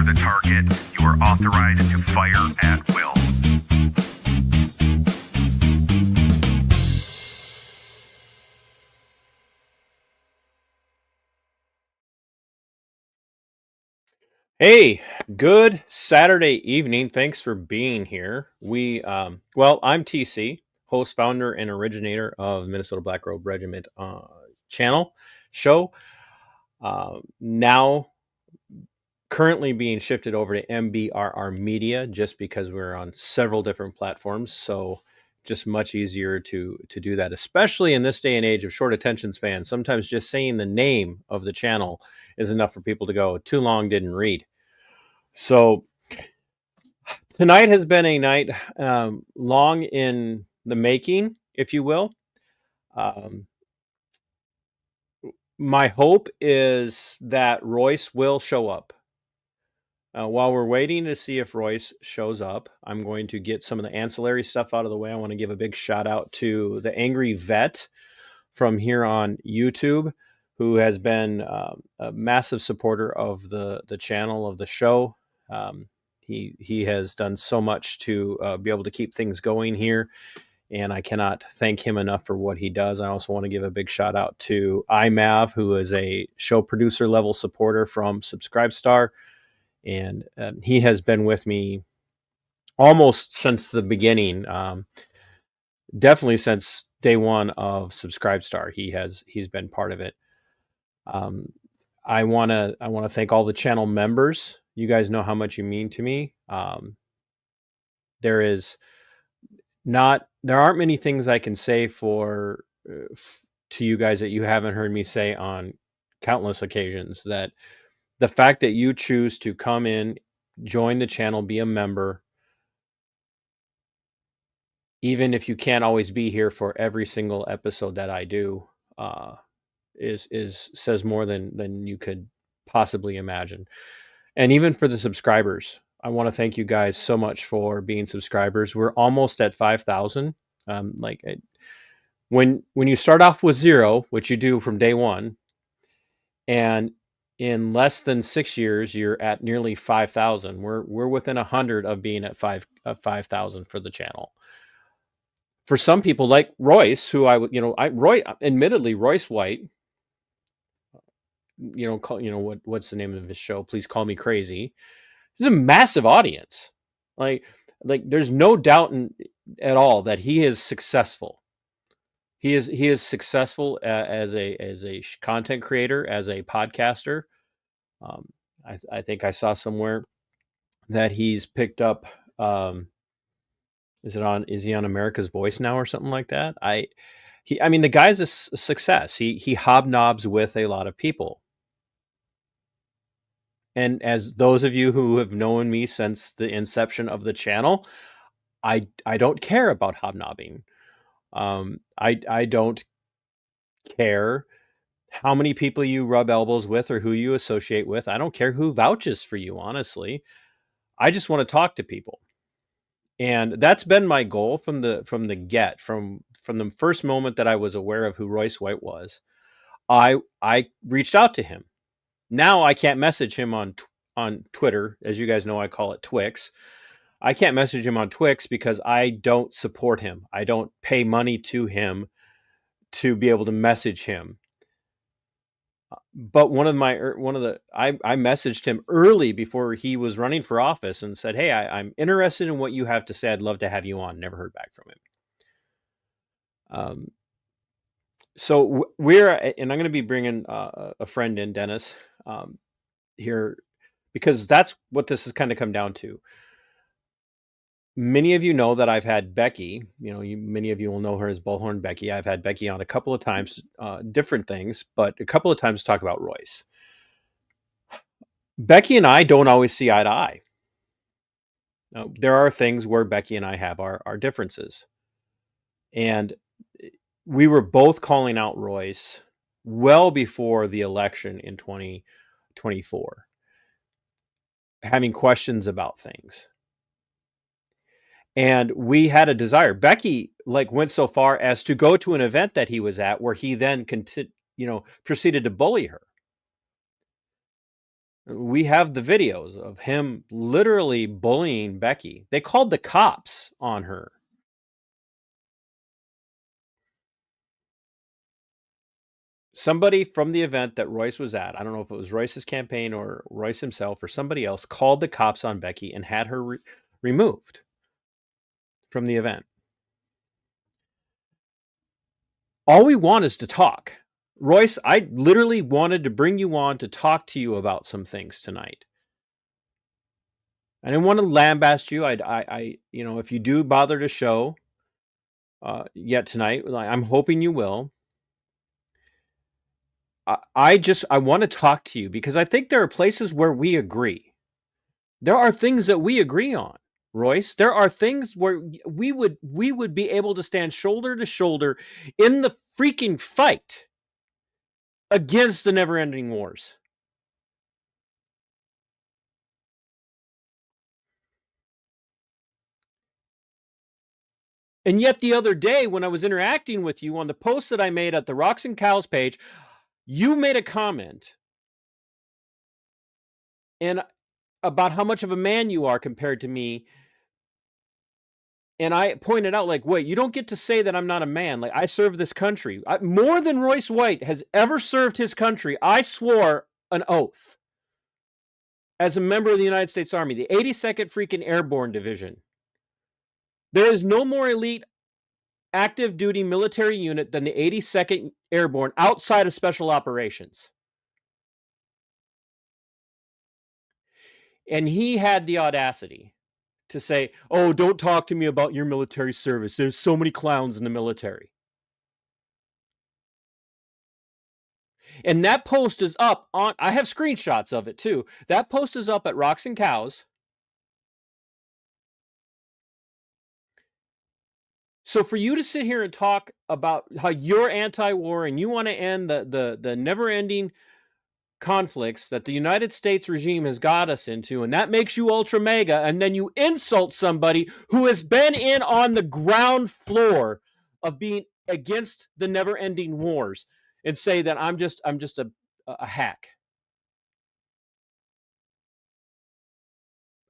the target. You are authorized to fire at will. Hey, good Saturday evening. Thanks for being here. I'm TC, host, founder, and originator of Minnesota Black Robe Regiment channel show. Now currently being shifted over to MBRR Media just because we're on several different platforms. So just much easier to do that, especially in this day and age of short attention span. Sometimes just saying the name of the channel is enough for people to go, too long, didn't read. So tonight has been a night long in the making, if you will. Um, my hope is that Royce will show up. While we're waiting to see if Royce shows up, I'm going to get some of the ancillary stuff out of the way. I want to give a big shout out to the Angry Vet from here on YouTube, who has been a massive supporter of the channel, of the show. He has done so much to be able to keep things going here, and I cannot thank him enough for what he does. I also want to give a big shout out to iMav, who is a show producer level supporter from Subscribestar, and he has been with me almost since the beginning. Definitely since day one of Subscribestar, he's been part of it. I want to thank all the channel members. You guys know how much you mean to me. There aren't many things I can say to you guys that you haven't heard me say on countless occasions. That the fact that you choose to come in, join the channel, be a member, even if you can't always be here for every single episode that I do, is says more than you could possibly imagine. And even for the subscribers, I want to thank you guys so much for being subscribers. We're almost at 5,000. When you start off with 0, which you do from day one, and in less than 6 years you're at nearly 5,000. We're within 100 of being at 5,000 for the channel. For some people like Royce, who admittedly Royce White, what's the name of his show? Please Call Me Crazy. He's a massive audience. Like there's no doubt at all that he is successful. He is successful as a content creator, as a podcaster. I think I saw somewhere that he's picked up. Is he on America's Voice now or something like that? The guy's a success. He hobnobs with a lot of people. And as those of you who have known me since the inception of the channel, I don't care about hobnobbing. I don't care how many people you rub elbows with or who you associate with. I don't care who vouches for you, honestly. I just want to talk to people. And that's been my goal from the first moment that I was aware of who Royce White was. I reached out to him. Now I can't message him on Twitter. As you guys know, I call it Twix. I can't message him on Twix because I don't support him. I don't pay money to him to be able to message him. But I messaged him early before he was running for office and said, "Hey, I'm interested in what you have to say. I'd love to have you on." Never heard back from him. So and I'm going to be bringing a friend in, Dennis, here, because that's what this has kind of come down to. Many of you know that I've had Becky. Many of you will know her as Bullhorn Becky. I've had Becky on a couple of times, different things, but a couple of times to talk about Royce. Becky and I don't always see eye to eye. There are things where Becky and I have our differences. And we were both calling out Royce well before the election in 2024, having questions about things. And we had a desire. Becky went so far as to go to an event that he was at where he then proceeded to bully her. We have the videos of him literally bullying Becky. They called the cops on her. Somebody from the event that Royce was at, I don't know if it was Royce's campaign or Royce himself or somebody else, called the cops on Becky and had her removed from the event. All we want is to talk. Royce, I literally wanted to bring you on to talk to you about some things tonight. I didn't want to lambaste you. If you do bother to show yet tonight, I'm hoping you will. I want to talk to you because I think there are places where we agree. There are things that we agree on, Royce. There are things where we would be able to stand shoulder to shoulder in the freaking fight against the never-ending wars. And yet the other day when I was interacting with you on the post that I made at the Rocks and Cows page, you made a comment and about how much of a man you are compared to me. And I pointed out, like, wait, you don't get to say that I'm not a man. Like, I serve this country. More than Royce White has ever served his country. I swore an oath as a member of the United States Army, the 82nd freaking Airborne Division. There is no more elite active duty military unit than the 82nd Airborne outside of special operations. And he had the audacity to say, oh, don't talk to me about your military service. There's so many clowns in the military. And that post is up on, I have screenshots of it too. That post is up at Rocks and Cows. So for you to sit here and talk about how you're anti-war and you want to end the never-ending conflicts that the United States regime has got us into, and that makes you ultra mega, and then you insult somebody who has been in on the ground floor of being against the never-ending wars, and say that I'm just a hack.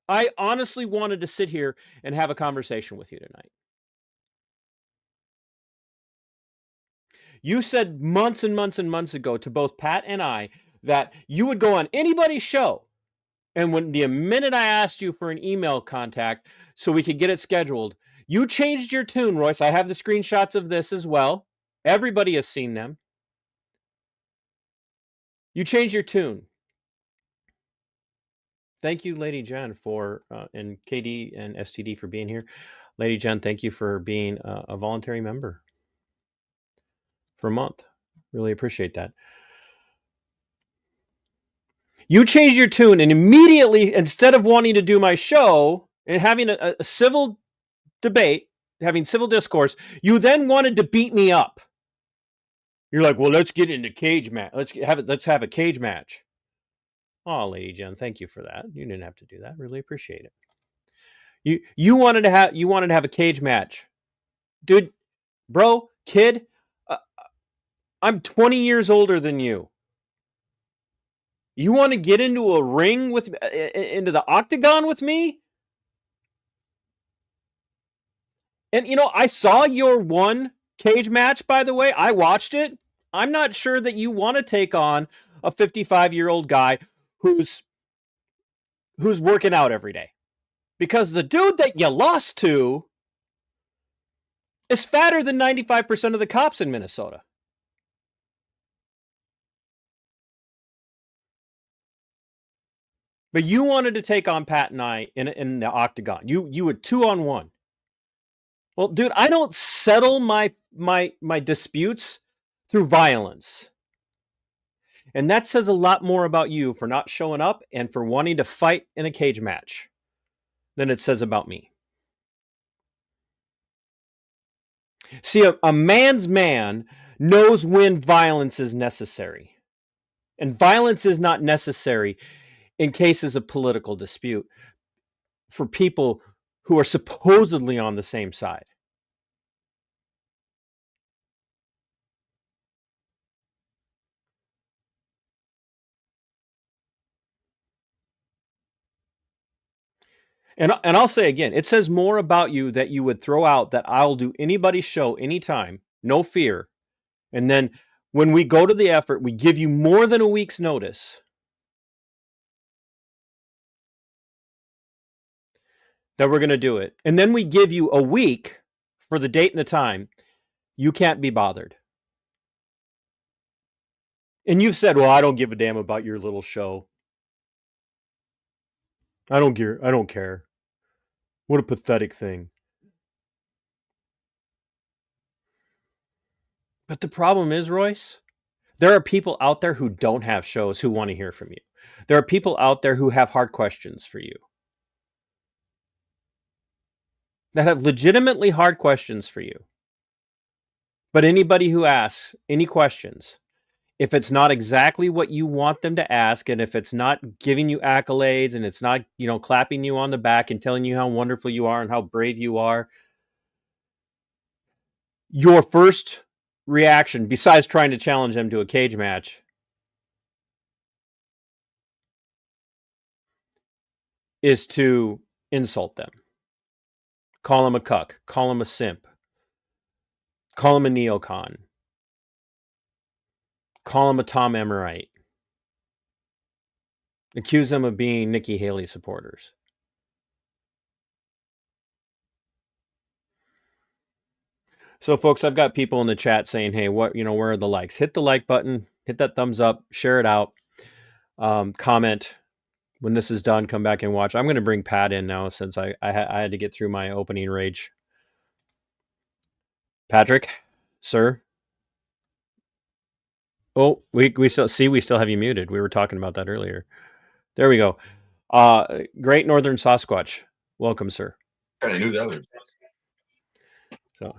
I honestly wanted to sit here and have a conversation with you tonight. You said months and months and months ago to both Pat and I that you would go on anybody's show. And when the minute I asked you for an email contact so we could get it scheduled, you changed your tune, Royce. I have the screenshots of this as well. Everybody has seen them. You changed your tune. Thank you, Lady Jen, for and KD and STD for being here. Lady Jen, thank you for being a voluntary member for a month. Really appreciate that. You changed your tune and immediately, instead of wanting to do my show and having a civil debate, having civil discourse, you then wanted to beat me up. You're like, well, let's get into cage match. Let's have a cage match. Oh, Lady Jen, thank you for that. You didn't have to do that. Really appreciate it. You wanted to have a cage match, dude, bro, kid. Uh, I'm 20 years older than you. You want to get into a ring with into the octagon with me? And I saw your one cage match, by the way. I watched it. I'm not sure that you want to take on a 55-year-old guy who's working out every day. Because the dude that you lost to is fatter than 95% of the cops in Minnesota. But you wanted to take on Pat and I in the octagon. You had 2-on-1. Well, dude, I don't settle my disputes through violence. And that says a lot more about you for not showing up and for wanting to fight in a cage match than it says about me. See, a man's man knows when violence is necessary. And violence is not necessary in cases of political dispute for people who are supposedly on the same side. And I'll say again, it says more about you that you would throw out that I'll do anybody's show anytime, no fear. And then when we go to the effort, we give you more than a week's notice that we're going to do it. And then we give you a week for the date and the time. You can't be bothered. And you've said, well, I don't give a damn about your little show. I don't care. What a pathetic thing. But the problem is, Royce, there are people out there who don't have shows who want to hear from you. There are people out there who have hard questions for you. That have legitimately hard questions for you. But anybody who asks any questions, if it's not exactly what you want them to ask, and if it's not giving you accolades, and it's not, clapping you on the back and telling you how wonderful you are and how brave you are, your first reaction, besides trying to challenge them to a cage match, is to insult them. Call him a cuck. Call him a simp. Call him a neocon. Call him a Tom Emmerite. Accuse them of being Nikki Haley supporters. So, folks, I've got people in the chat saying, hey, where are the likes? Hit the like button, hit that thumbs up, share it out, comment. When this is done, come back and watch. I'm going to bring Pat in now since I had to get through my opening rage. Patrick, sir. Oh, we still have you muted. We were talking about that earlier. There we go. Great Northern Sasquatch. Welcome, sir. Kind of knew that was. So,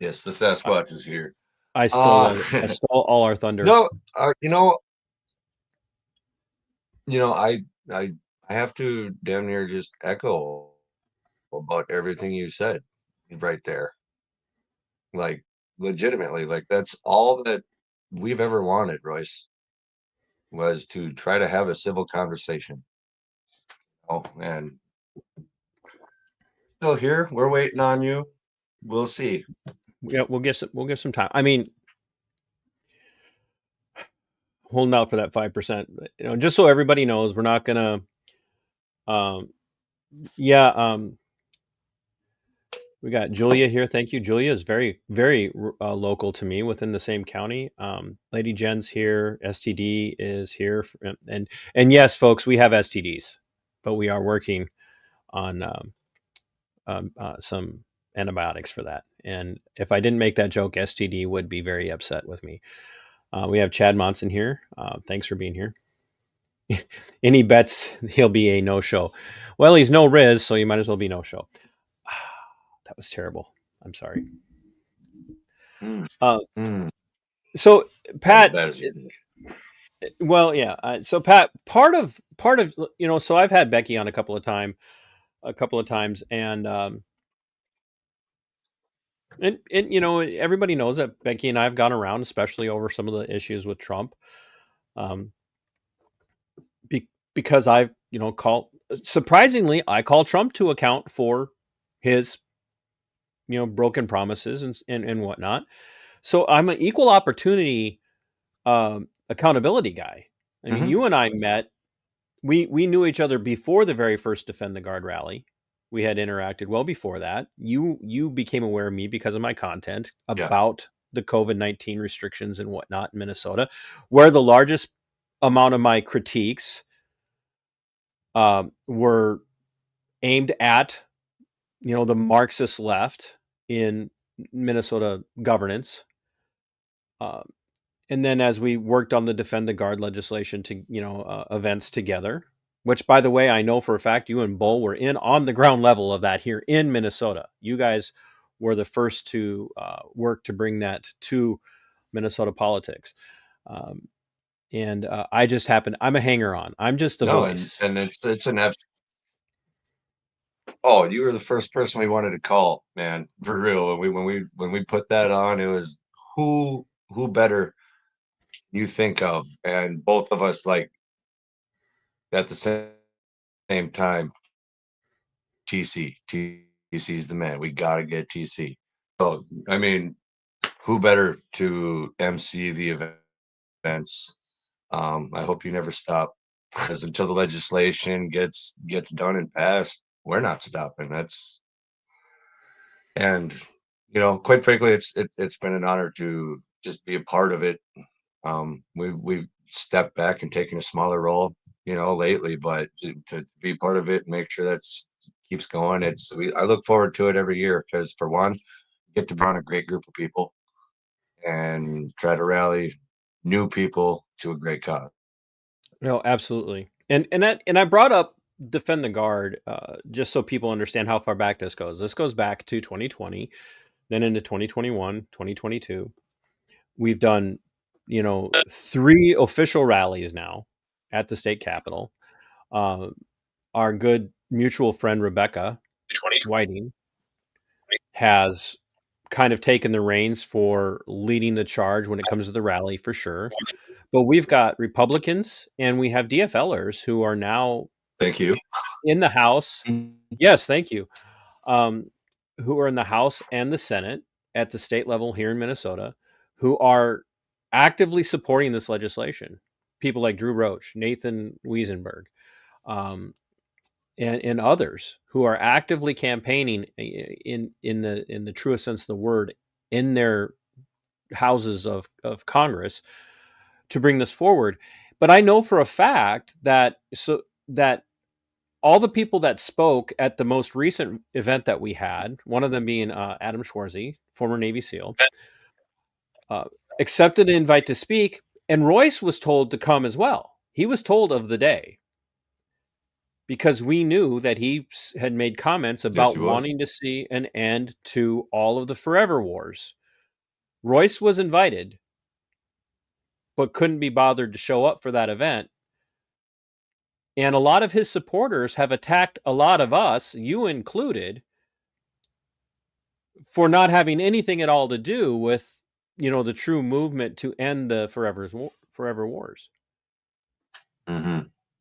yes, the Sasquatch is here. I stole all our thunder. No, I have to damn near just echo about everything you said right there. Like, legitimately, like that's all that we've ever wanted, Royce, was to try to have a civil conversation. Oh, and still here. We're waiting on you. We'll see. Yeah, we'll give some time. I mean, holding out for that 5%. Just so everybody knows, we're not gonna. We got Julia here. Thank you. Julia is very, very local to me within the same county. Lady Jen's here. STD is here, and yes, folks, we have STDs, but we are working on some antibiotics for that. And if I didn't make that joke, STD would be very upset with me. We have Chad Monson here. Thanks for being here. Any bets he'll be a no-show? Well, he's no Riz, so you might as well be no-show. That was terrible. I'm sorry. So Pat, well, yeah. So Pat, part of so I've had Becky on a couple of times, and everybody knows that Becky and I have gone around, especially over some of the issues with Trump, because I've surprisingly, I call Trump to account for his broken promises and whatnot. So I'm an equal opportunity accountability guy. I mean, you and I met. We knew each other before the very first Defend the Guard rally. We had interacted well before that. You became aware of me because of my content about the COVID-19 restrictions and whatnot in Minnesota, where the largest amount of my critiques were aimed at the Marxist left in Minnesota governance. And then as we worked on the Defend the Guard legislation to events together, which, by the way, I know for a fact you and Bull were in on the ground level of that here in Minnesota. You guys were the first to work to bring that to Minnesota politics. And I just happen, I'm a hanger on. I'm just a voice. And it's an oh, you were the first person we wanted to call, man, for real. When we put that on, it was who better you think of, and both of us, like, at the same time, TC. TC's the man. We got to get TC. So, I mean, who better to MC the events? I hope you never stop, because until the legislation gets done and passed, we're not stopping. And quite frankly, it's been an honor to just be a part of it. We've stepped back and taken a smaller role, lately, but to be part of it and make sure that's keeps going. I look forward to it every year because, for one, get to be around a great group of people and try to rally new people to a great cause. No, absolutely. And I brought up Defend the Guard just so people understand how far back this goes. This goes back to 2020, then into 2021, 2022. We've done, 3 official rallies now at the state capitol. Uh, our good mutual friend Rebecca Whiting has kind of taken the reins for leading the charge when it comes to the rally for sure. But we've got Republicans and we have DFLers who are now Thank you. in the House. Yes, thank you. Who are in the House and the Senate at the state level here in Minnesota, who are actively supporting this legislation. People like Drew Roach, Nathan Wiesenberg, and others who are actively campaigning in the truest sense of the word in their houses of Congress to bring this forward. But I know for a fact that all the people that spoke at the most recent event that we had, one of them being Adam Schwarzy, former Navy SEAL, accepted an invite to speak, and Royce was told to come as well. He was told of the day because we knew that he had made comments about he was. wanting to see an end to all of the forever wars. Royce was invited, but couldn't be bothered to show up for that event. And a lot of his supporters have attacked a lot of us, you included, for not having anything at all to do with, the true movement to end the forever wars. Mm-hmm.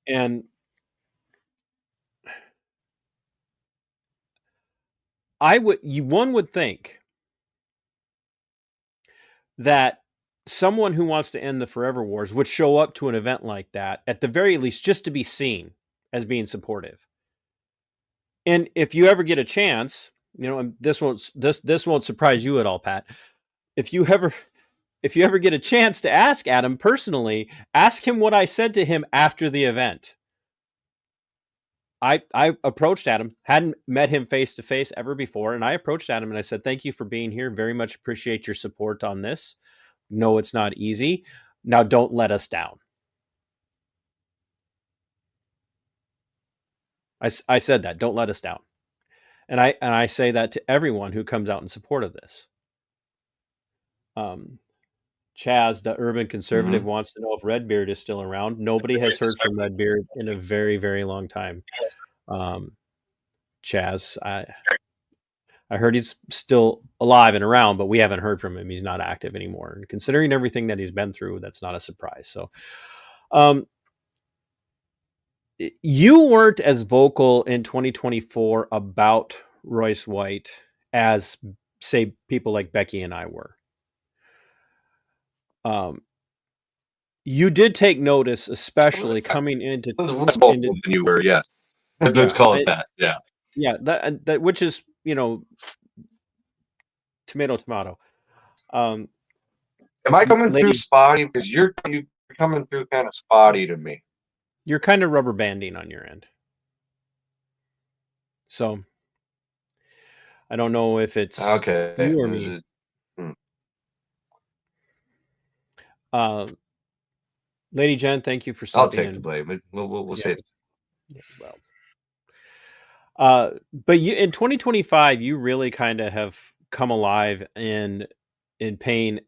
And one would think that someone who wants to end the forever wars would show up to an event like that, at the very least, just to be seen as being supportive. And if you ever get a chance, and this won't surprise you at all, Pat. If you ever get a chance to ask Adam personally, ask him what I said to him after the event. I approached Adam, hadn't met him face to face ever before, and I approached Adam and I said, "Thank you for being here. Very much appreciate your support on this. No, it's not easy. Now don't let us down." I said that, don't let us down. And I say that to everyone who comes out in support of this. Chaz, the urban conservative, wants to know if Redbeard is still around. Nobody has heard from Redbeard in a very, very long time. Chaz, I heard he's still alive and around, but we haven't heard from him. He's not active anymore. And considering everything that he's been through, that's not a surprise. So, you weren't as vocal in 2024 about Royce White as, say, people like Becky and I were. You did take notice, especially coming into than you were, yeah. Let's call it that. Yeah. Yeah, that which is, tomato. Am I coming through spotty? Because you're coming through kind of spotty to me. You're kind of rubber banding on your end. So I don't know if it's okay. You or me. Lady Jen, thank you for stopping in. I'll take the blame. We'll say it. Well, but in 2025, you really kind of have come alive in paying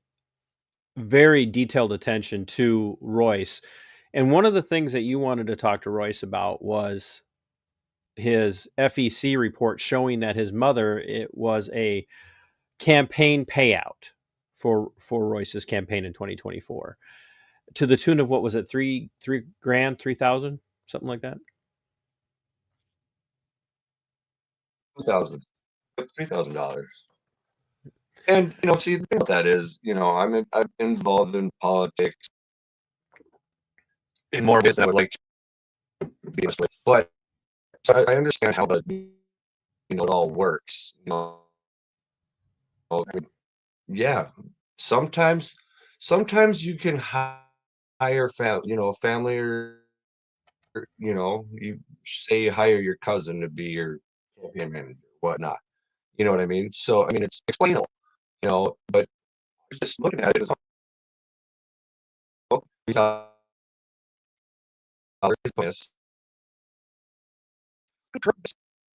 very detailed attention to Royce. And one of the things that you wanted to talk to Royce about was his FEC report showing that his mother, it was a campaign payout for Royce's campaign in 2024 to the tune of, what was it, $3,000, 3,000, something like that. $2,000, $3,000. And see, the thing about that is, I'm involved in politics in more ways than I would like to be honest with. But so I understand how it all works. I mean, yeah, sometimes sometimes you can hire family, or you say you hire your cousin to be your campaign manager, whatnot. You know what I mean? So I mean, it's explainable, but just looking at it as $3,000 bonus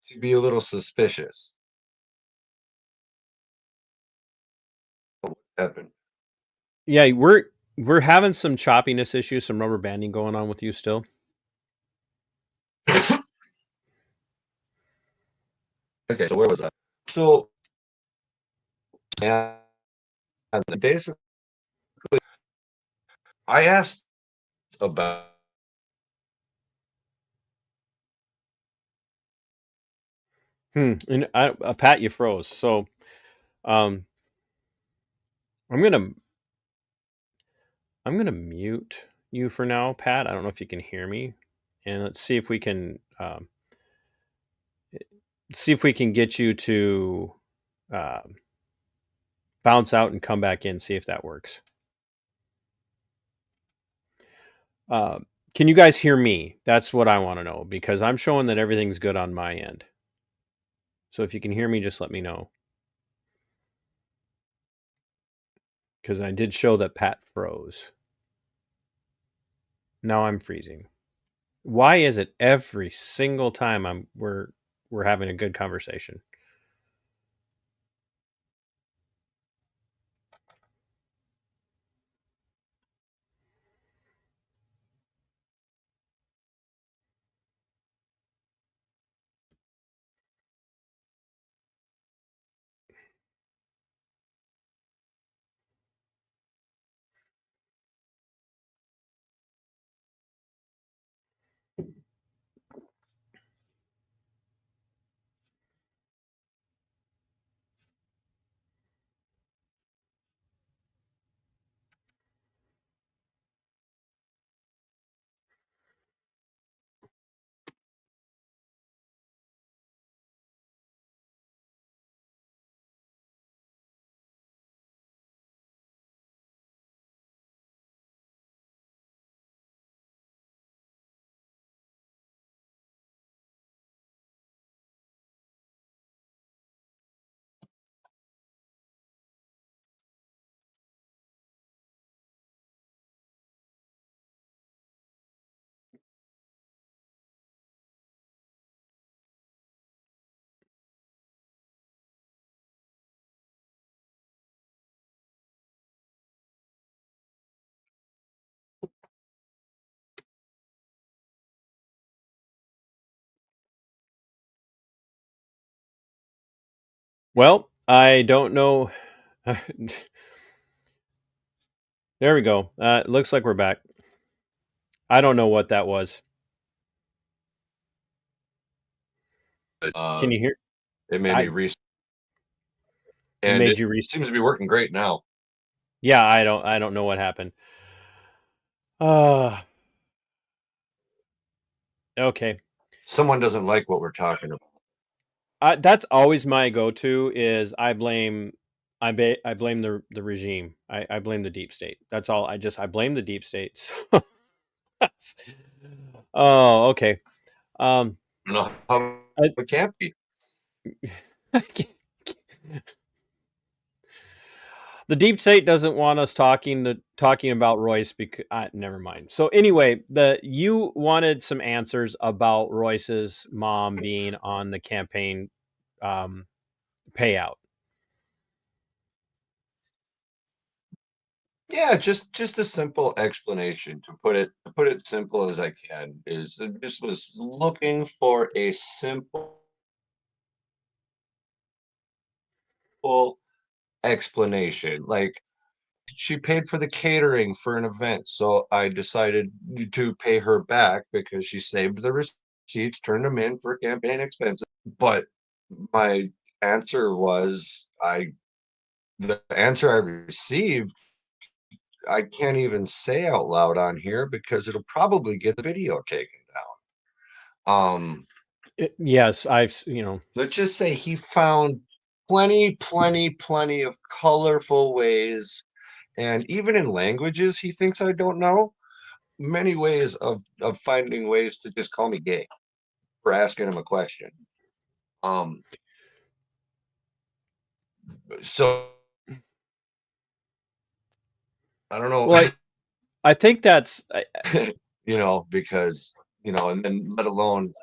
to be a little suspicious. What happened? Yeah, we're having some choppiness issues, some rubber banding going on with you still. Okay, so where was I? So, and basically, I asked about. And Pat, you froze. So, um, I'm gonna I'm gonna mute you for now, Pat. I don't know if you can hear me, and let's see if we can get you to uh, bounce out and come back in. See if that works. Uh, can you guys hear me? That's what I want to know because I'm showing that everything's good on my end. So if you can hear me, just let me know. Because I did show that Pat froze. Now I'm freezing. Why is it every single time we're having a good conversation? Well, I don't know. There we go. Looks like we're back. I don't know what that was. Can Uh, you hear? it made me I reset, It and made it you seems to be working great now. Yeah, I don't know what happened. Uh okay. Someone doesn't like what we're talking about. That's always my go-to is I blame the regime. I blame the deep state. That's all. I blame the deep state. So that's- oh, okay. Um I don't know how I, it can't be. the deep state doesn't want us talking about Royce because never mind. So anyway, the you wanted some answers about Royce's mom being on the campaign um, payout. Yeah, just a simple explanation to put it simple as I can is I just was looking for a simple explanation. Like she paid for the catering for an event, so I decided to pay her back because she saved the receipts, turned them in for campaign expenses. But my answer was the answer I received, I can't even say out loud on here because it'll probably get the video taken down. Yes, Let's just say he found plenty of colorful ways, and even in languages he thinks I don't know, many ways of finding ways to just call me gay for asking him a question. Um, so I don't know, well, I think that's because and then let alone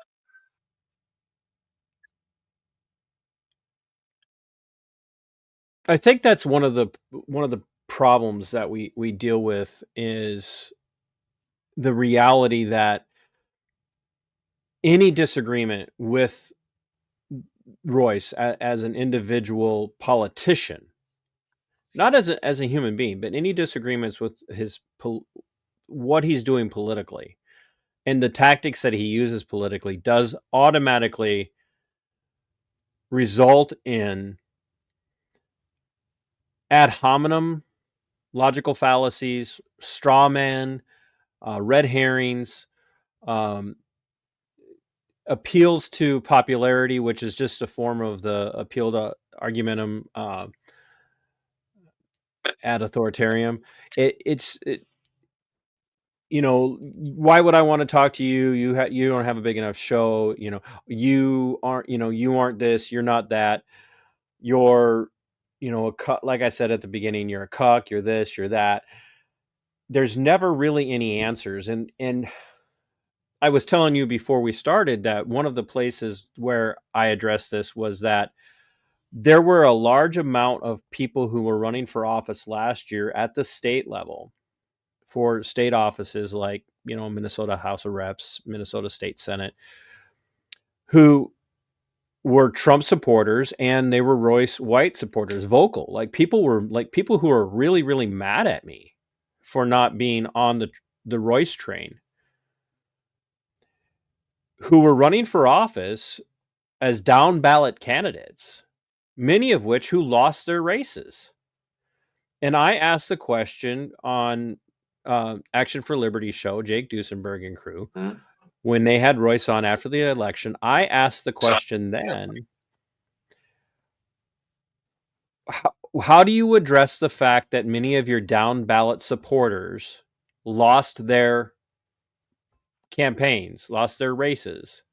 I think that's one of the problems that we deal with is the reality that any disagreement with Royce as an individual politician, not as a human being, but any disagreements with what he's doing politically and the tactics that he uses politically does automatically result in ad hominem logical fallacies, straw man, red herrings, um, appeals to popularity, which is just a form of the appeal to argumentum ad authoritarium. Why would I want to talk to you? You don't have a big enough show. You aren't this. You're not that. You're, like I said at the beginning, you're a cuck. You're this. You're that. There's never really any answers, and I was telling you before we started that one of the places where I addressed this was that there were a large amount of people who were running for office last year at the state level for state offices like, Minnesota House of Reps, Minnesota State Senate, who were Trump supporters and they were Royce White supporters, vocal. People who were really, really mad at me for not being on the Royce train, who were running for office as down ballot candidates, many of which who lost their races. And I asked the question on Action for Liberty show, Jake Duesenberg and crew, when they had Royce on after the election. I asked the question then, how do you address the fact that many of your down ballot supporters lost their campaigns, lost their races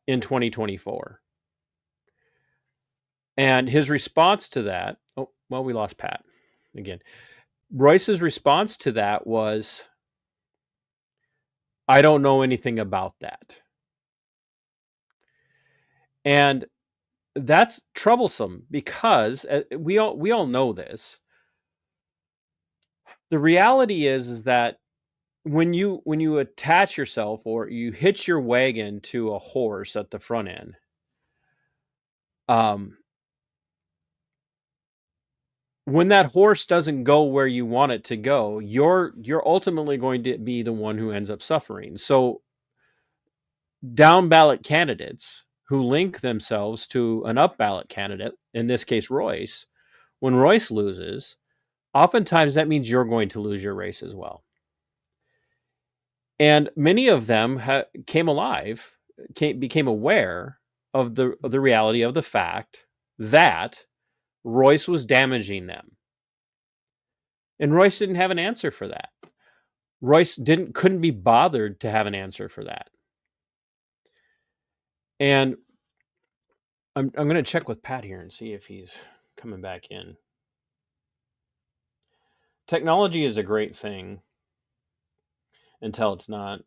in 2024? And his response to that, we lost Pat again. Royce's response to that was, I don't know anything about that. And that's troublesome because we all know this. The reality is that when you attach yourself or you hitch your wagon to a horse at the front end, when that horse doesn't go where you want it to go, you're ultimately going to be the one who ends up suffering. So down ballot candidates who link themselves to an up ballot candidate, in this case Royce, when Royce loses, oftentimes that means you're going to lose your race as well. And many of them became aware of the reality of the fact that Royce was damaging them. And Royce didn't have an answer for that. Royce couldn't be bothered to have an answer for that. And I'm going to check with Pat here and see if he's coming back in. Technology is a great thing until it's not.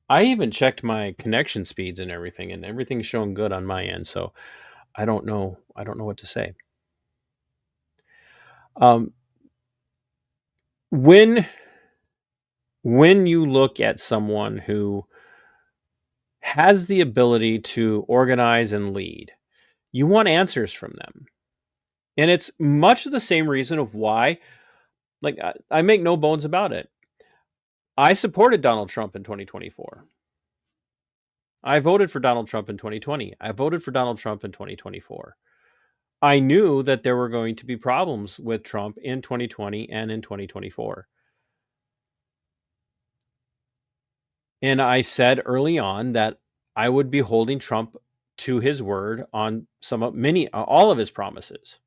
I even checked my connection speeds and everything's showing good on my end. So I don't know what to say. When you look at someone who has the ability to organize and lead, you want answers from them. And it's much the same reason of why, like, I make no bones about it. I supported Donald Trump in 2024. I voted for Donald Trump in 2020. I voted for Donald Trump in 2024. I knew that there were going to be problems with Trump in 2020 and in 2024. And I said early on that I would be holding Trump to his word on all of his promises.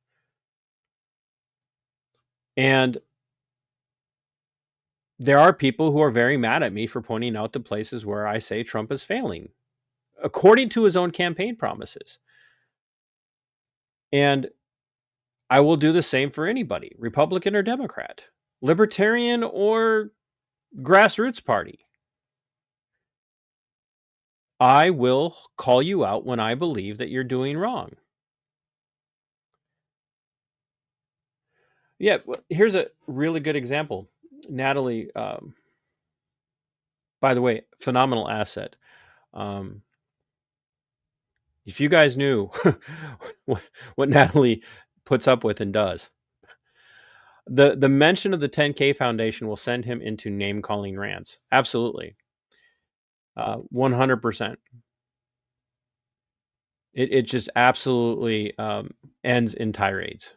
And there are people who are very mad at me for pointing out the places where I say Trump is failing, according to his own campaign promises. And I will do the same for anybody, Republican or Democrat, Libertarian or grassroots party. I will call you out when I believe that you're doing wrong. Yeah, here's a really good example. Natalie, by the way, phenomenal asset. If you guys knew what Natalie puts up with and does, the mention of the 10K Foundation will send him into name calling rants. Absolutely, 100%. It just absolutely ends in tirades,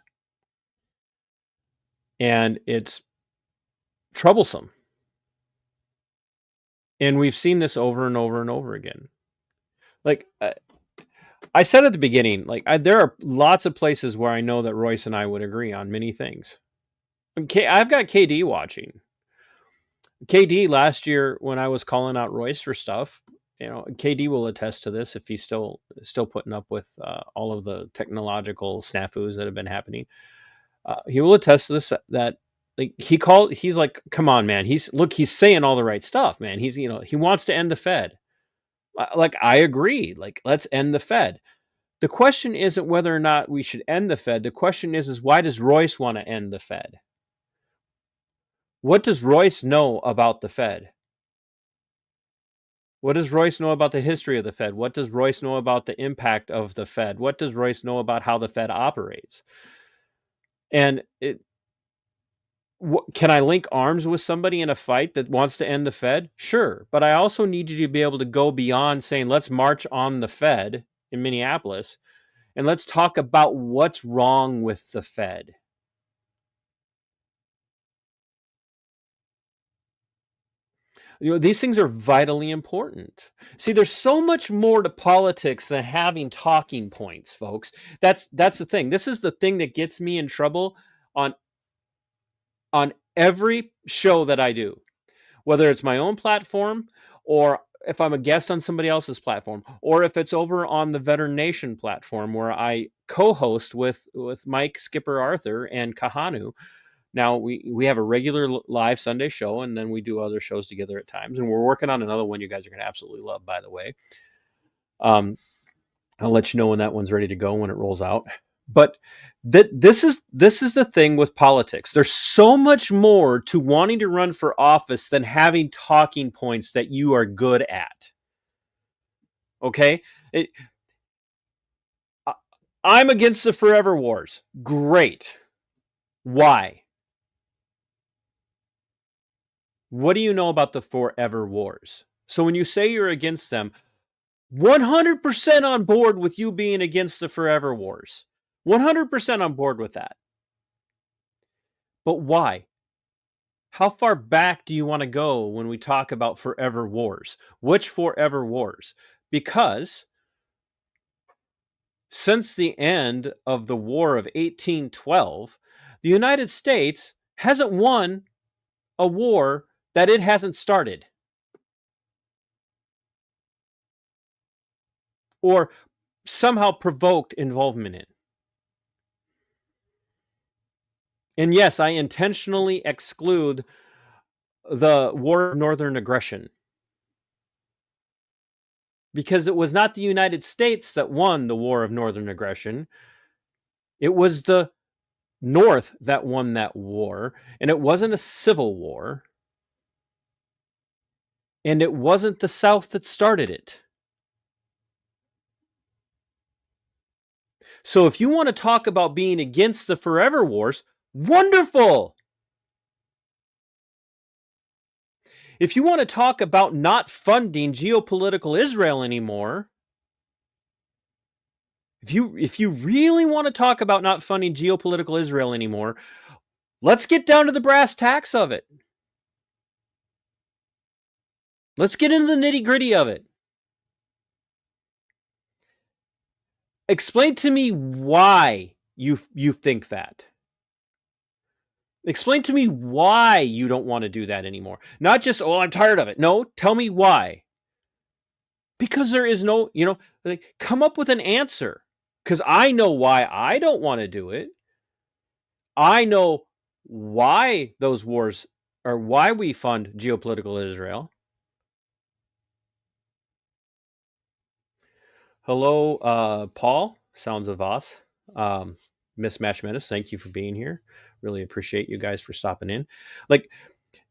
and it's troublesome. And we've seen this over and over and over again. Like I said at the beginning, there are lots of places where I know that Royce and I would agree on many things. I've got KD watching. KD last year when I was calling out Royce for stuff, KD will attest to this if he's still putting up with all of the technological snafus that have been happening. He will attest to this that he's like, come on, man. He's saying all the right stuff, man. He wants to end the Fed. Like, I agree. Like, let's end the Fed. The question isn't whether or not we should end the Fed. The question is why does Royce want to end the Fed? What does Royce know about the Fed? What does Royce know about the history of the Fed? What does Royce know about the impact of the Fed? What does Royce know about how the Fed operates? And can I link arms with somebody in a fight that wants to end the Fed? Sure. But I also need you to be able to go beyond saying, let's march on the Fed in Minneapolis and let's talk about what's wrong with the Fed. These things are vitally important. See, there's so much more to politics than having talking points, folks. That's the thing. This is the thing that gets me in trouble on every show that I do, whether it's my own platform or if I'm a guest on somebody else's platform, or if it's over on the Veteran Nation platform where I co-host with Mike, Skipper Arthur, and Kahanu. Now, we have a regular live Sunday show, and then we do other shows together at times. And we're working on another one you guys are going to absolutely love, by the way. I'll let you know when that one's ready to go when it rolls out. But this is the thing with politics. There's so much more to wanting to run for office than having talking points that you are good at. Okay? I'm against the forever wars. Great. Why? What do you know about the forever wars? So when you say you're against them, 100% on board with you being against the forever wars. 100% on board with that. But why? How far back do you want to go when we talk about forever wars? Which forever wars? Because since the end of the War of 1812, the United States hasn't won a war that it hasn't started or somehow provoked involvement in. And yes, I intentionally exclude the War of Northern Aggression because it was not the United States that won the War of Northern Aggression. It was the North that won that war, and it wasn't a civil war. And it wasn't the South that started it. So if you want to talk about being against the forever wars, wonderful. If you want to talk about not funding geopolitical Israel anymore, if you really want to talk about not funding geopolitical Israel anymore, let's get down to the brass tacks of it. Let's get into the nitty-gritty of it. Explain to me why you think that. Explain to me why you don't want to do that anymore. Not just, oh, I'm tired of it. No, tell me why. Because there is no, like, come up with an answer. Because I know why I don't want to do it. I know why those wars, or why we fund geopolitical Israel. Hello, Paul, Sounds of Us. Mismatch Menace, thank you for being here. Really appreciate you guys for stopping in. Like,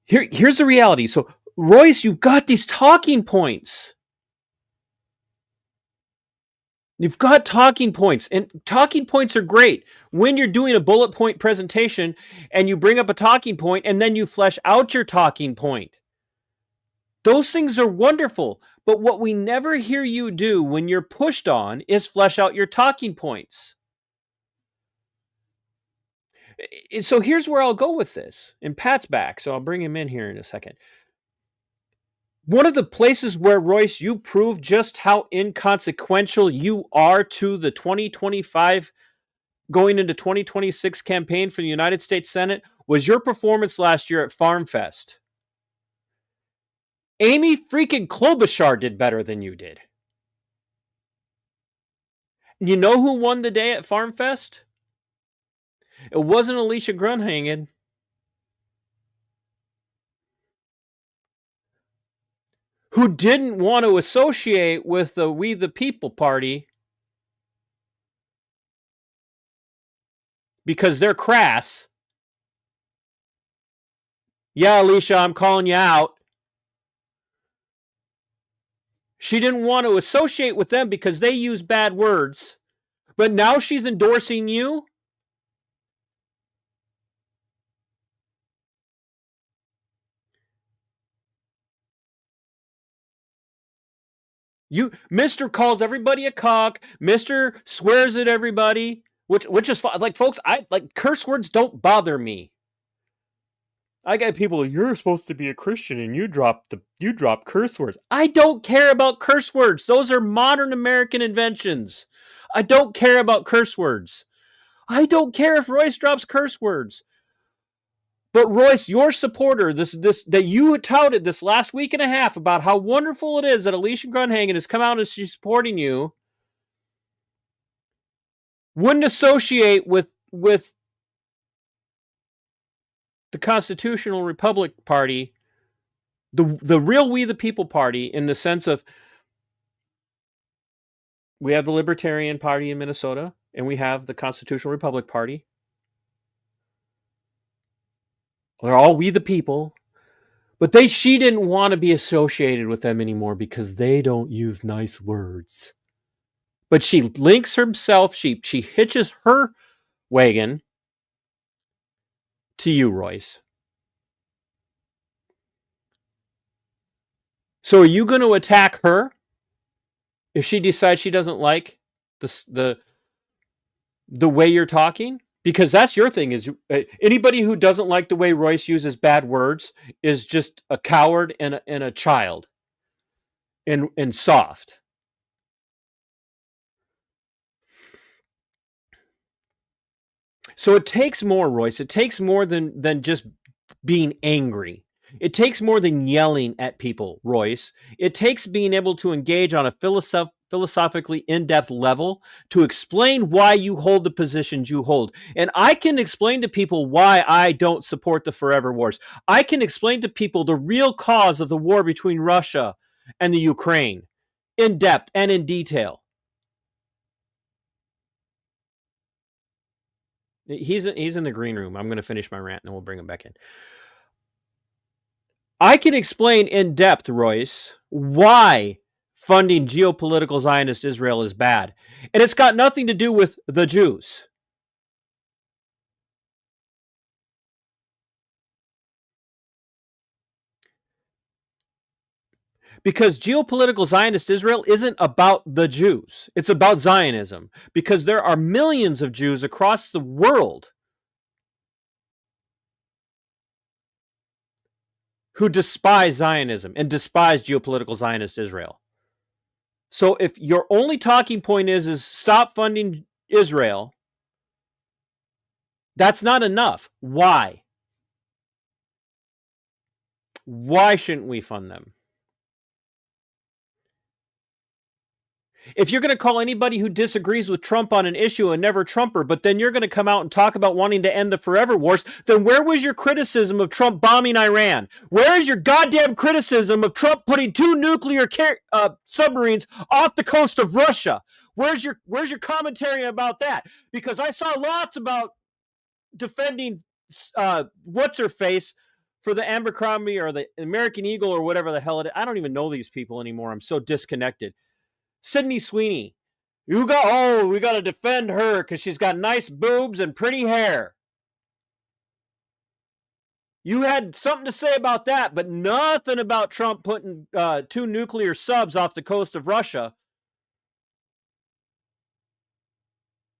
here's the reality. So, Royce, you've got these talking points. You've got talking points, and talking points are great when you're doing a bullet point presentation and you bring up a talking point and then you flesh out your talking point. Those things are wonderful, but what we never hear you do when you're pushed on is flesh out your talking points. So here's where I'll go with this. And Pat's back, so I'll bring him in here in a second. One of the places where, Royce, you prove just how inconsequential you are to the 2025 going into 2026 campaign for the United States Senate was your performance last year at Farm Fest. Amy freaking Klobuchar did better than you did. You know who won the day at Farm Fest? It wasn't Alicia Grunhagen. Who didn't want to associate with the We the People party because they're crass. Yeah, Alicia, I'm calling you out. She didn't want to associate with them because they use bad words. But now she's endorsing you? Mr. calls everybody a cock. Mr. swears at everybody, which is fine. Like, folks, I like curse words don't bother me. I got people, you're supposed to be a Christian and you drop curse words. I don't care about curse words. Those are modern American inventions. I don't care about curse words. I don't care if Royce drops curse words. But Royce, your supporter, this that you touted this last week and a half about how wonderful it is that Alicia Grunhagen has come out and she's supporting you, wouldn't associate with the Constitutional Republic Party, the real We the People Party, in the sense of we have the Libertarian Party in Minnesota and we have the Constitutional Republic Party. They're all We the People. But she didn't want to be associated with them anymore because they don't use nice words. But she links herself, she hitches her wagon to you, Royce. So are you going to attack her if she decides she doesn't like the way you're talking? Because that's your thing, is anybody who doesn't like the way Royce uses bad words is just a coward and a child and soft. So it takes more, Royce. It takes more than just being angry. It takes more than yelling at people, Royce. It takes being able to engage on a philosophically in-depth level to explain why you hold the positions you hold. And I can explain to people why I don't support the forever wars. I can explain to people the real cause of the war between Russia and the Ukraine in depth and in detail. He's in the green room. I'm going to finish my rant and then we'll bring him back in. I can explain in depth, Royce, why funding geopolitical Zionist Israel is bad. And it's got nothing to do with the Jews. Because geopolitical Zionist Israel isn't about the Jews. It's about Zionism. Because there are millions of Jews across the world who despise Zionism and despise geopolitical Zionist Israel. So if your only talking point is stop funding Israel, that's not enough. Why? Why shouldn't we fund them? If you're going to call anybody who disagrees with Trump on an issue a never Trumper, but then you're going to come out and talk about wanting to end the forever wars, then where was your criticism of Trump bombing Iran? Where is your goddamn criticism of Trump putting 2 nuclear submarines off the coast of Russia? Where's your commentary about that? Because I saw lots about defending what's her face for the Abercrombie or the American Eagle or whatever the hell it is. I don't even know these people anymore. I'm so disconnected. Sydney Sweeney, we got to defend her because she's got nice boobs and pretty hair. You had something to say about that, but nothing about Trump putting 2 nuclear subs off the coast of Russia.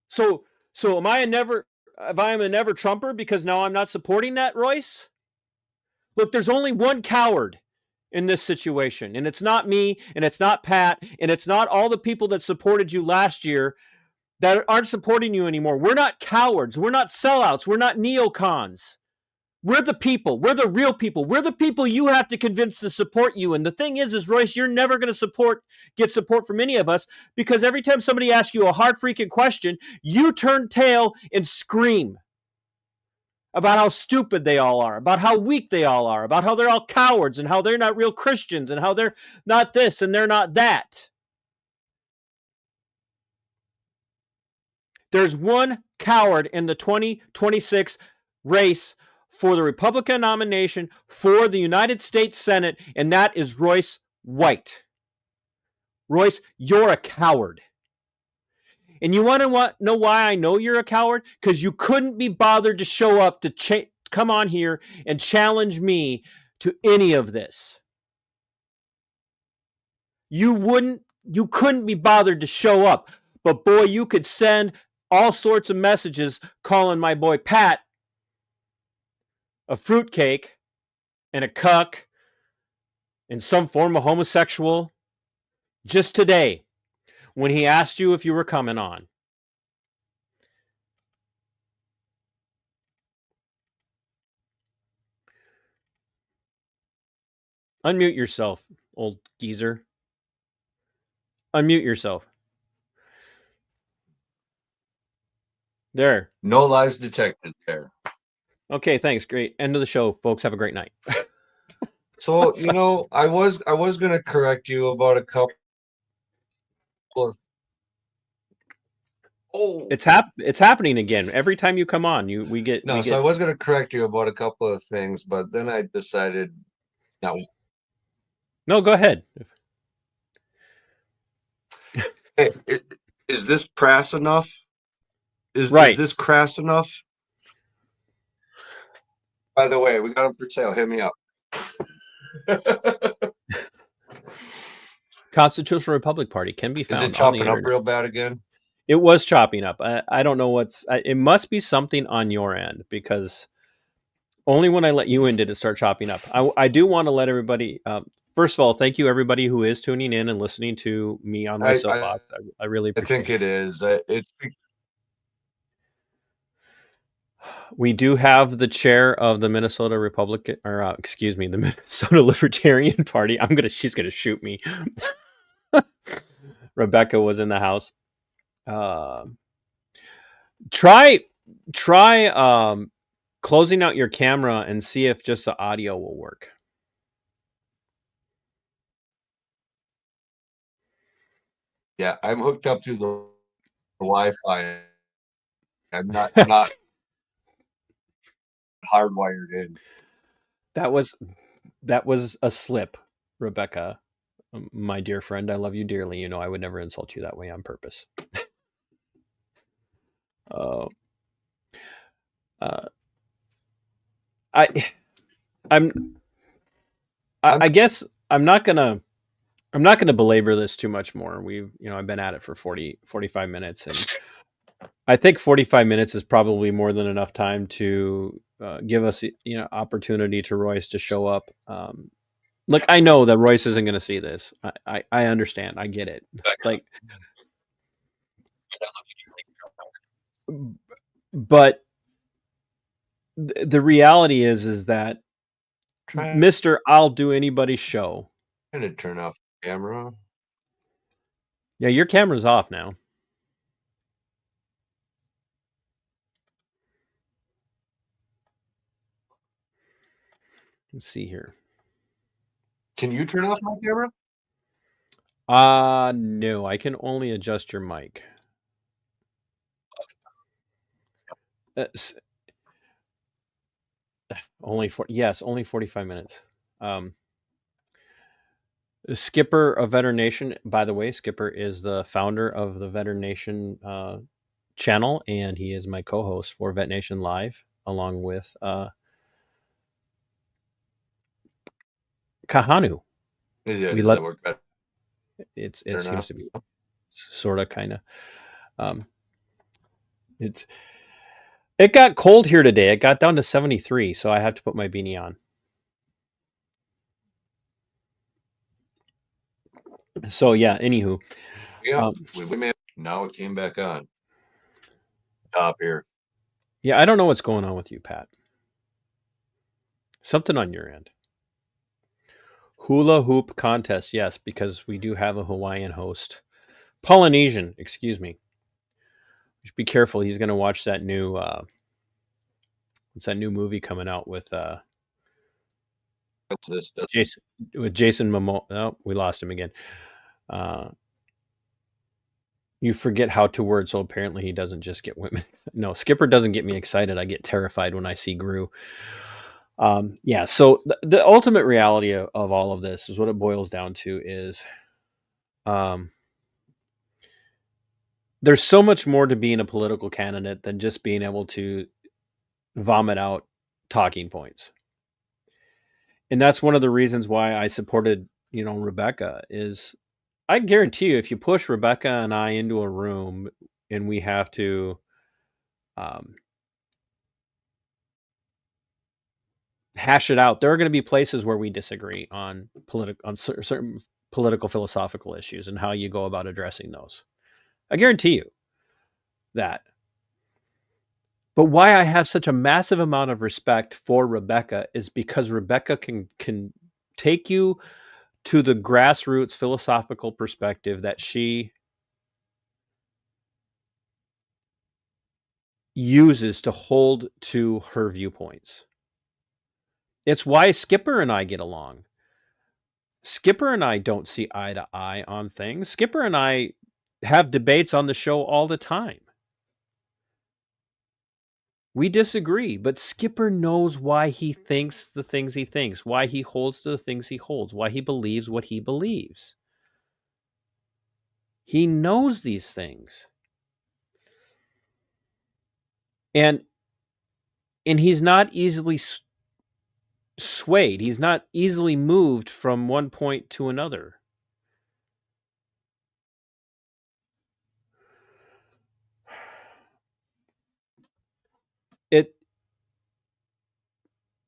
So am I a never Trumper because now I'm not supporting that, Royce? Look, there's only one coward in this situation, and it's not me, and it's not Pat, and it's not all the people that supported you last year that aren't supporting you anymore. We're not cowards. We're not sellouts. We're not neocons. We're the people. We're the real people. We're the people you have to convince to support you. And the thing is Royce, you're never going to get support from any of us because every time somebody asks you a hard freaking question, you turn tail and scream about how stupid they all are, about how weak they all are, about how they're all cowards and how they're not real Christians and how they're not this and they're not that. There's one coward in the 2026 race for the Republican nomination for the United States Senate, and that is Royce White. Royce, you're a coward. And you want to know why I know you're a coward? Because you couldn't be bothered to show up to come on here and challenge me to any of this. You couldn't be bothered to show up. But boy, you could send all sorts of messages calling my boy Pat a fruitcake and a cuck and some form of homosexual just today when he asked you if you were coming on. Unmute yourself, old geezer. Unmute yourself. There. No lies detected there. Okay, thanks. Great. End of the show, folks. Have a great night. So, I was going to correct you about a couple of It's happening again. Every time you come on, we get I was going to correct you about a couple of things, but then I decided No, go ahead. Hey, is this crass enough? Is this crass enough? By the way, we got them for sale. Hit me up. Constitutional Republic Party can be found. Is it chopping up real bad again? It was chopping up. I don't know it must be something on your end because only when I let you in did it start chopping up. I do want to let everybody, first of all, thank you everybody who is tuning in and listening to me on my soapbox. I really appreciate it. I think it is. We do have the chair of the Minnesota Republican, or the Minnesota Libertarian Party. She's gonna shoot me. Rebecca was in the house. Try closing out your camera and see if just the audio will work. Yeah, I'm hooked up to the Wi-Fi. I'm not hardwired in. That was a slip, Rebecca, my dear friend. I love you dearly. You know I would never insult you that way on purpose. I guess I'm not gonna I'm not going to belabor this too much more. I've been at it for 45 minutes, and I think 45 minutes is probably more than enough time to give us, opportunity to Royce to show up. Look, I know that Royce isn't going to see this. I understand. I get it. Like, but the reality is that Trying Mr. I'll do anybody's show. to turn off the camera. Yeah, your camera's off now. Let's see here. Can you turn off my camera? No, I can only adjust your mic. Only 45 minutes. Skipper of Veteran Nation, by the way, Skipper is the founder of the Veteran Nation channel, and he is my co-host for Vet Nation Live, along with Kahanu. Does that work better? It seems to be sort of kind of. It got cold here today. It got down to 73, so I have to put my beanie on. So yeah, anywho. Yeah, now it came back on. Top here. Yeah, I don't know what's going on with you, Pat. Something on your end. Hula hoop contest, yes, because we do have a Hawaiian host. Polynesian, excuse me. Just be careful. He's going to watch that new what's that new movie coming out with Jason Momoa. Oh, we lost him again. You forget how to word, so apparently he doesn't just get women. No, Skipper doesn't get me excited. I get terrified when I see Gru. Yeah, so the ultimate reality of all of this is what it boils down to is there's so much more to being a political candidate than just being able to vomit out talking points. And that's one of the reasons why I supported, Rebecca is I guarantee you if you push Rebecca and I into a room and we have to hash it out, there are going to be places where we disagree on certain political philosophical issues and how you go about addressing those. I guarantee you that. But why I have such a massive amount of respect for Rebecca is because Rebecca can take you to the grassroots philosophical perspective that she uses to hold to her viewpoints. It's why Skipper and I get along. Skipper and I don't see eye to eye on things. Skipper and I have debates on the show all the time. We disagree, but Skipper knows why he thinks the things he thinks, why he holds to the things he holds, why he believes what he believes. He knows these things. And he's not easily swayed. He's not easily moved from one point to another.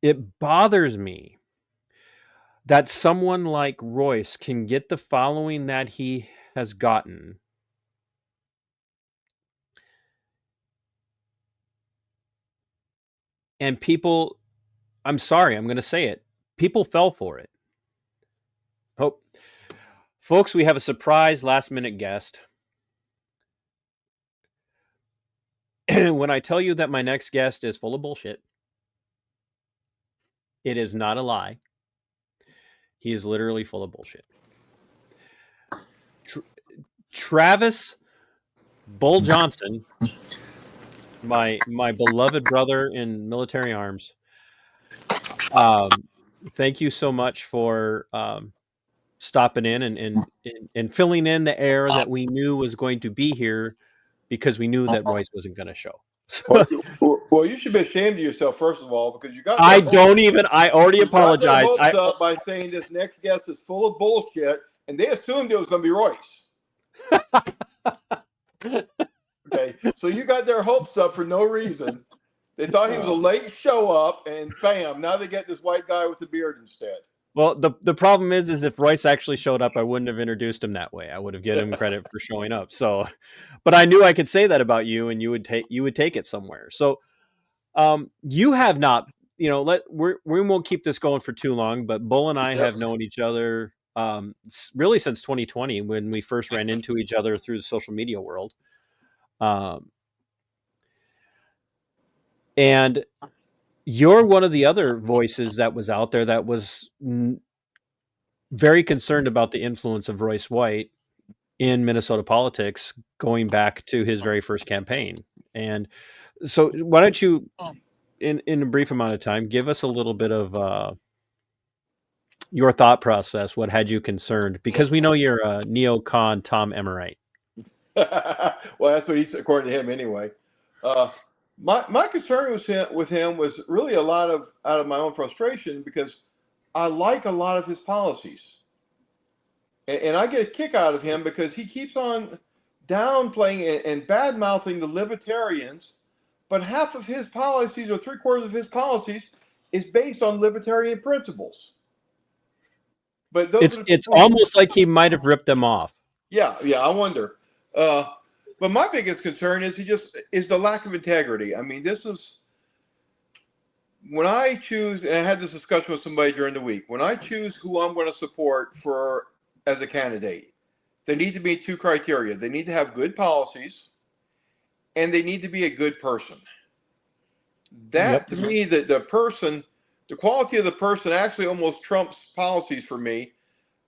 It bothers me that someone like Royce can get the following that he has gotten and people, I'm sorry, I'm going to say it, people fell for it. Oh, folks, we have a surprise last minute guest. When I tell you that my next guest is full of bullshit, it is not a lie. He is literally full of bullshit. Travis Bull Johnson, my beloved brother in military arms. Thank you so much for stopping in and filling in the air that we knew was going to be here because we knew that Royce wasn't going to show. Well, you should be ashamed of yourself, first of all, because you got. I already apologized. Up by saying this next guest is full of bullshit, and they assumed it was going to be Royce. Okay, so you got their hopes up for no reason. They thought he was a late show up, and bam, now they get this white guy with the beard instead. Well, the problem is if Royce actually showed up, I wouldn't have introduced him that way. I would have given him credit for showing up. So, but I knew I could say that about you, and you would take it somewhere. So, you have not, we won't keep this going for too long. But Bull and I have known each other really since 2020 when we first ran into each other through the social media world. And you're one of the other voices that was out there that was very concerned about the influence of Royce White in Minnesota politics going back to his very first campaign. And so why don't you, in a brief amount of time, give us a little bit of your thought process. What had you concerned? Because we know you're a neocon Tom Emmerite. Well, that's what he's, according to him anyway. My concern with him was really a lot out of my own frustration, because I like a lot of his policies, and I get a kick out of him because he keeps on downplaying and bad mouthing the libertarians, but half of his policies or 3/4 of his policies is based on libertarian principles. But it's almost like he might have ripped them off. Yeah, I wonder. But my biggest concern is the lack of integrity. I mean, this is when I choose, and I had this discussion with somebody during the week. When I choose who I'm going to support as a candidate, they need to meet 2 criteria. They need to have good policies, and they need to be a good person. That to me, the quality of the person actually almost trumps policies for me.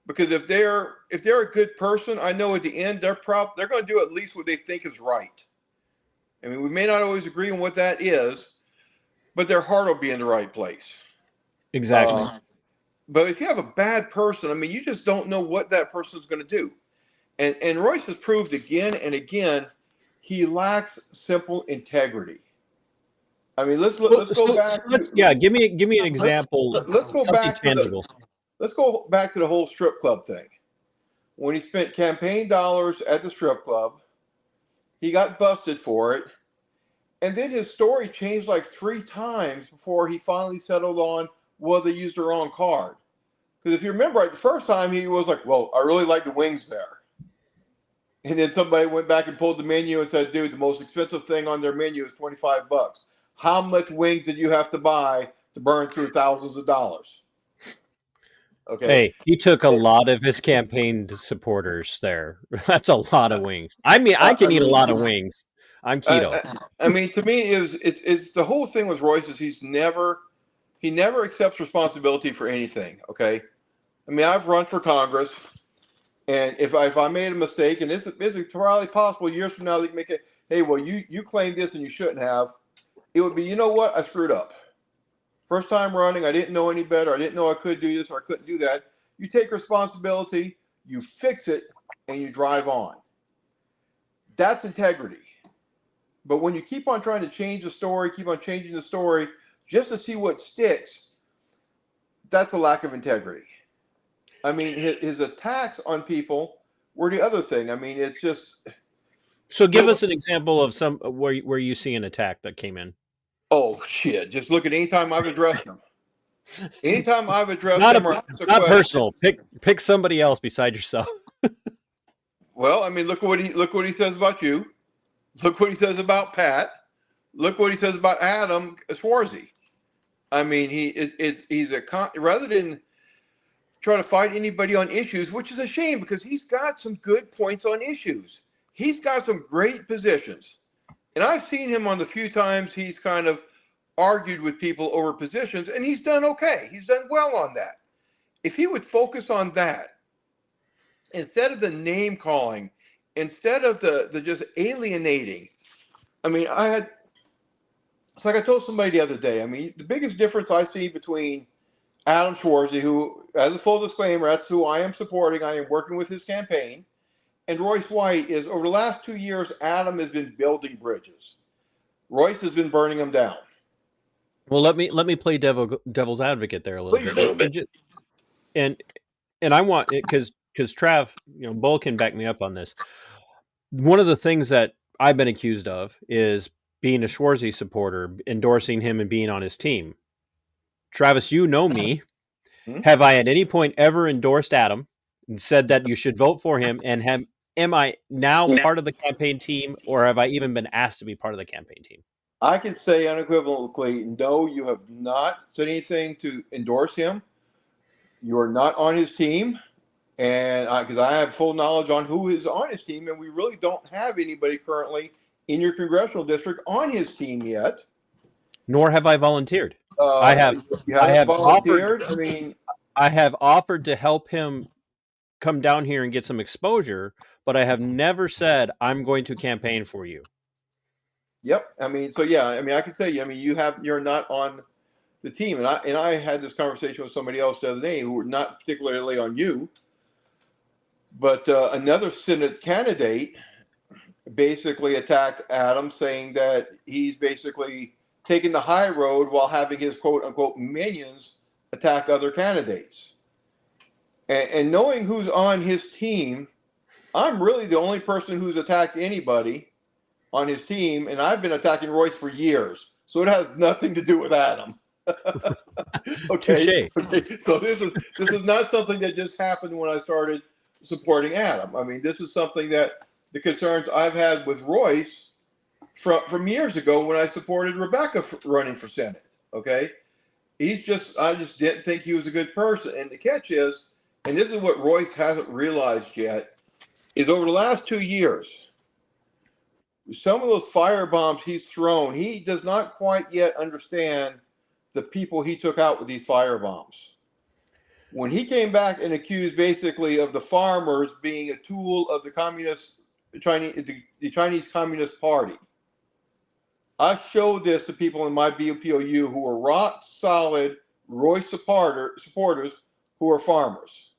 Because if they're a good person, I know at the end they're going to do at least what they think is right. I mean, we may not always agree on what that is, but their heart will be in the right place. Exactly. But if you have a bad person, I mean, you just don't know what that person is going to do. And Royce has proved again and again he lacks simple integrity. I mean, let's go back. Give me an example. Let's go back tangible. Let's go back to the whole strip club thing. When he spent campaign dollars at the strip club, he got busted for it. And then his story changed like 3 times before he finally settled on, well, they used the wrong card. Because if you remember, the first time he was like, well, I really like the wings there. And then somebody went back and pulled the menu and said, dude, the most expensive thing on their menu is $25. How much wings did you have to buy to burn through thousands of dollars? Okay. Hey, he took a lot of his campaign supporters there. That's a lot of wings. I mean, I can eat a lot of wings. I'm keto. I mean, to me, it's the whole thing with Royce is he never accepts responsibility for anything. Okay. I mean, I've run for Congress, and if I made a mistake, and it's probably possible years from now they can make it, hey, well, you claimed this and you shouldn't have. It would be, you know what, I screwed up. First time running, I didn't know any better. I didn't know I could do this or I couldn't do that. You take responsibility, you fix it, and you drive on. That's integrity. But when you keep on trying to change the story, keep on changing the story just to see what sticks, that's a lack of integrity. I mean, his attacks on people were the other thing. I mean, it's just. So give us an example of some where you see an attack that came in. Oh shit! Just look at any time I've addressed them. Anytime I've addressed not them, not personal. Pick somebody else beside yourself. Well, I mean, look what he says about you. Look what he says about Pat. Look what he says about Adam Swarzy. I mean, he's rather than try to fight anybody on issues, which is a shame because he's got some good points on issues. He's got some great positions. And I've seen him on the few times he's kind of argued with people over positions, and he's done okay. He's done well on that. If he would focus on that, instead of the name calling, instead of the just alienating. I mean, it's like I told somebody the other day, I mean, the biggest difference I see between Adam Swarzy, who, as a full disclaimer, that's who I am supporting, I am working with his campaign, and Royce White is, over the last 2 years, Adam has been building bridges. Royce has been burning them down. Well, let me play devil's advocate there a little bit. And I want it because Trav, Bull can back me up on this. One of the things that I've been accused of is being a Schwarzy supporter, endorsing him and being on his team. Travis, you know me. Have I at any point ever endorsed Adam and said that you should vote for him? And am I now part of the campaign team, or have I even been asked to be part of the campaign team? I can say unequivocally, no, you have not said anything to endorse him. You are not on his team. And because I have full knowledge on who is on his team, and we really don't have anybody currently in your congressional district on his team yet. Nor have I volunteered. You haven't volunteered. I have offered to help him come down here and get some exposure, but I have never said I'm going to campaign for you. Yep. I can tell you. You're not on the team, and I had this conversation with somebody else the other day who were not particularly on you. But another Senate candidate basically attacked Adam, saying that he's basically taking the high road while having his quote unquote minions attack other candidates. And knowing who's on his team, I'm really the only person who's attacked anybody on his team, and I've been attacking Royce for years. So it has nothing to do with Adam. Okay. So this is not something that just happened when I started supporting Adam. This is something that the concerns I've had with Royce from years ago when I supported Rebecca running for Senate. Okay. I just didn't think he was a good person. And the catch is, and this is what Royce hasn't realized yet, is over the last 2 years, some of those firebombs he's thrown, he does not quite yet understand the people he took out with these firebombs. When he came back and accused basically of the farmers being a tool of the Chinese Communist Party, I showed this to people in my BPOU who were rock solid Royce supporters who are farmers.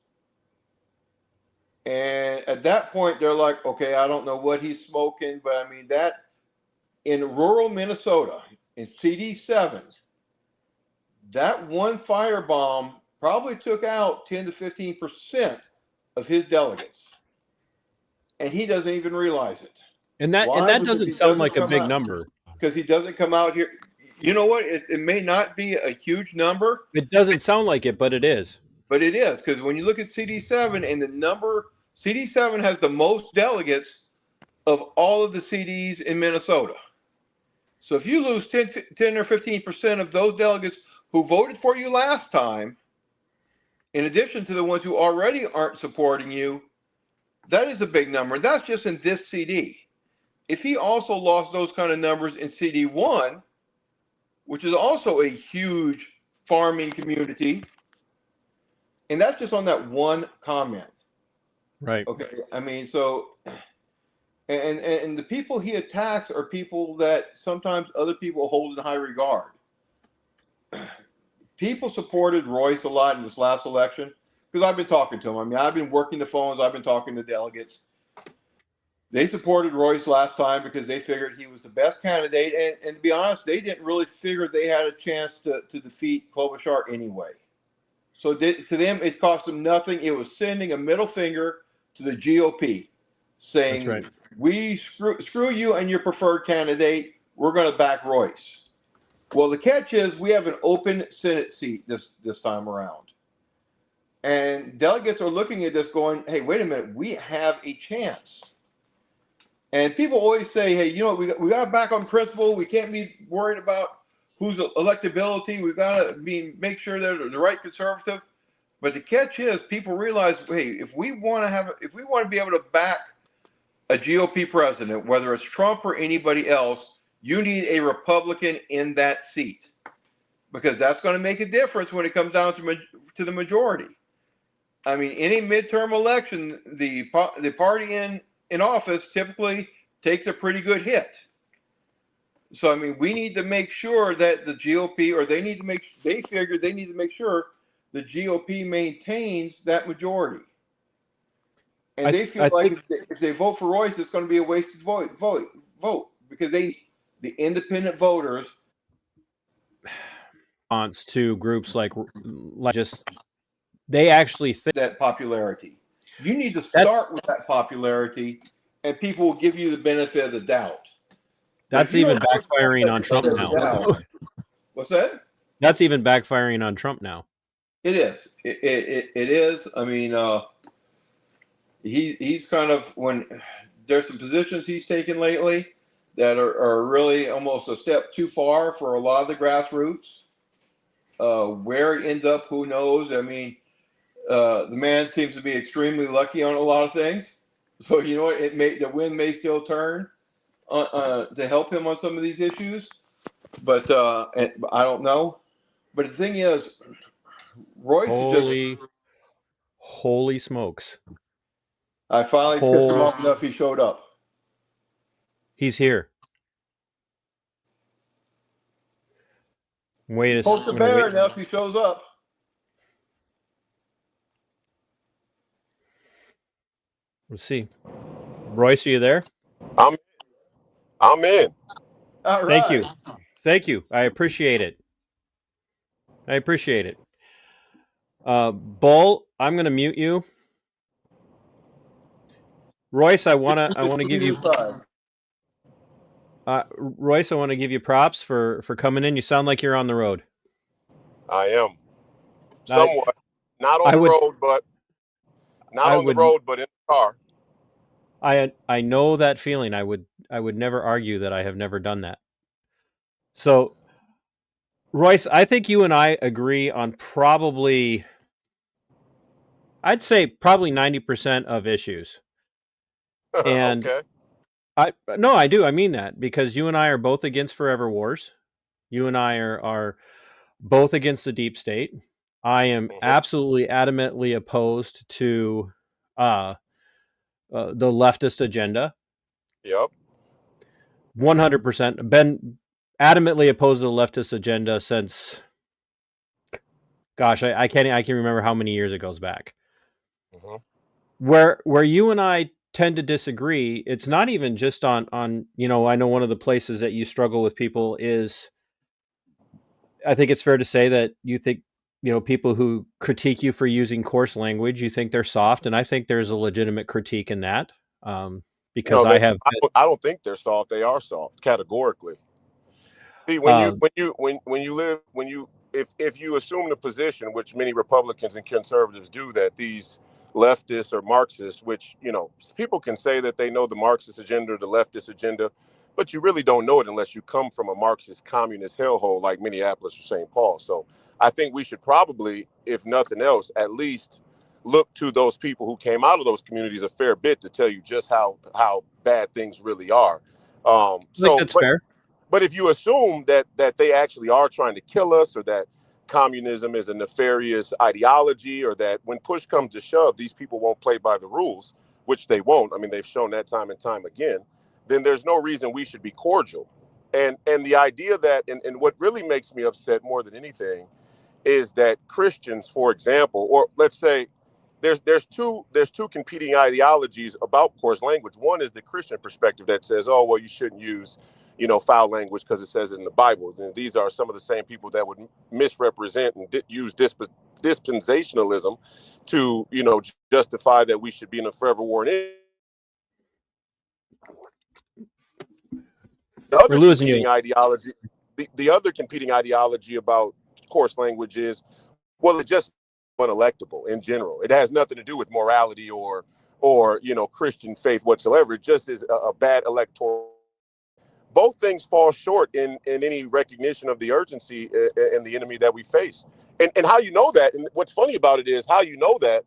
And at that point, they're like, okay, I don't know what he's smoking, but that in rural Minnesota, in CD7, that one firebomb probably took out 10 to 15% of his delegates. And he doesn't even realize it. And that doesn't sound like a big number. Because he doesn't come out here. You know what? It may not be a huge number. It doesn't sound like it, but it is. But it is, because when you look at CD7 and the number, CD7 has the most delegates of all of the CDs in Minnesota. So if you lose 10 or 15% of those delegates who voted for you last time, in addition to the ones who already aren't supporting you, that is a big number. That's just in this CD. If he also lost those kind of numbers in CD1, which is also a huge farming community, and that's just on that one comment. Right. Okay. So, and the people he attacks are people that sometimes other people hold in high regard. People supported Royce a lot in this last election because I've been talking to him. I've been working the phones. I've been talking to delegates. They supported Royce last time because they figured he was the best candidate. And to be honest, they didn't really figure they had a chance to defeat Klobuchar anyway. So to them, it cost them nothing. It was sending a middle finger to the GOP saying, right, we screw you and your preferred candidate. We're going to back Royce. Well, the catch is we have an open Senate seat this time around. And delegates are looking at this going, hey, wait a minute, we have a chance. And people always say, hey, we got to back on principle. We can't be worried about whose electability. We've got to make sure they're the right conservative. But the catch is people realize, hey, if we want to be able to back a GOP president, whether it's Trump or anybody else, you need a Republican in that seat because that's going to make a difference when it comes down to the majority. Any midterm election, the party in office typically takes a pretty good hit. So, we need to make sure that the GOP, or they figure they need to make sure the GOP maintains that majority. And they feel if they vote for Royce, it's going to be a wasted vote because the independent voters to groups like just they actually think that popularity. You need to start with that popularity, and people will give you the benefit of the doubt. That's even backfiring on Trump now. What's that? That's even backfiring on Trump now. It is. It is. I mean, he's kind of, when there's some positions he's taken lately that are really almost a step too far for a lot of the grassroots. Where it ends up, who knows? I mean, the man seems to be extremely lucky on a lot of things. So you know what? The wind may still turn to help him on some of these issues, but I don't know. But the thing is, Royce is just. Holy smokes! I finally pissed him off enough. He showed up. He's here. Wait a second. Poke the bear enough. He shows up. Let's see. Royce, are you there? I'm in. All right. Thank you. I appreciate it. Bull, I'm going to mute you. Royce, I want to give you. Royce, I want to give you props for coming in. You sound like you're on the road. I am. Somewhat. Not on the road, but in the car. I know that feeling. I would never argue that I have never done that. So, Royce, I think you and I agree on probably, I'd say probably 90% of issues. And okay. I do. I mean that, because you and I are both against forever wars. You and I are both against the deep state. I am absolutely adamantly opposed to the leftist agenda. Yep. 100%. Been adamantly opposed to the leftist agenda since, gosh, I can remember how many years it goes back. Where you and I tend to disagree, it's not even just on I know one of the places that you struggle with people is, I think it's fair to say that you think, people who critique you for using coarse language, you think they're soft, and I think there's a legitimate critique in that. Because I don't think they're soft. They are soft categorically. See, if you assume the position, which many Republicans and conservatives do, that these leftists or Marxists, which, people can say that they know the Marxist agenda or the leftist agenda, but you really don't know it unless you come from a Marxist communist hellhole like Minneapolis or St. Paul. So I think we should probably, if nothing else, at least look to those people who came out of those communities a fair bit to tell you just how bad things really are. That's fair. But if you assume that they actually are trying to kill us, or that communism is a nefarious ideology, or that when push comes to shove, these people won't play by the rules, which they won't. I mean, they've shown that time and time again. Then there's no reason we should be cordial. And the idea that, and what really makes me upset more than anything, is that Christians, for example, or let's say there's two competing ideologies about coarse language. One is the Christian perspective that says, oh, well, you shouldn't use foul language because it says it in the Bible. And these are some of the same people that would misrepresent and use dispensationalism to, justify that we should be in a forever war. The other competing ideology, the other competing ideology about coarse language is, well, it just unelectable in general. It has nothing to do with morality or Christian faith whatsoever. It just is a bad electoral. Both things fall short in any recognition of the urgency and the enemy that we face. And how you know that, and what's funny about it is how you know that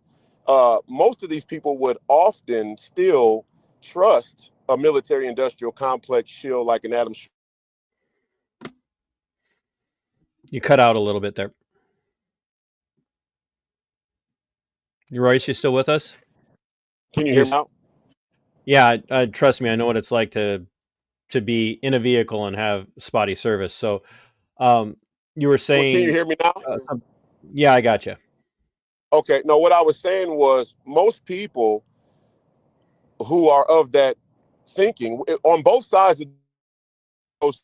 most of these people would often still trust a military industrial complex shield like an Adams. You cut out a little bit there. Royce, you still with us? Can you hear me now? Yeah, trust me, I know what it's like to be in a vehicle and have spotty service. So you were saying... Can you hear me now? Yeah, I got you. Okay. No, what I was saying was most people who are of that thinking on both sides of those,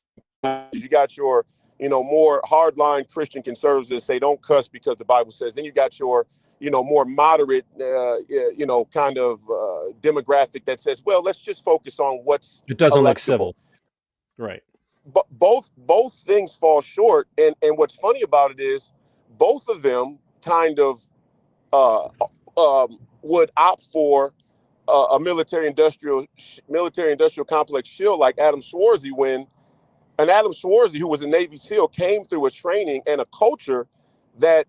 you got your, more hardline Christian conservatives that say don't cuss because the Bible says. Then you got your, more moderate, kind of demographic that says, well, let's just focus on what's It doesn't look electable. civil. Right. But both things fall short. And what's funny about it is both of them kind of would opt for a military industrial complex shield like Adam Schwarzy, when an Adam Schwarzy, who was a Navy SEAL, came through a training and a culture that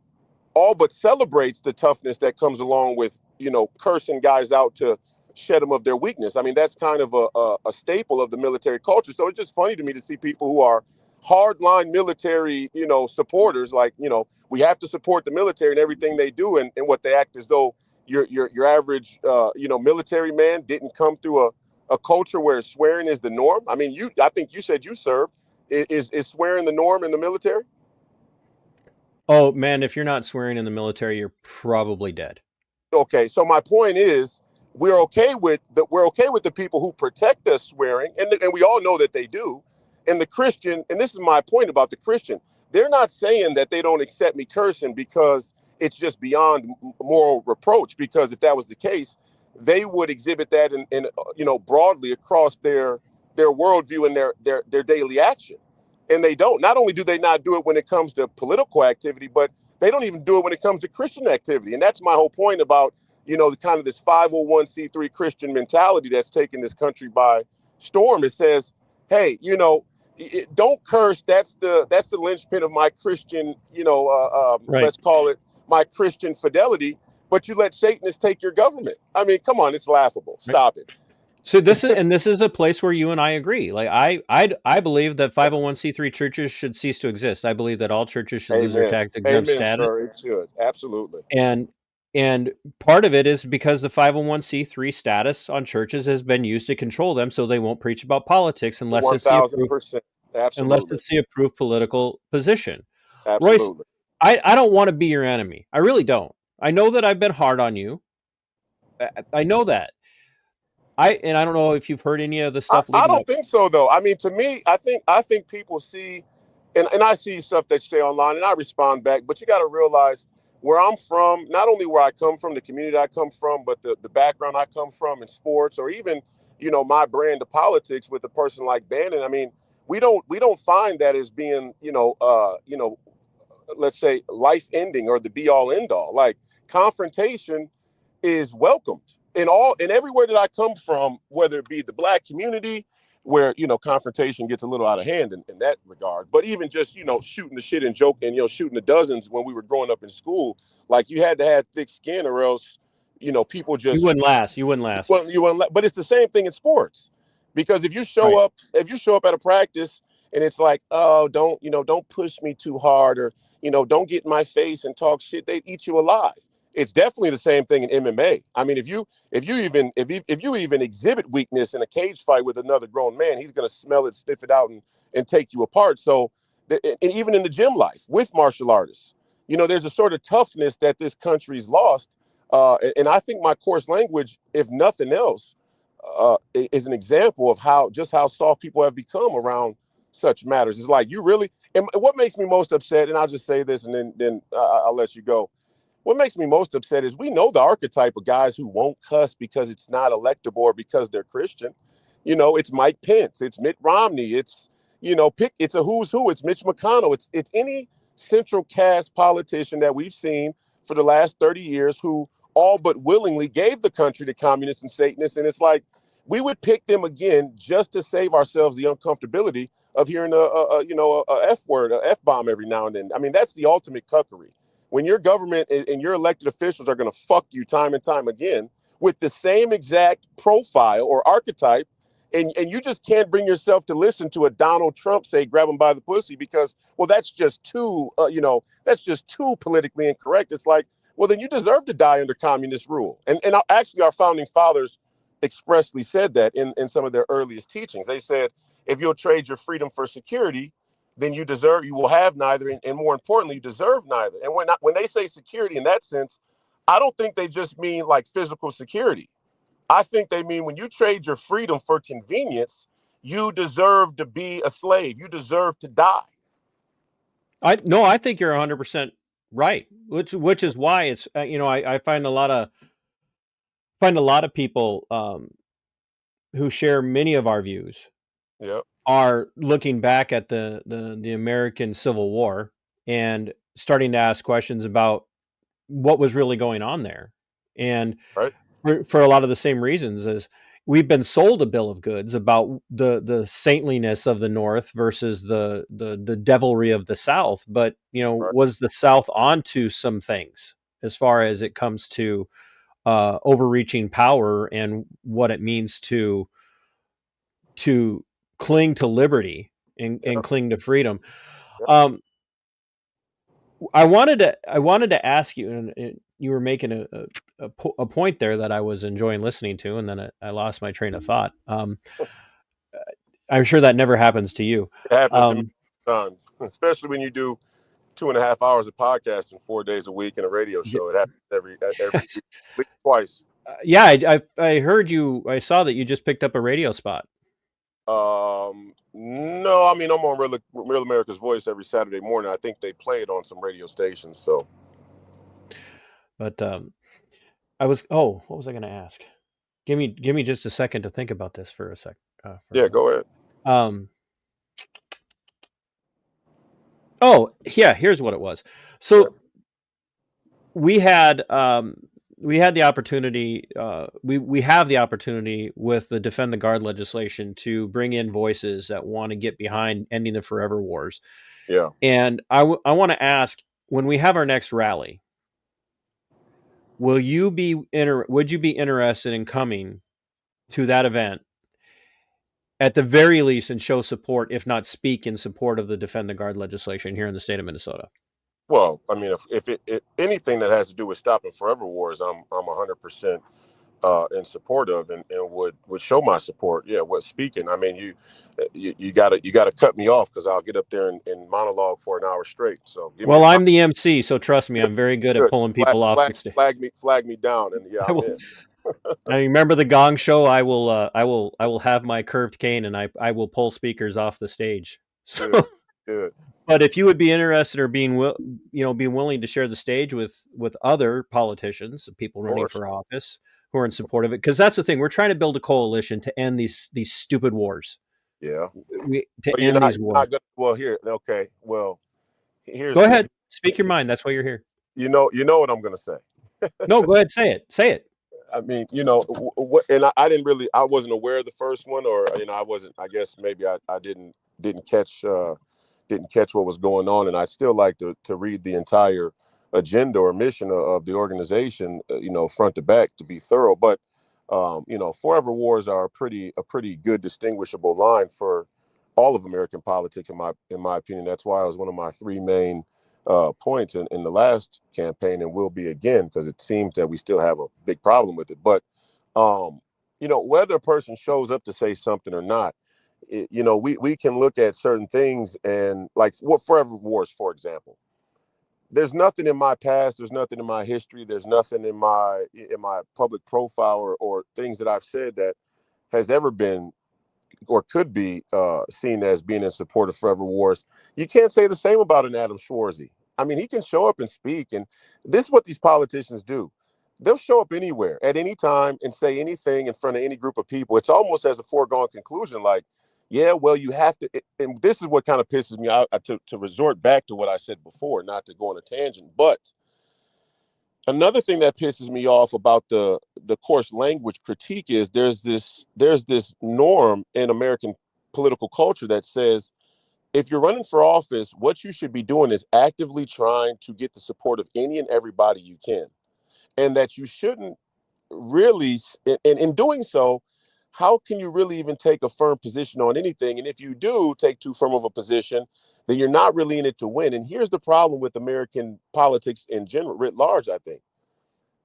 all but celebrates the toughness that comes along with, cursing guys out to shed them of their weakness. I mean, that's kind of a staple of the military culture. So it's just funny to me to see people who are hardline military, supporters, like, we have to support the military and everything they do, and what they act as though your average, military man didn't come through a culture where swearing is the norm. I mean, I think you said you served. Is swearing the norm in the military? Oh man, if you're not swearing in the military, you're probably dead. Okay, so my point is, we're okay with the people who protect us swearing, and we all know that they do. And the Christian, and this is my point about the Christian, they're not saying that they don't accept me cursing because it's just beyond moral reproach. Because if that was the case, they would exhibit that in broadly across their worldview and their daily action. And they don't. Not only do they not do it when it comes to political activity, but they don't even do it when it comes to Christian activity. And that's my whole point about, the kind of this 501c3 Christian mentality that's taken this country by storm. It says, hey, don't curse. That's the linchpin of my Christian, Right. let's call it my Christian fidelity. But you let Satanists take your government. I mean, come on, it's laughable. Stop it. So this is a place where you and I agree. Like I believe that 501c3 churches should cease to exist. I believe that all churches should lose their tax exempt status. Sir, it should. Absolutely. And part of it is because the 501c3 status on churches has been used to control them, so they won't preach about politics unless it's the approved, unless it's the approved political position. Absolutely. Royce, I don't want to be your enemy. I really don't. I know that I've been hard on you. I know that. I don't know if you've heard any of the stuff. I don't think so, though. I mean, to me, I think people see, and I see stuff that you say online, and I respond back. But you got to realize where I'm from, not only where I come from, the community I come from, but the background I come from in sports, or even my brand of politics with a person like Bannon. I mean, we don't find that as being let's say life ending or the be all end all. Like, confrontation is welcomed. And everywhere that I come from, whether it be the Black community, where confrontation gets a little out of hand in that regard, but even just shooting the shit and joking, shooting the dozens when we were growing up in school, like, you had to have thick skin or else people just you wouldn't last. Well, you wouldn't. But it's the same thing in sports, because if you show up at a practice and it's like, oh, don't push me too hard, or don't get in my face and talk shit, they'd eat you alive. It's definitely the same thing in MMA. I mean, if you even exhibit weakness in a cage fight with another grown man, he's going to smell it, sniff it out, and take you apart. So, and even in the gym life with martial artists, there's a sort of toughness that this country's lost. And I think my coarse language, if nothing else, is an example of how soft people have become around such matters. It's like, you really, and what makes me most upset, and I'll just say this, and then I'll let you go. What makes me most upset is we know the archetype of guys who won't cuss because it's not electable or because they're Christian. It's Mike Pence, it's Mitt Romney, it's it's a who's who, it's Mitch McConnell, it's any central cast politician that we've seen for the last 30 years who all but willingly gave the country to communists and Satanists. And it's like, we would pick them again just to save ourselves the uncomfortability of hearing a F word, a F bomb every now and then. I mean, that's the ultimate cuckery. When your government and your elected officials are going to fuck you time and time again with the same exact profile or archetype, and you just can't bring yourself to listen to a Donald Trump say, grab him by the pussy, because, well, that's just too, that's just too politically incorrect. It's like, well, then you deserve to die under communist rule. And actually, our founding fathers expressly said that in some of their earliest teachings. They said, if you'll trade your freedom for security, then you will have neither, and more importantly, you deserve neither. And when they say security in that sense, I don't think they just mean like physical security. I think they mean when you trade your freedom for convenience, you deserve to be a slave. You deserve to die. I think you're 100% Right. Which is why it's I find a lot of people who share many of our views Yeah. are looking back at the American Civil War and starting to ask questions about what was really going on there. And Right. for a lot of the same reasons as we've been sold a bill of goods about the saintliness of the North versus the devilry of the South. But, Right. was the South onto some things as far as it comes to overreaching power and what it means to cling to liberty and Yeah. cling to freedom. Yeah. Um, I wanted to ask you, and you were making a point there that I was enjoying listening to, and then I lost my train of thought. I'm sure that never happens to you. It happens to me Um, all the time, especially when you do 2.5 hours of podcasting 4 days a week in a radio j- show. It happens every week, at least twice. yeah, I heard you. I saw that you just picked up a radio spot. No, I mean I'm on Real America's Voice every Saturday morning. I think they play it on some radio stations. So But what was I going to ask? Give me just a second to think about this for a sec. For a yeah, moment. go ahead. Um, oh yeah, here's what it was. So we had the opportunity. We have the opportunity with the Defend the Guard legislation to bring in voices that want to get behind ending the forever wars. Yeah. And I want to ask, when we have our next rally, would you be interested in coming to that event at the very least and show support, if not speak in support of the Defend the Guard legislation here in the state of Minnesota? Well, I mean, if anything that has to do with stopping forever wars, I'm 100% in support of, and would show my support. Yeah, what speaking? I mean, you gotta cut me off because I'll get up there and monologue for an hour straight. So give me Well, the I'm the MC, so trust me, I'm very good at good. pulling people off the stage. Flag me down, and yeah, I I'm will. in. I remember the Gong Show. I will have my curved cane and I will pull speakers off the stage. So, Good, good. but if you would be interested or being willing to share the stage with other politicians, people Of running course. for office who are in support of it, because that's the thing, we're trying to build a coalition to end these stupid wars. Yeah. To But end these wars. well, here. Okay. Well, here's. Go ahead, speak your mind. That's why you're here. You know what I'm gonna say. No, go ahead, say it. Say it. I mean, and I didn't really, I wasn't aware of the first one, or I wasn't. I guess maybe I didn't catch what was going on, and I still like to read the entire agenda or mission of the organization, front to back, to be thorough. But forever wars are a pretty good distinguishable line for all of American politics, in my opinion. That's why it was one of my three main points in the last campaign, and will be again, because it seems that we still have a big problem with it. But whether a person shows up to say something or not, we can look at certain things, and like what forever wars, for example. There's nothing in my past, there's nothing in my history, there's nothing in my public profile or things that I've said that has ever been or could be seen as being in support of forever wars. You can't say the same about an Adam Schwarzy. I mean, he can show up and speak, and this is what these politicians do. They'll show up anywhere at any time and say anything in front of any group of people. It's almost as a foregone conclusion, like, yeah, well, you have to. And this is what kind of pisses me out, to resort back to what I said before, not to go on a tangent. But another thing that pisses me off about the coarse language critique is there's this norm in American political culture that says, if you're running for office, what you should be doing is actively trying to get the support of any and everybody you can, and that you shouldn't really, and in doing so, how can you really even take a firm position on anything? And if you do take too firm of a position, then you're not really in it to win. And here's the problem with American politics in general, writ large. I think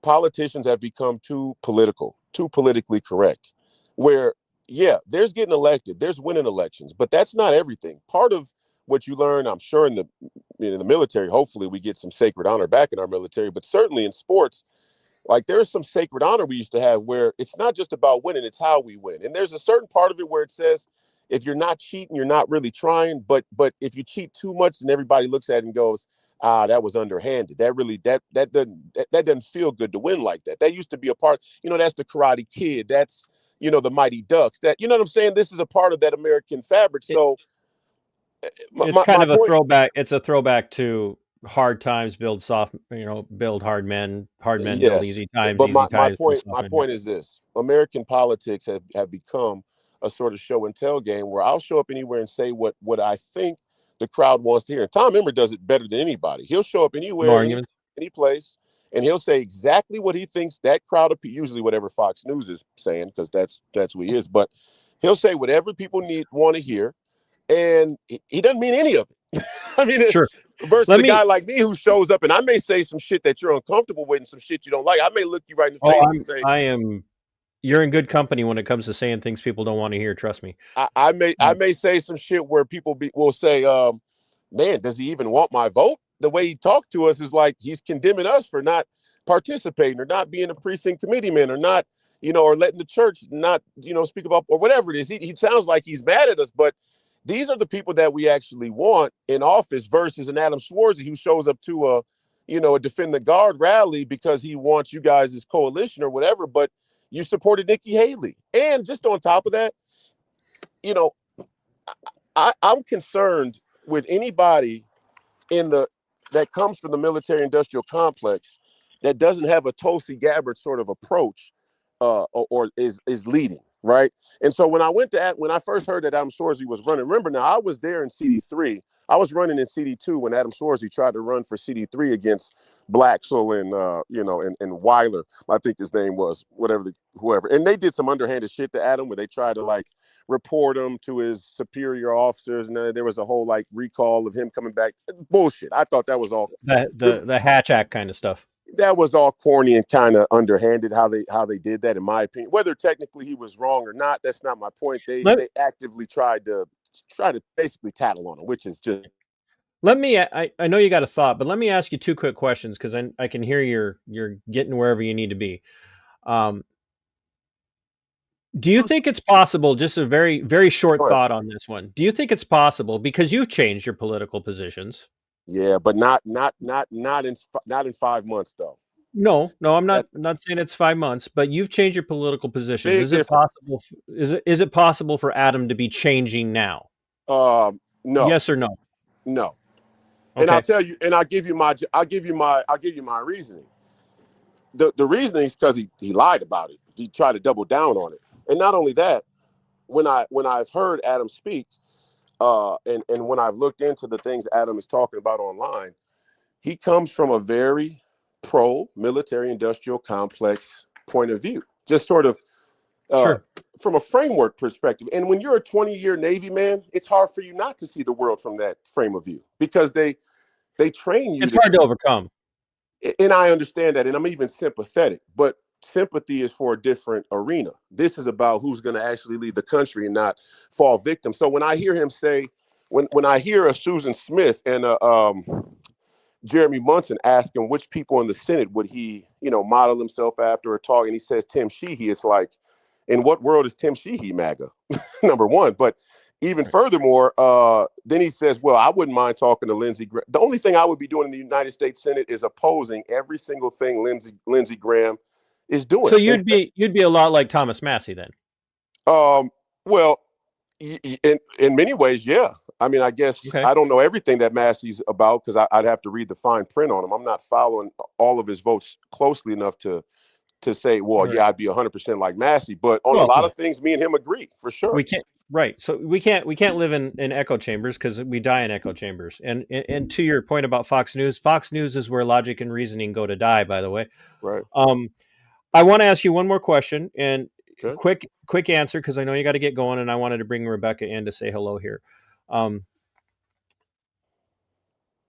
politicians have become too political, too politically correct, where, yeah, there's getting elected, there's winning elections, but that's not everything. Part of what you learn, I'm sure, in the military, hopefully we get some sacred honor back in our military, but certainly in sports, like there's some sacred honor we used to have where it's not just about winning, it's how we win. And there's a certain part of it where it says, if you're not cheating, you're not really trying. But if you cheat too much, then everybody looks at it and goes, that was underhanded. That doesn't feel good to win like that. That used to be a part, that's the Karate Kid. That's, the Mighty Ducks. That, you know what I'm saying? This is a part of that American fabric. So It's kind my of a point, throwback. It's a throwback to hard times build soft, build hard men build yes. easy times, But easy my times build point, soft my men. point is this: American politics have become a sort of show and tell game where I'll show up anywhere and say what I think the crowd wants to hear. And Tom Emmer does it better than anybody. He'll show up No anywhere, arguments. any place, and he'll say exactly what he thinks that crowd of people, usually whatever Fox News is saying, because that's who he is. But he'll say whatever people want to hear, and he doesn't mean any of it. I mean, Sure. versus Let a me. guy like me who shows up and I may say some shit that you're uncomfortable with and some shit you don't like. I may look you right in the Oh, face and say, I am. You're in good company when it comes to saying things people don't want to hear. Trust me. I may say some shit where people will say, man, does he even want my vote? The way he talked to us is like he's condemning us for not participating or not being a precinct committeeman or not, or letting the church not, speak about or whatever it is. He sounds like he's mad at us, but these are the people that we actually want in office versus an Adam Schwarzy who shows up to a Defend the Guard rally because he wants you guys as coalition or whatever, but you supported Nikki Haley. And just on top of that, you know, I'm concerned with anybody that comes from the military industrial complex that doesn't have a Tulsi Gabbard sort of approach or is leading, right? And so when I first heard that Adam Schwarzy was running, remember now I was there in CD3. I was running in CD2 when Adam Schwarzy tried to run for CD3 against Blaxel and Weiler, I think his name was, whoever. And they did some underhanded shit to Adam where they tried to like report him to his superior officers, and then there was a whole like recall of him coming back. Bullshit. I thought that was all The Hatch Act kind of stuff. that was all corny and kind of underhanded how they did that, in my opinion. Whether technically he was wrong or not, that's not my point. They actively tried to basically tattle on him, which is just. Let me. I know you got a thought, but let me ask you two quick questions because I can hear you're getting wherever you need to be. Do you think it's possible? Just a very very short thought on this one. Do you think it's possible because you've changed your political positions? Yeah, but not in 5 months though. No, I'm not saying it's 5 months, but you've changed your political positions. Is it possible? Is it possible for Adam to be changing now? No. Yes or no? No. Okay. And I'll tell you, and I'll give you my reasoning. The reasoning is because he lied about it. He tried to double down on it. And not only that, when I've heard Adam speak, and when I've looked into the things Adam is talking about online, he comes from a very pro-military industrial complex point of view. Just sort of Sure. From a framework perspective. And when you're a 20-year Navy man, it's hard for you not to see the world from that frame of view because they train you. It's hard to overcome. And I understand that, and I'm even sympathetic, but sympathy is for a different arena. This is about who's going to actually lead the country and not fall victim. So when I hear him say, when I hear a Susan Smith and Jeremy Munson ask him which people in the Senate would he, model himself after or talk, and he says Tim Sheehy, it's like, in what world is Tim Sheehy MAGA? Number one. But even furthermore, then he says, well, I wouldn't mind talking to Lindsey Graham. The only thing I would be doing in the United States Senate is opposing every single thing Lindsey Graham is doing. So you'd be a lot like Thomas Massey then. Well, in many ways, yeah. I mean, I guess okay. I don't know everything that Massey's about because I'd have to read the fine print on him. I'm not following all of his votes closely enough to say, well, right. Yeah, I'd be 100% like Massey, but on a lot of things, me and him agree for sure. We can't, right? So we can't live in echo chambers because we die in echo chambers. And to your point about Fox News is where logic and reasoning go to die. By the way, right? I want to ask you one more question and quick answer because I know you got to get going, and I wanted to bring Rebecca in to say hello here.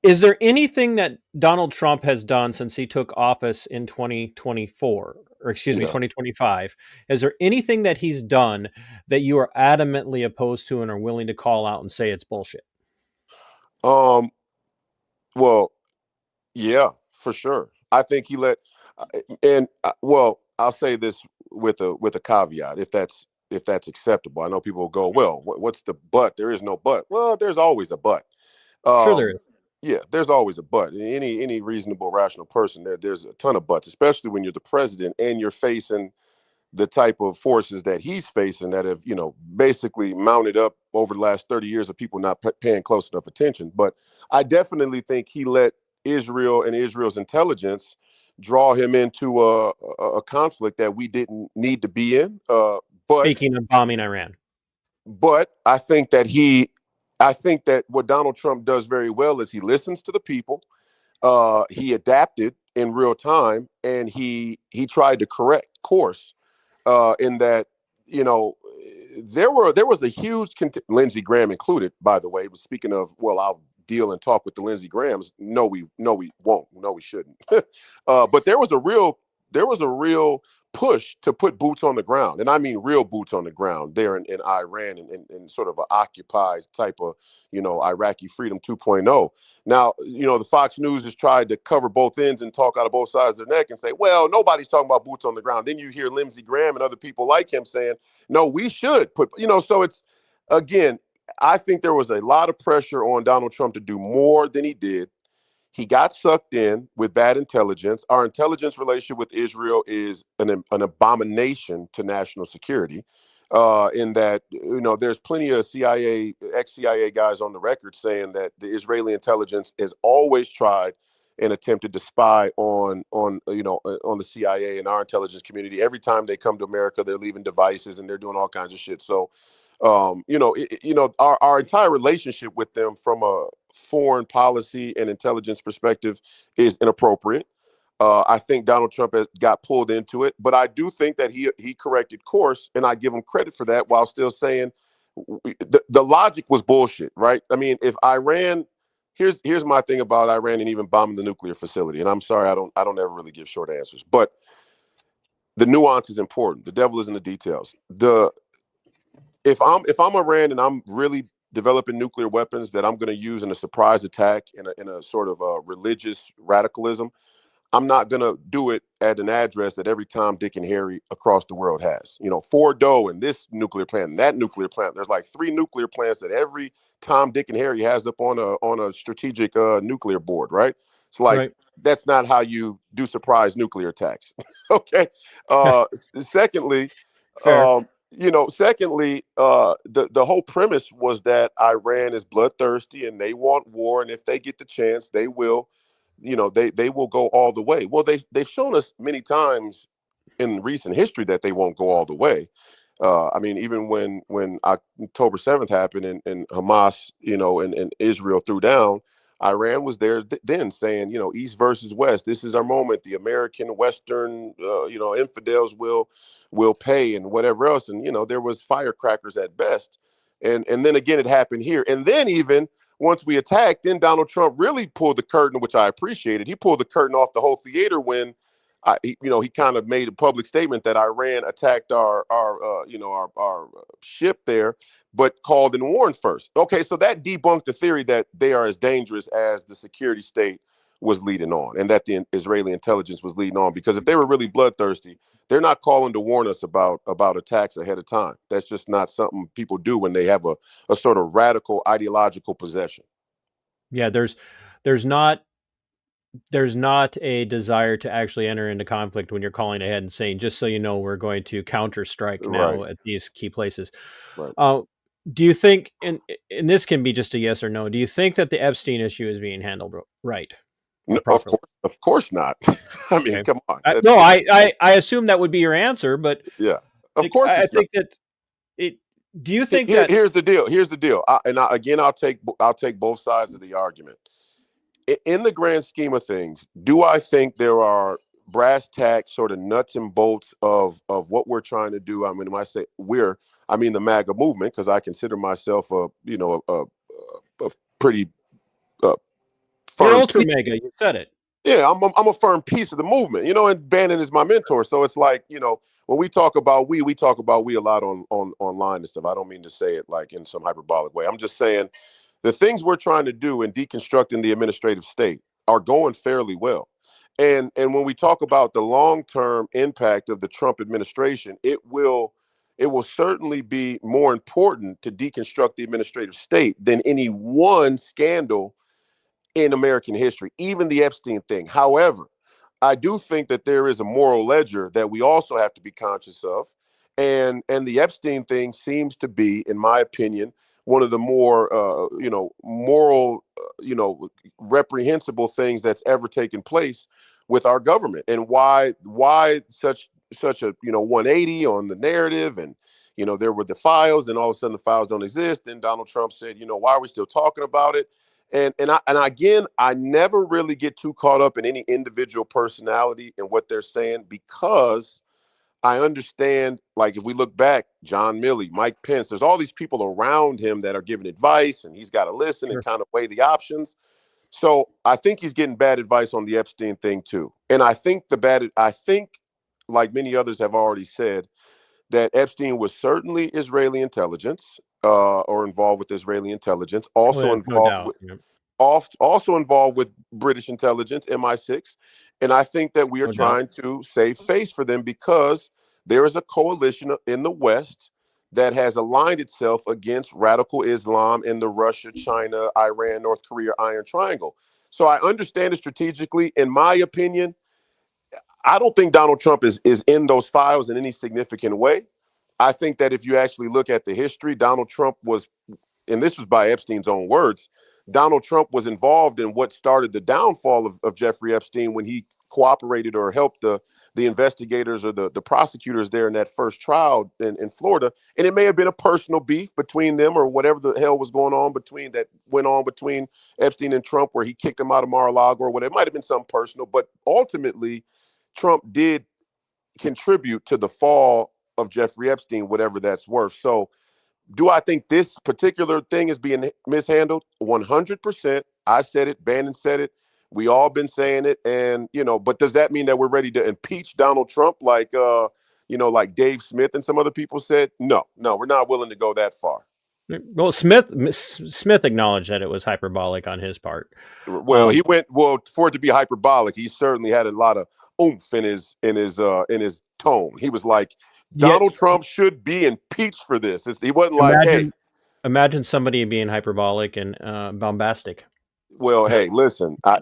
Is there anything that Donald Trump has done since he took office in 2024, or excuse me, 2025? Is there anything that he's done that you are adamantly opposed to and are willing to call out and say it's bullshit? Well, yeah, for sure. I think he I'll say this with a caveat, if that's acceptable. I know people will go, well, what's the but? There is no but. Well, there's always a but. Sure there is. Yeah, there's always a but. Any reasonable, rational person, there's a ton of buts, especially when you're the president and you're facing the type of forces that he's facing that have, basically mounted up over the last 30 years of people not paying close enough attention. But I definitely think he let Israel and Israel's intelligence draw him into a conflict that we didn't need to be in. But Speaking of bombing Iran. But I think that what Donald Trump does very well is he listens to the people. He adapted in real time, and he tried to correct course. In that, you know, there was a huge Lindsey Graham included, by the way. But speaking of, well, I'll deal and talk with the Lindsey Grahams. No, we won't. No, we shouldn't. But there was a real push to put boots on the ground, and I mean real boots on the ground there in Iran, and sort of an occupied type of, Iraqi freedom 2.0. Now, the Fox News has tried to cover both ends and talk out of both sides of their neck and say, well, nobody's talking about boots on the ground. Then you hear Lindsey Graham and other people like him saying, no, we should put, so it's, again, I think there was a lot of pressure on Donald Trump to do more than he did. He got sucked in with bad intelligence. Our intelligence relationship with Israel is an abomination to national security. In that, there's plenty of CIA, ex-CIA guys on the record saying that the Israeli intelligence has always tried and attempted to spy on the CIA and our intelligence community. Every time they come to America, they're leaving devices and they're doing all kinds of shit. So, our entire relationship with them from a foreign policy and intelligence perspective is inappropriate. I think Donald Trump has got pulled into it, but I do think that he corrected course, and I give him credit for that, while still saying the logic was bullshit, right? I mean, if Iran, here's my thing about Iran and even bombing the nuclear facility, and I'm sorry, I don't ever really give short answers, but the nuance is important. The devil is in the details. If I'm Iran and I'm really developing nuclear weapons that I'm going to use in a surprise attack in a sort of religious radicalism, I'm not going to do it at an address that every Tom, Dick, and Harry across the world has. Fordo and this nuclear plant and that nuclear plant. There's like 3 nuclear plants that every Tom, Dick, and Harry has up on a strategic nuclear board, right? It's like, Right. That's not how you do surprise nuclear attacks. Okay. Secondly, Fair. the whole premise was that Iran is bloodthirsty and they want war, and if they get the chance, they will. They will go all the way. Well, they've shown us many times in recent history that they won't go all the way. I mean, even when October 7th happened and Hamas, and Israel threw down, Iran was there then saying, East versus West, this is our moment. The American Western, infidels will pay and whatever else. And, there was firecrackers at best. And then again, it happened here. And then even once we attacked, then Donald Trump really pulled the curtain, which I appreciated. He pulled the curtain off the whole theater when he kind of made a public statement that Iran attacked our ship there, but called and warned first. Okay, so that debunked the theory that they are as dangerous as the security state was leading on, and that the Israeli intelligence was leading on. Because if they were really bloodthirsty, they're not calling to warn us about attacks ahead of time. That's just not something people do when they have a sort of radical ideological possession. Yeah, there's not a desire to actually enter into conflict when you're calling ahead and saying, just so you know, we're going to counter strike now Right. at these key places. Right. Do you think, and this can be just a yes or no, do you think that the Epstein issue is being handled right or No, properly? of course not. I mean, Okay. come on. I assume that would be your answer, but Yeah, of course I it's not. think that it. Do you think that? Here's the deal. Again, I'll take both sides of the argument. In the grand scheme of things, do I think there are brass tacks, sort of nuts and bolts of what we're trying to do? I mean, when I say I mean the MAGA movement, because I consider myself a pretty You're firm. ultra mega. You said it. Yeah, I'm a firm piece of the movement, and Bannon is my mentor. So it's like, when we talk about we talk about we a lot on online and stuff. I don't mean to say it like in some hyperbolic way. I'm just saying the things we're trying to do in deconstructing the administrative state are going fairly well. And when we talk about the long-term impact of the Trump administration, it will certainly be more important to deconstruct the administrative state than any one scandal in American history, even the Epstein thing. However, I do think that there is a moral ledger that we also have to be conscious of. And the Epstein thing seems to be, in my opinion, one of the more, moral, reprehensible things that's ever taken place with our government. And why such a 180 on the narrative. And there were the files, and all of a sudden the files don't exist. And Donald Trump said, why are we still talking about it? And again, I never really get too caught up in any individual personality and what they're saying, because I understand, like, if we look back, John Milley, Mike Pence, there's all these people around him that are giving advice, and he's got to listen and kind of weigh the options. So I think he's getting bad advice on the Epstein thing too. And I think like many others have already said, that Epstein was certainly Israeli intelligence, or involved with Israeli intelligence, also no doubt. also involved with British intelligence, MI6. And I think that we are trying to save face for them, because there is a coalition in the West that has aligned itself against radical Islam in the Russia, China, Iran, North Korea Iron Triangle. So I understand it strategically. In my opinion, I don't think Donald Trump is in those files in any significant way. I think that if you actually look at the history, Donald Trump was, and this was by Epstein's own words, Donald Trump was involved in what started the downfall of Jeffrey Epstein, when he cooperated or helped the investigators or the prosecutors there in that first trial in Florida. And it may have been a personal beef between them, or whatever the hell was going on between Epstein and Trump, where he kicked him out of Mar-a-Lago or whatever. It might have been something personal, but ultimately Trump did contribute to the fall of Jeffrey Epstein, whatever that's worth. So do I think this particular thing is being mishandled? 100%. I said it. Bannon said it. We all been saying it. And, but does that mean that we're ready to impeach Donald Trump like Dave Smith and some other people said? No, we're not willing to go that far. Well, Smith acknowledged that it was hyperbolic on his part. Well, for it to be hyperbolic, he certainly had a lot of oomph in his tone. He was like, Donald Trump should be impeached for this. He wasn't like, hey. Imagine somebody being hyperbolic and bombastic. Well, hey, listen, I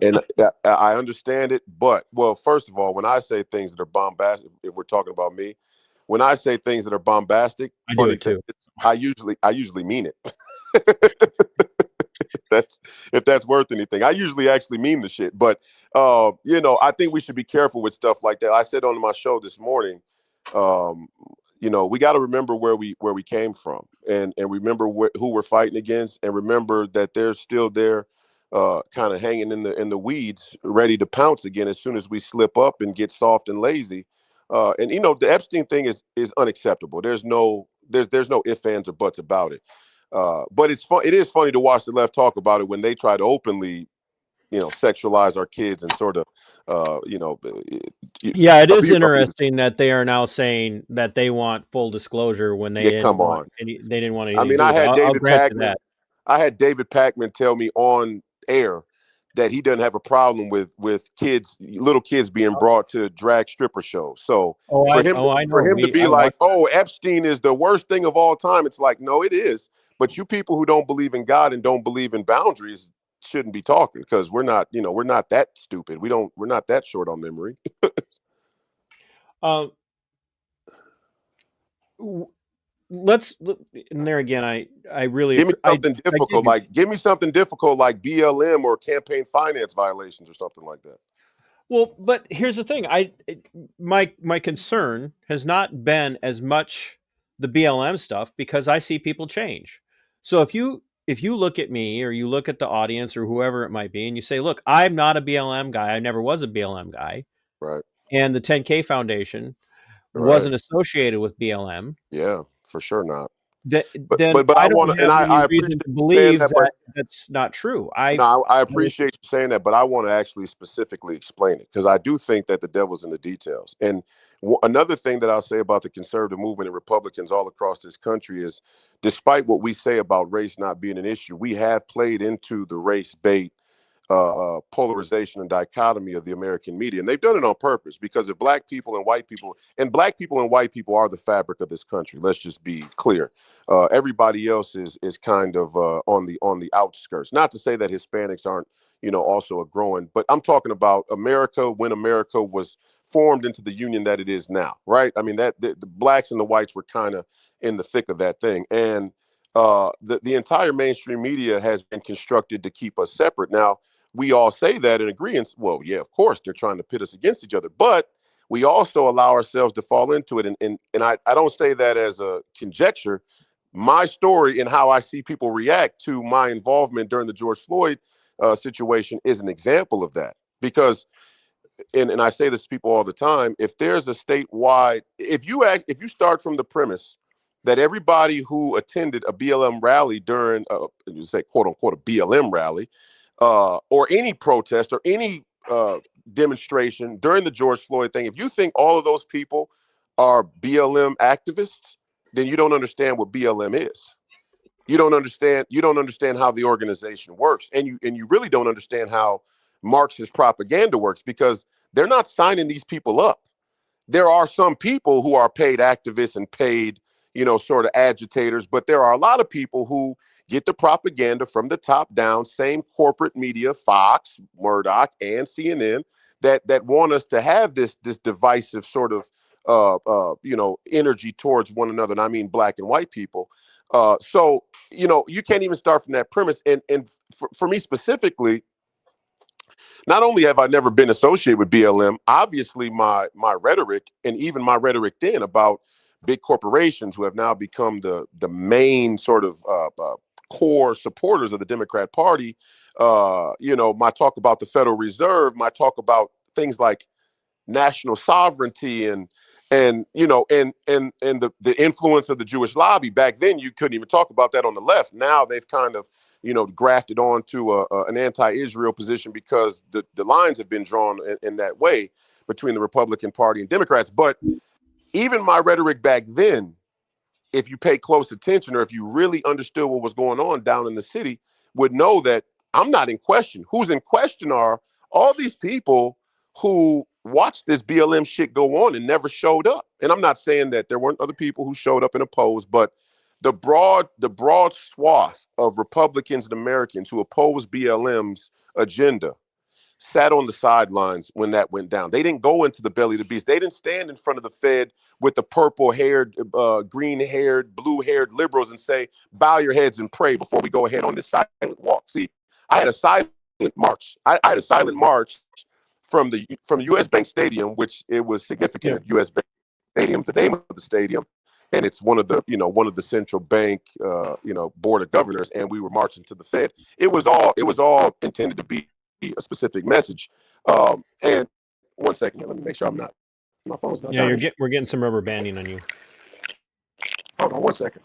understand it, but, first of all, when I say things that are bombastic, if we're talking about me, when I say things that are bombastic, I do it too. I usually mean it. If that's worth anything. I usually actually mean the shit. But I think we should be careful with stuff like that. I said on my show this morning, we got to remember where we came from, and remember who we're fighting against, and remember that they're still there, kind of hanging in the weeds, ready to pounce again as soon as we slip up and get soft and lazy. And the Epstein thing is unacceptable. There's no ifs, ands, or buts about it. But it is funny to watch the left talk about it when they try to openly, sexualize our kids and sort of, yeah, it is interesting that they are now saying that they want full disclosure when they didn't want anything. I mean, I had David Pakman tell me on air that he doesn't have a problem with little kids being brought to drag stripper shows. So for him to be like, Epstein is the worst thing of all time, it's like, no, it is. But you people who don't believe in God and don't believe in boundaries shouldn't be talking, because we're not that stupid. We're not that short on memory. Let's and there again. I really give me something difficult. Give me something difficult like BLM or campaign finance violations or something like that. Well, but here's the thing. My concern has not been as much the BLM stuff, because I see people change. So if you look at me, or you look at the audience, or whoever it might be, and you say, look, I'm not a BLM guy. I never was a BLM guy. Right. And the 10K Foundation wasn't associated with BLM. Yeah, for sure not. But I don't have any reason to believe that's not true. I appreciate you saying that, but I want to actually specifically explain it, because I do think that the devil's in the details. And another thing that I'll say about the conservative movement and Republicans all across this country is, despite what we say about race not being an issue, we have played into the race bait polarization and dichotomy of the American media. And they've done it on purpose, because if black people and white people are the fabric of this country, let's just be clear. Everybody else is kind of on the outskirts. Not to say that Hispanics aren't, also are growing. But I'm talking about America when America was formed into the union that it is now, right? I mean, that the blacks and the whites were kind of in the thick of that thing. And the entire mainstream media has been constructed to keep us separate. Now, we all say that in agreement. Well, yeah, of course, they're trying to pit us against each other, but we also allow ourselves to fall into it. And I don't say that as a conjecture. My story and how I see people react to my involvement during the George Floyd situation is an example of that. Because, and I say this to people all the time, if there's a statewide, if you start from the premise that everybody who attended a BLM rally during, you say quote unquote a BLM rally, or any protest or any demonstration during the George Floyd thing, if you think all of those people are BLM activists, then you don't understand what BLM is. You don't understand how the organization works, and you really don't understand how Marxist propaganda works, because they're not signing these people up. There are some people who are paid activists and paid, sort of agitators, but there are a lot of people who get the propaganda from the top down, same corporate media, Fox, Murdoch, and CNN, that want us to have this divisive sort of energy towards one another. And I mean black and white people. So you can't even start from that premise. And for me specifically, not only have I never been associated with BLM, obviously my rhetoric, and even my rhetoric then about big corporations who have now become the main sort of core supporters of the Democrat Party, my talk about the Federal Reserve, my talk about things like national sovereignty and the influence of the Jewish lobby. Back then, you couldn't even talk about that on the left. Now they've kind of grafted onto an anti-Israel position because the lines have been drawn in that way between the Republican Party and Democrats. But even my rhetoric back then, if you pay close attention, or if you really understood what was going on down in the city, would know that I'm not in question. Who's in question are all these people who watched this BLM shit go on and never showed up. And I'm not saying that there weren't other people who showed up and opposed, but the broad swath of Republicans and Americans who opposed BLM's agenda sat on the sidelines when that went down. They didn't go into the belly of the beast. They didn't stand in front of the Fed with the purple-haired, green-haired, blue-haired liberals and say, bow your heads and pray before we go ahead on this silent walk. See, I had a silent march. I had a silent march from U.S. Bank Stadium, which it was significant at U.S. Bank Stadium, the name of the stadium, and it's one of the central bank, board of governors, and we were marching to the Fed. It was all intended to be a specific message. And 1 second here, let me make sure my phone's not dying. We're getting some rubber banding on you. Hold on 1 second.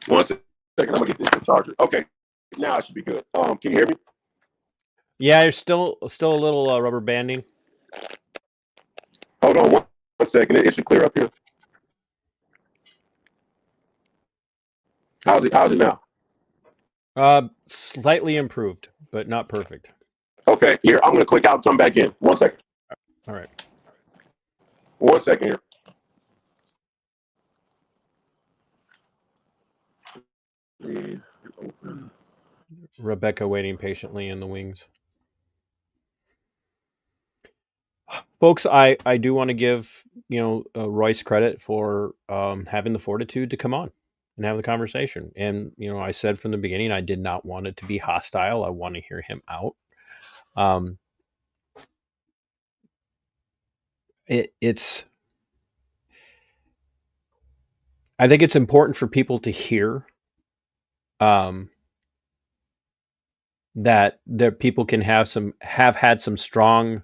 1 second. I'm gonna get this charger. Okay, now it should be good. Can you hear me? Yeah, there's still a little rubber banding. Hold on 1 second. It should clear up here. How's it now? Slightly improved, but not perfect. Okay, here, I'm gonna click out and come back in. 1 second. All right. 1 second here. Rebecca waiting patiently in the wings. Folks, I do want to give Royce credit for having the fortitude to come on and have the conversation. And I said from the beginning I did not want it to be hostile. I want to hear him out. It's. I think it's important for people to hear that people can have had some strong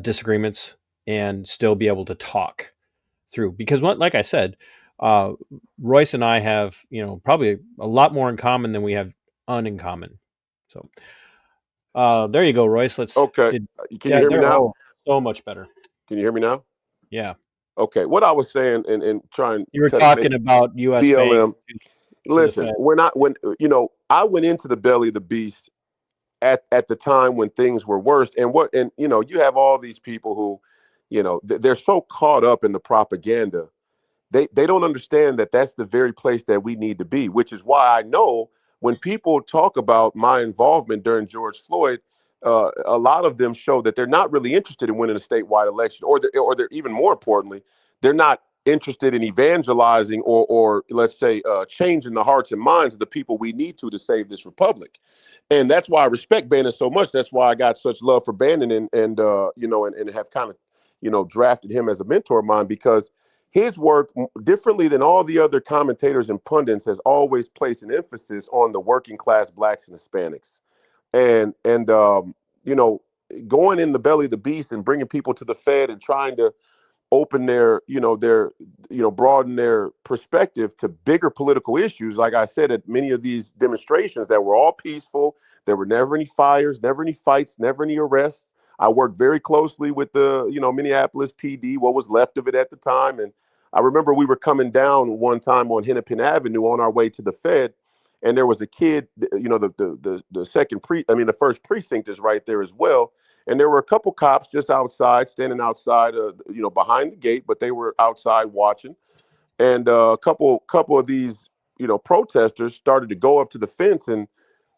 disagreements and still be able to talk through, because like I said, Royce and I have probably a lot more in common than we have in common. So there you go, Royce. Okay. Can you hear me now? So much better. Can you hear me now? Yeah. Okay. What I was saying and trying. You were talking about U.S. BLM. Bank. Listen, I went into the belly of the beast at the time when things were worse, and you have all these people who, they're so caught up in the propaganda, they don't understand that that's the very place that we need to be, which is why I know when people talk about my involvement during George Floyd, a lot of them show that they're not really interested in winning a statewide election, or they're even more importantly, they're not interested in evangelizing or let's say changing the hearts and minds of the people we need to save this republic. And that's why I respect Bannon so much. That's why I got such love for Bannon and have kind of drafted him as a mentor of mine, because his work, differently than all the other commentators and pundits, has always placed an emphasis on the working class blacks and Hispanics, and going in the belly of the beast and bringing people to the Fed and trying to open broaden their perspective to bigger political issues. Like I said, at many of these demonstrations that were all peaceful, there were never any fires, never any fights, never any arrests. I worked very closely with the, Minneapolis PD, what was left of it at the time. And I remember we were coming down one time on Hennepin Avenue on our way to the Fed, and there was a kid, the first precinct is right there as well. And there were a couple cops just standing outside, behind the gate, but they were outside watching. And a couple of these, protesters started to go up to the fence and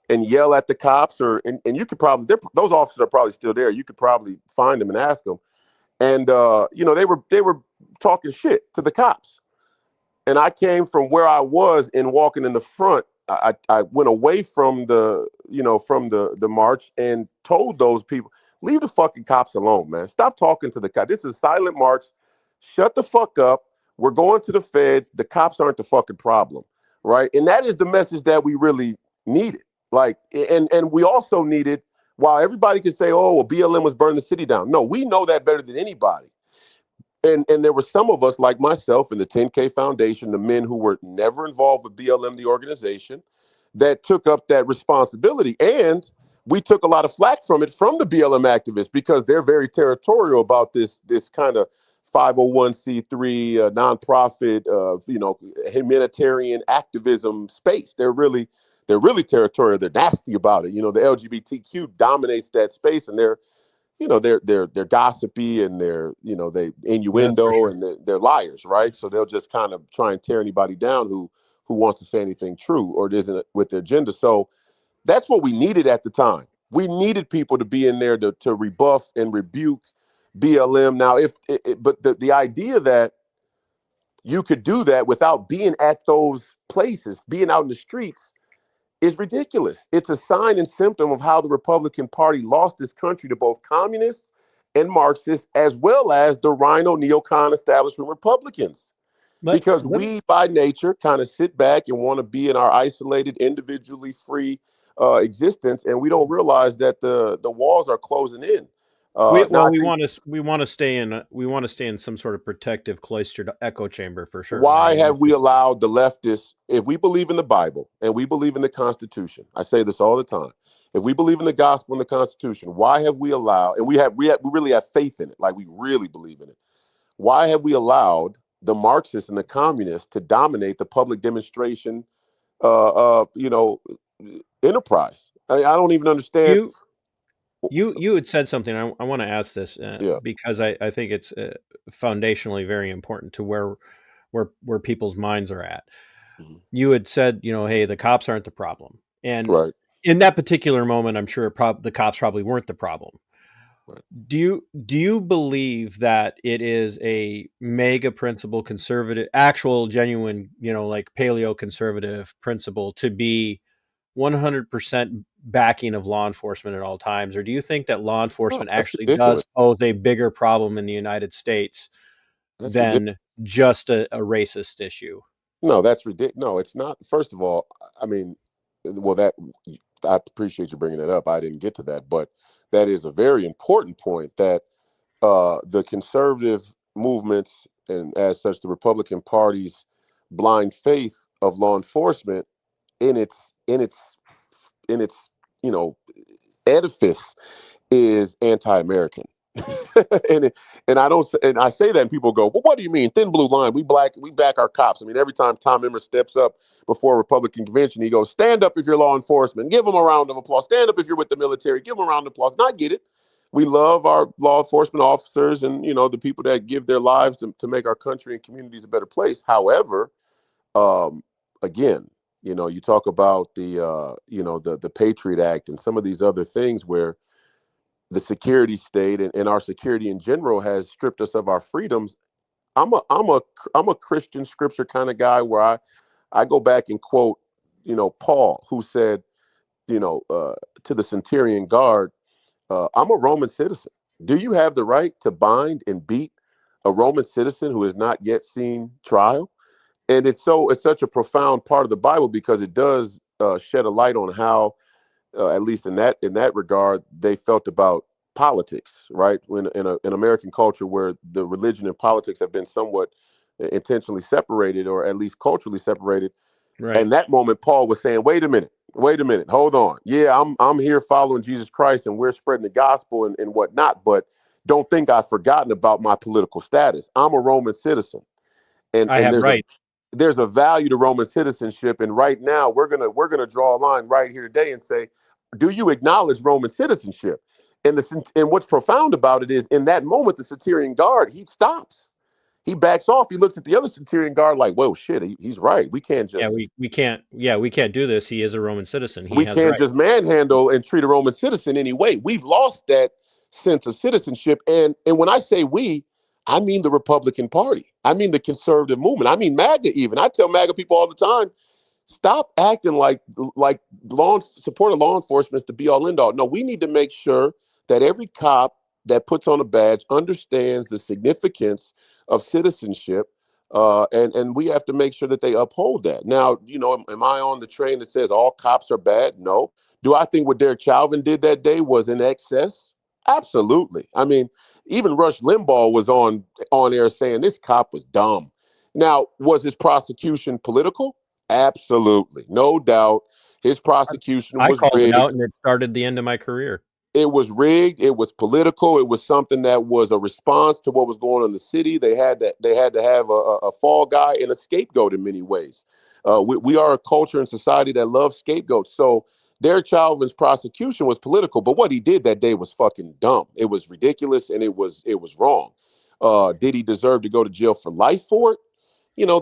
yell at the cops, and you could probably, those officers are probably still there. You could probably find them and ask them. And they were talking shit to the cops. And I came from where I was and walking in the front. I went away from the march and told those people, leave the fucking cops alone, man. Stop talking to the cops. This is a silent march. Shut the fuck up. We're going to the Fed. The cops aren't the fucking problem, right? And that is the message that we really needed. Like, and we also needed, while everybody could say, oh, well, BLM was burning the city down. No, we know that better than anybody. And there were some of us, like myself and the 10K Foundation, the men who were never involved with BLM, the organization, that took up that responsibility. And we took a lot of flack from the BLM activists, because they're very territorial about this kind of 501c3 nonprofit, humanitarian activism space. They're really territorial. They're nasty about it. The LGBTQ dominates that space, and they're gossipy, and they innuendo, sure. And they're liars, right? So they'll just kind of try and tear anybody down who wants to say anything true or isn't with their agenda. So that's what we needed at the time. We needed people to be in there to rebuff and rebuke BLM. Now, but the idea that you could do that without being at those places, being out in the streets, is ridiculous. It's a sign and symptom of how the Republican Party lost this country to both communists and Marxists, as well as the rhino neocon establishment Republicans. Because we, by nature, kind of sit back and want to be in our isolated, individually free existence, and we don't realize that the walls are closing in. We want to stay in some sort of protective, cloistered echo chamber for sure. Why have we allowed the leftists, if we believe in the Bible and we believe in the Constitution, I say this all the time, if we believe in the gospel and the Constitution, why have we allowed, and we really have faith in it, like we really believe in it, why have we allowed the Marxists and the communists to dominate the public demonstration enterprise? I don't even understand. You had said something. I want to ask this because I think it's foundationally very important to where people's minds are at. Mm-hmm. You had said, hey, the cops aren't the problem, and right. In that particular moment, I'm sure the cops probably weren't the problem. Right. Do you believe that it is a mega principle, conservative, actual, genuine, like paleo conservative principle to be 100% backing of law enforcement at all times? Or do you think that law enforcement actually does pose a bigger problem in the United States than just a racist issue? No, that's ridiculous. No, it's not. First of all, I mean, I appreciate you bringing that up. I didn't get to that, but that is a very important point, that the conservative movements, and as such the Republican Party's blind faith of law enforcement in its edifice is anti-American. and I say that, and people go, well, what do you mean? Thin blue line. We back our cops. I mean, every time Tom Emmer steps up before a Republican convention, he goes, stand up if you're law enforcement, give them a round of applause. Stand up if you're with the military, give them a round of applause. And I get it. We love our law enforcement officers and, the people that give their lives to make our country and communities a better place. However, again, You talk about the Patriot Act and some of these other things where the security state and our security in general has stripped us of our freedoms. I'm a Christian scripture kind of guy where I go back and quote, Paul, who said, to the centurion guard, I'm a Roman citizen. Do you have the right to bind and beat a Roman citizen who has not yet seen trial? And it's such a profound part of the Bible because it does shed a light on how, at least in that regard, they felt about politics, right? When in American culture where the religion and politics have been somewhat intentionally separated, or at least culturally separated. Right. And that moment, Paul was saying, wait a minute, hold on. Yeah, I'm here following Jesus Christ and we're spreading the gospel and whatnot, but don't think I've forgotten about my political status. I'm a Roman citizen. And I have rights. There's a value to Roman citizenship. And right now we're gonna draw a line right here today and say, do you acknowledge Roman citizenship? And what's profound about it is in that moment, the centurion guard, he stops. He backs off. He looks at the other centurion guard like, whoa, shit, he's right. We can't just we can't do this. He is a Roman citizen. He we has can't rights. just manhandle and treat a Roman citizen anyway. We've lost that sense of citizenship. And when I say we, I mean the Republican Party. I mean the conservative movement. I mean MAGA even. I tell MAGA people all the time, stop acting like support of law enforcement is the be all end all. No, we need to make sure that every cop that puts on a badge understands the significance of citizenship. And we have to make sure that they uphold that. Now, am I on the train that says all cops are bad? No. Do I think what Derek Chauvin did that day was in excess? Absolutely. I mean, even Rush Limbaugh was on air saying this cop was dumb. Now, was his prosecution political? Absolutely. No doubt. His prosecution I was called it rigged. out, and it started the end of my career. It was rigged. It was political. It was something that was a response to what was going on in the city. They had to have a fall guy and a scapegoat in many ways. We are a culture and society that loves scapegoats. So Derek Chauvin's prosecution was political, but what he did that day was fucking dumb. It was ridiculous and it was wrong. Did he deserve to go to jail for life for it?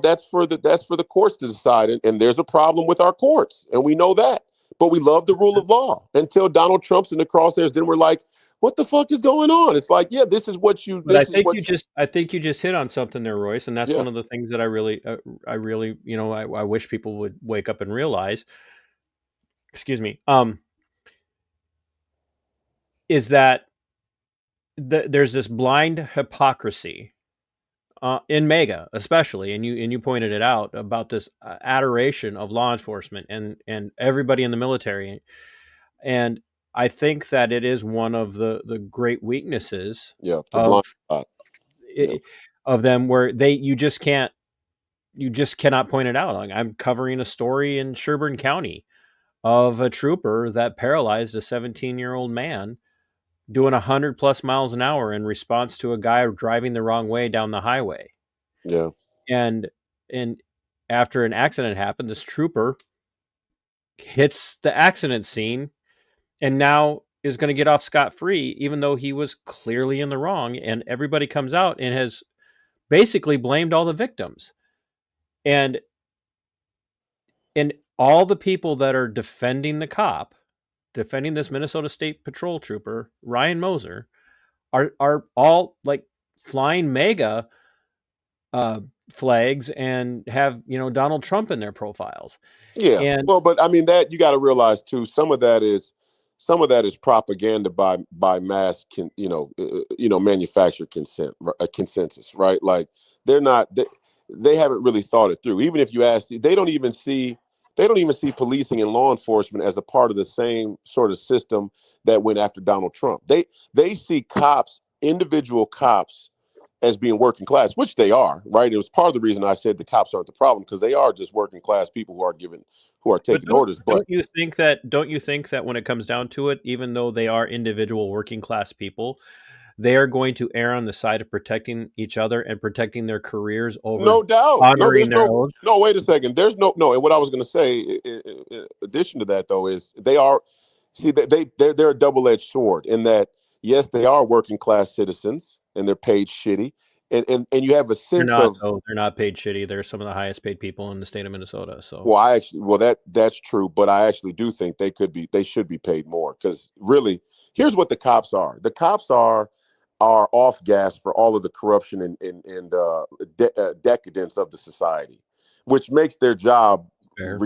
That's for the courts to decide. And there's a problem with our courts, and we know that. But we love the rule of law until Donald Trump's in the crosshairs. Then we're like, what the fuck is going on? It's like, yeah, this is what you. But I think you just hit on something there, Royce, and that's Yeah. one of the things that I really, I wish people would wake up and realize. Excuse me. Is that there's this blind hypocrisy in MAGA, especially, and you pointed it out about this adoration of law enforcement and everybody in the military, and I think that it is one of the great weaknesses Yeah, the of blind spot. Yeah. of them, where you just cannot point it out. Like, I'm covering a story in Sherburne County of a trooper that paralyzed a 17-year-old man doing 100+ miles an hour in response to a guy driving the wrong way down the highway. Yeah. And after an accident happened, this trooper hits the accident scene and now is going to get off scot-free, even though he was clearly in the wrong. And everybody comes out and has basically blamed all the victims. And all the people that are defending this Minnesota State Patrol trooper, Ryan Moser, are all like flying MAGA flags and have Donald Trump in their profiles. Yeah. And well, but I mean that you got to realize too, some of that is propaganda by mass manufactured consensus, right? Like they haven't really thought it through. Even if you ask, they don't even see policing and law enforcement as a part of the same sort of system that went after Donald Trump. They see individual cops, as being working class, which they are, right? It was part of the reason I said the cops aren't the problem, because they are just working class people who are taking orders. But don't you think that when it comes down to it, even though they are individual working class people, they are going to err on the side of protecting each other and protecting their careers over no doubt. honoring their oath? No, wait a second. There's no. And what I was going to say, in addition to that, though, is they're a double-edged sword in that, yes, they are working class citizens and they're paid shitty. and you have a They're sense not, of, though. They're not paid shitty. They're some of the highest paid people in the state of Minnesota. So well, that's true, but I actually do think they should be paid more, because really, here's what the cops are. The cops are off gas for all of the corruption and decadence of the society, which makes their job fair.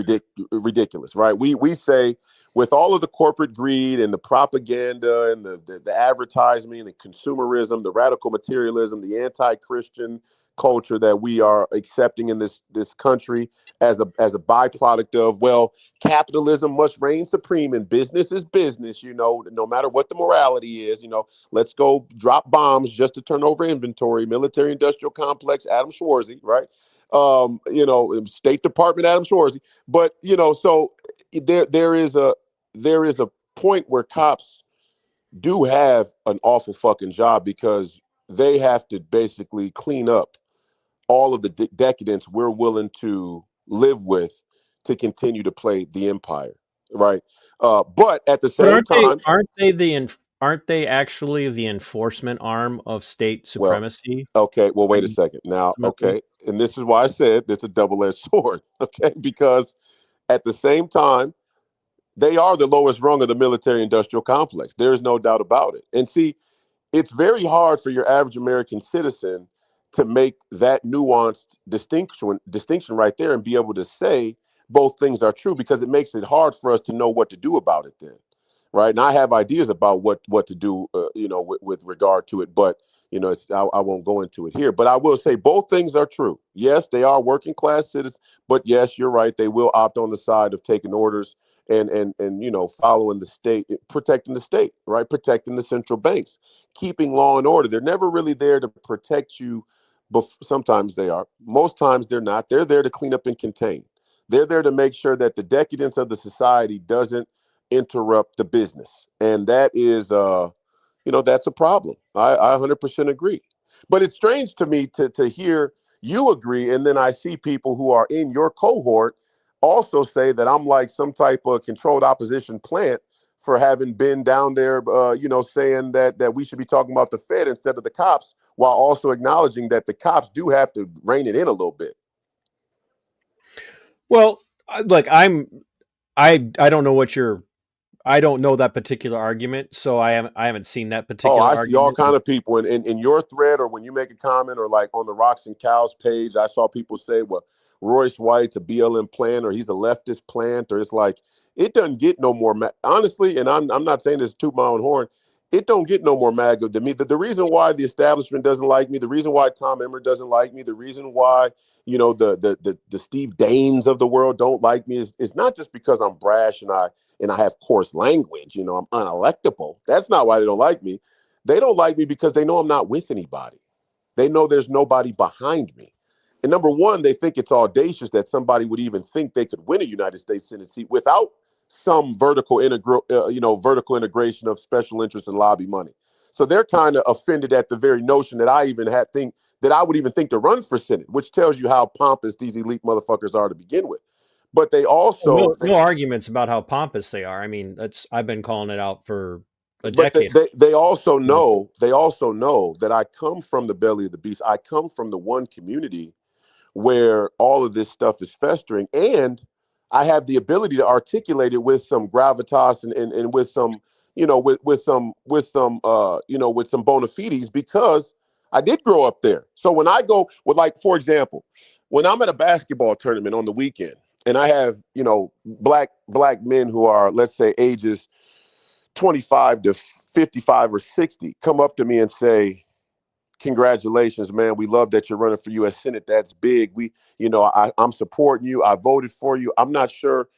ridiculous, right? We say, with all of the corporate greed and the propaganda and the advertising and the consumerism, the radical materialism, the anti-Christian culture that we are accepting in this country as a byproduct of, well, capitalism must reign supreme and business is business, no matter what the morality is, let's go drop bombs just to turn over inventory, military industrial complex, Adam Schwarzy, right? State Department, Adam Schwarzy. But, so there is a point where cops do have an awful fucking job, because they have to basically clean up all of the decadence we're willing to live with to continue to play the empire, right? But at the But same time, aren't they actually the enforcement arm of state well, supremacy? okay, well, wait a second. Now, Ultimately? okay, and this is why I said it's a double-edged sword, okay? Because at the same time, they are the lowest rung of the military-industrial complex. There's no doubt about it. And see, it's very hard for your average American citizen to make that nuanced distinction right there and be able to say both things are true, because it makes it hard for us to know what to do about it then, right? And I have ideas about what to do, with regard to it, but I won't go into it here. But I will say both things are true. Yes, they are working class citizens, but yes, you're right. They will opt on the side of taking orders and following the state, protecting the state, right? Protecting the central banks, keeping law and order. They're never really there to protect you. Sometimes they are. Most times they're not. They're there to clean up and contain. They're there to make sure that the decadence of the society doesn't interrupt the business. And that is, that's a problem. I 100% agree. But it's strange to me to hear you agree, and then I see people who are in your cohort also say that I'm like some type of controlled opposition plant for having been down there, saying that we should be talking about the Fed instead of the cops, while also acknowledging that the cops do have to rein it in a little bit. Well, look, I don't know I don't know that particular argument, so I haven't seen that Oh, particular I see all argument. kind of people in your thread, or when you make a comment, or like on the Rocks and Cows page, I saw people say, well, Royce White's a BLM plant, or he's a leftist plant, or it's like, it doesn't get no more, honestly, and I'm not saying this to toot my own horn, it don't get no more MAGA than me. The reason why the establishment doesn't like me, the reason why Tom Emmer doesn't like me, the reason why, the Steve Daines of the world don't like me is not just because I'm brash and I have coarse language, I'm unelectable. That's not why they don't like me. They don't like me because they know I'm not with anybody. They know there's nobody behind me. And number one, they think it's audacious that somebody would even think they could win a United States Senate seat without some vertical integration of special interest and lobby money. So they're kind of offended at the very notion that I would even think to run for Senate, which tells you how pompous these elite motherfuckers are to begin with. But they also, No arguments about how pompous they are. I mean, I've been calling it out for a but decade. they also know that I come from the belly of the beast. I come from the one community where all of this stuff is festering, and I have the ability to articulate it with some gravitas and with some, with some bona fides, because I did grow up there. So when I go with, like, for example, when I'm at a basketball tournament on the weekend and I have, black men who are, let's say, ages 25 to 55 or 60 come up to me and say, congratulations, man. We love that you're running for U.S. Senate. That's big. I'm supporting you. I voted for you. I'm not sure.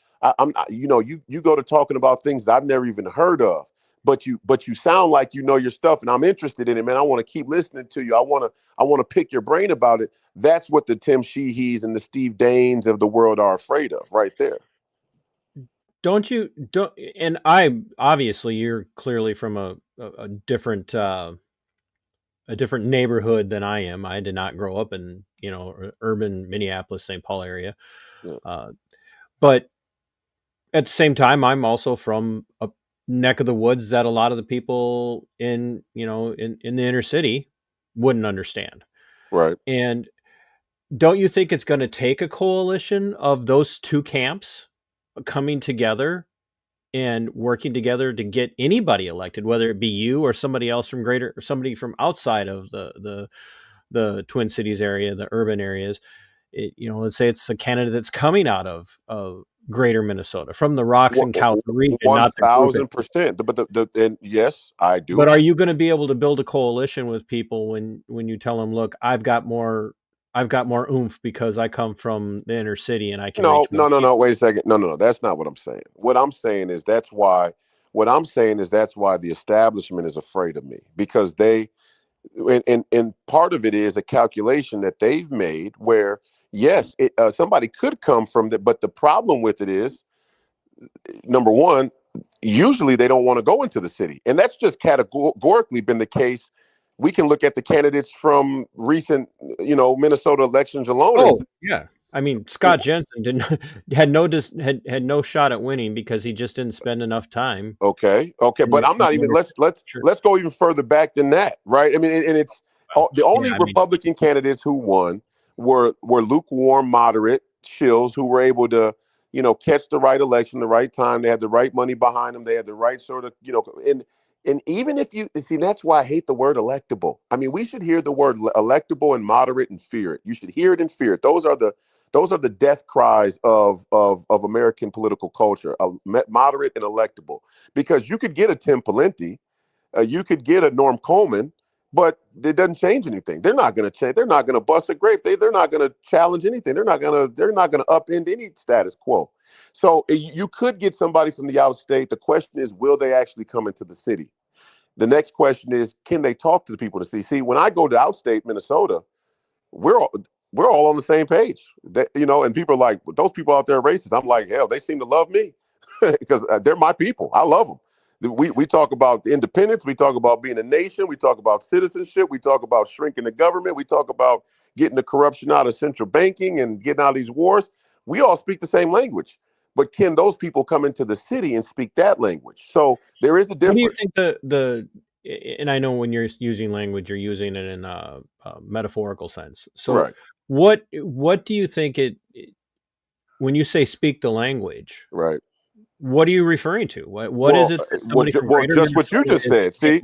You go to talking about things that I've never even heard of, but you sound like you know your stuff, and I'm interested in it, man. I want to keep listening to you. I want to pick your brain about it. That's what the Tim Sheehy's and the Steve Daines of the world are afraid of, right there. And I obviously, you're clearly from a different neighborhood than I am. I did not grow up in urban Minneapolis, St. Paul area, Yeah. but at the same time, I'm also from a neck of the woods that a lot of the people in the inner city wouldn't understand. Right. And don't you think it's going to take a coalition of those two camps coming together and working together to get anybody elected, whether it be you or somebody else from greater, or somebody from outside of the Twin Cities area, the urban areas? Let's say it's a candidate that's coming out of greater Minnesota, from the Rocks and Council region, not the grouping. 1,000%. But and yes, I do. But are you going to be able to build a coalition with people when you tell them, look, I've got more oomph because I come from the inner city and I can reach more people? No. Wait a second. No. That's not what I'm saying. What I'm saying is that's why the establishment is afraid of me, because and part of it is a calculation that they've made where, yes, somebody could come from that, but the problem with it is, number one, usually they don't want to go into the city, and that's just categorically been the case. We can look at the candidates from recent, Minnesota elections alone. Oh, yeah. I mean, Scott Jensen had no shot at winning because he just didn't spend enough time. Okay, but I'm not even. Let's go even further back than that, right? I mean, and it's the only Republican candidates who won were lukewarm, moderate shills who were able to, catch the right election, the right time. They had the right money behind them. They had the right sort of, and even if you see, that's why I hate the word electable. I mean, we should hear the word electable and moderate and fear it. You should hear it and fear it. Those are the death cries of American political culture, moderate and electable, because you could get a Tim Pawlenty, you could get a Norm Coleman, but it doesn't change anything. They're not going to change. They're not going to bust a grape. They're not going to challenge anything. They're not going to upend any status quo. So you could get somebody from the outstate. The question is, will they actually come into the city? The next question is, can they talk to the people to see? See, when I go to outstate Minnesota, we're all on the same page. And people are like, those people out there are racist. I'm like, hell, they seem to love me because they're my people. I love them. We talk about independence. We talk about being a nation. We talk about citizenship. We talk about shrinking the government. We talk about getting the corruption out of central banking and getting out of these wars. We all speak the same language. But can those people come into the city and speak that language? So there is a difference. What do you think and I know when you're using language, you're using it in a metaphorical sense. So right. What do you think when you say speak the language? Right. What are you referring to? What is it? Just what you just said. See,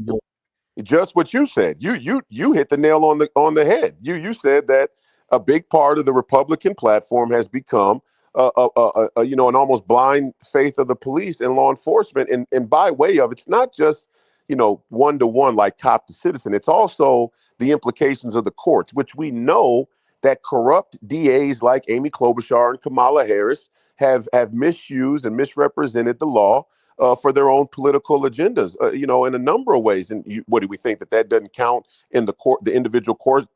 just what you said. You hit the nail on the head. You said that a big part of the Republican platform has become an almost blind faith of the police and law enforcement, and by way of, it's not just one-to-one like cop to citizen. It's also the implications of the courts, which we know that corrupt DAs like Amy Klobuchar and Kamala Harris have misused and misrepresented the law for their own political agendas, in a number of ways. And what do we think that doesn't count in the individual court,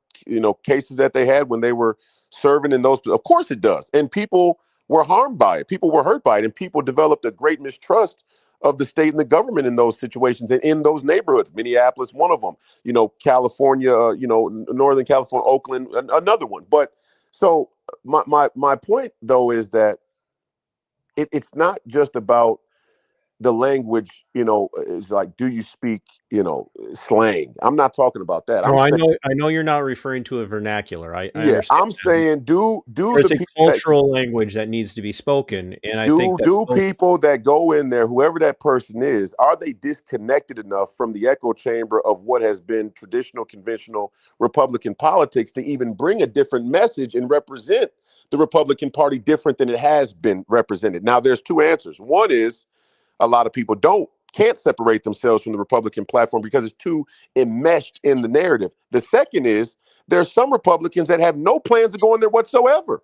cases that they had when they were serving in those? Of course it does. And people were harmed by it. People were hurt by it. And people developed a great mistrust of the state and the government in those situations and in those neighborhoods. Minneapolis, one of them, California, Northern California, Oakland, another one. But so my point, though, is that it's not just about the language, is like, do you speak, slang? I'm not talking about that. No, I know you're not referring to a vernacular. I understand. I'm saying there's a cultural language that needs to be spoken, and I think people that go in there, whoever that person is, are they disconnected enough from the echo chamber of what has been traditional, conventional Republican politics to even bring a different message and represent the Republican Party different than it has been represented? Now, there's two answers. One is, a lot of people can't separate themselves from the Republican platform because it's too enmeshed in the narrative. The second is, there's some Republicans that have no plans to go in there whatsoever.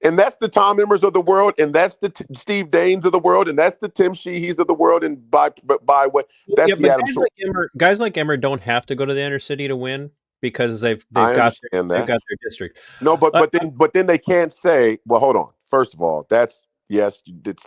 And that's the Tom Emmers of the world, and that's the Steve Daines of the world, and that's the Tim Sheehys of the world, and by what that's the Adam Short. Guys like Emmer don't have to go to the inner city to win because they've got their district. No, but then they can't say, well, hold on. First of all, it's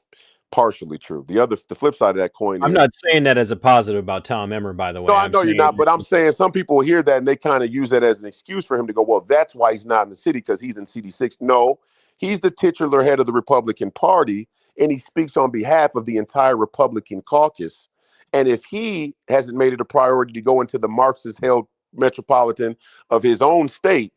partially true. The flip side of that coin. I'm not saying that as a positive about Tom Emmer, by the way. No, I know you're not, but I'm saying some people hear that and they kind of use that as an excuse for him to go, well, that's why he's not in the city, because he's in CD6. No, he's the titular head of the Republican Party, and he speaks on behalf of the entire Republican caucus. And if he hasn't made it a priority to go into the Marxist-held metropolitan of his own state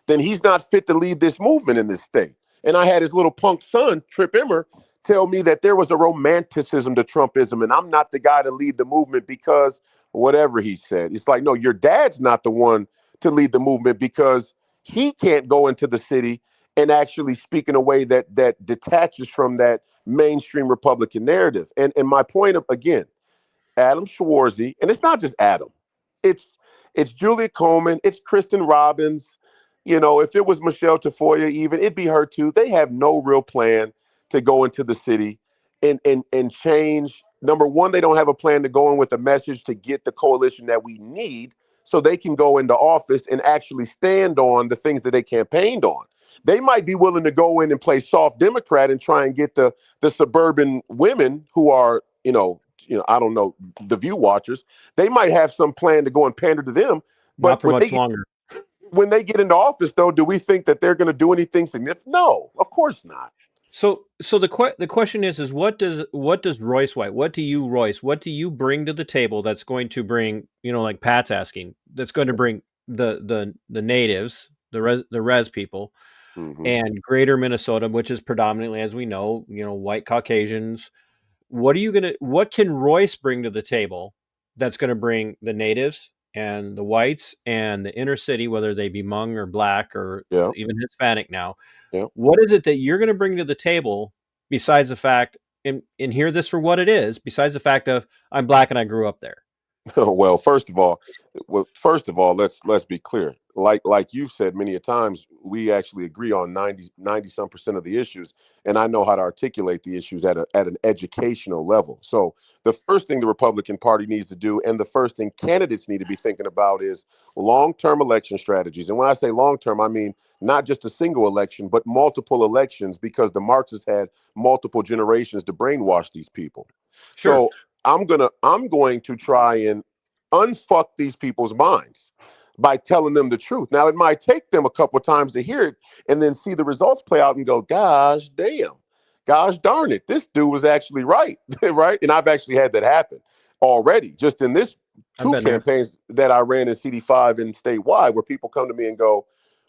then he's not fit to lead this movement in this state. And I had his little punk son, Trip Emmer, tell me that there was a romanticism to Trumpism, and I'm not the guy to lead the movement because whatever he said. It's like, no, your dad's not the one to lead the movement because he can't go into the city and actually speak in a way that detaches from that mainstream Republican narrative. And my point of, again, Adam Schwarzy, and it's not just Adam. It's Julia Coleman, it's Kristen Robbins. You know, if it was Michelle Tafoya, even it'd be her too. They have no real plan to go into the city and change. Number one, they don't have a plan to go in with a message to get the coalition that we need so they can go into office and actually stand on the things that they campaigned on. They might be willing to go in and play soft Democrat and try and get the suburban women who are, I don't know, the View watchers. They might have some plan to go and pander to them. But not for much longer. When they get into office, though, do we think that they're going to do anything significant? No, of course not. So the question is what does Royce White? What do you, Royce? What do you bring to the table that's going to bring, like Pat's asking, that's going to bring the natives, the res people, and Greater Minnesota, which is predominantly, as we know, white Caucasians. What can Royce bring to the table that's going to bring the natives and the whites and the inner city, whether they be Hmong or black or even Hispanic now? Yeah. What is it that you're going to bring to the table besides the fact, and hear this for what it is, besides the fact of I'm black and I grew up there? Well, first of all, let's be clear. Like you've said many a times, we actually agree on 90 some percent of the issues, and I know how to articulate the issues at an educational level. So the first thing the Republican Party needs to do, and the first thing candidates need to be thinking about, is long-term election strategies. And when I say long-term, I mean not just a single election, but multiple elections, because the Marxists had multiple generations to brainwash these people. Sure. So I'm going to try and unfuck these people's minds by telling them the truth. Now, it might take them a couple of times to hear it and then see the results play out and go, gosh darn it, this dude was actually right. Right. And I've actually had that happen already, just in this two campaigns that I ran in CD5 and statewide, where people come to me and go,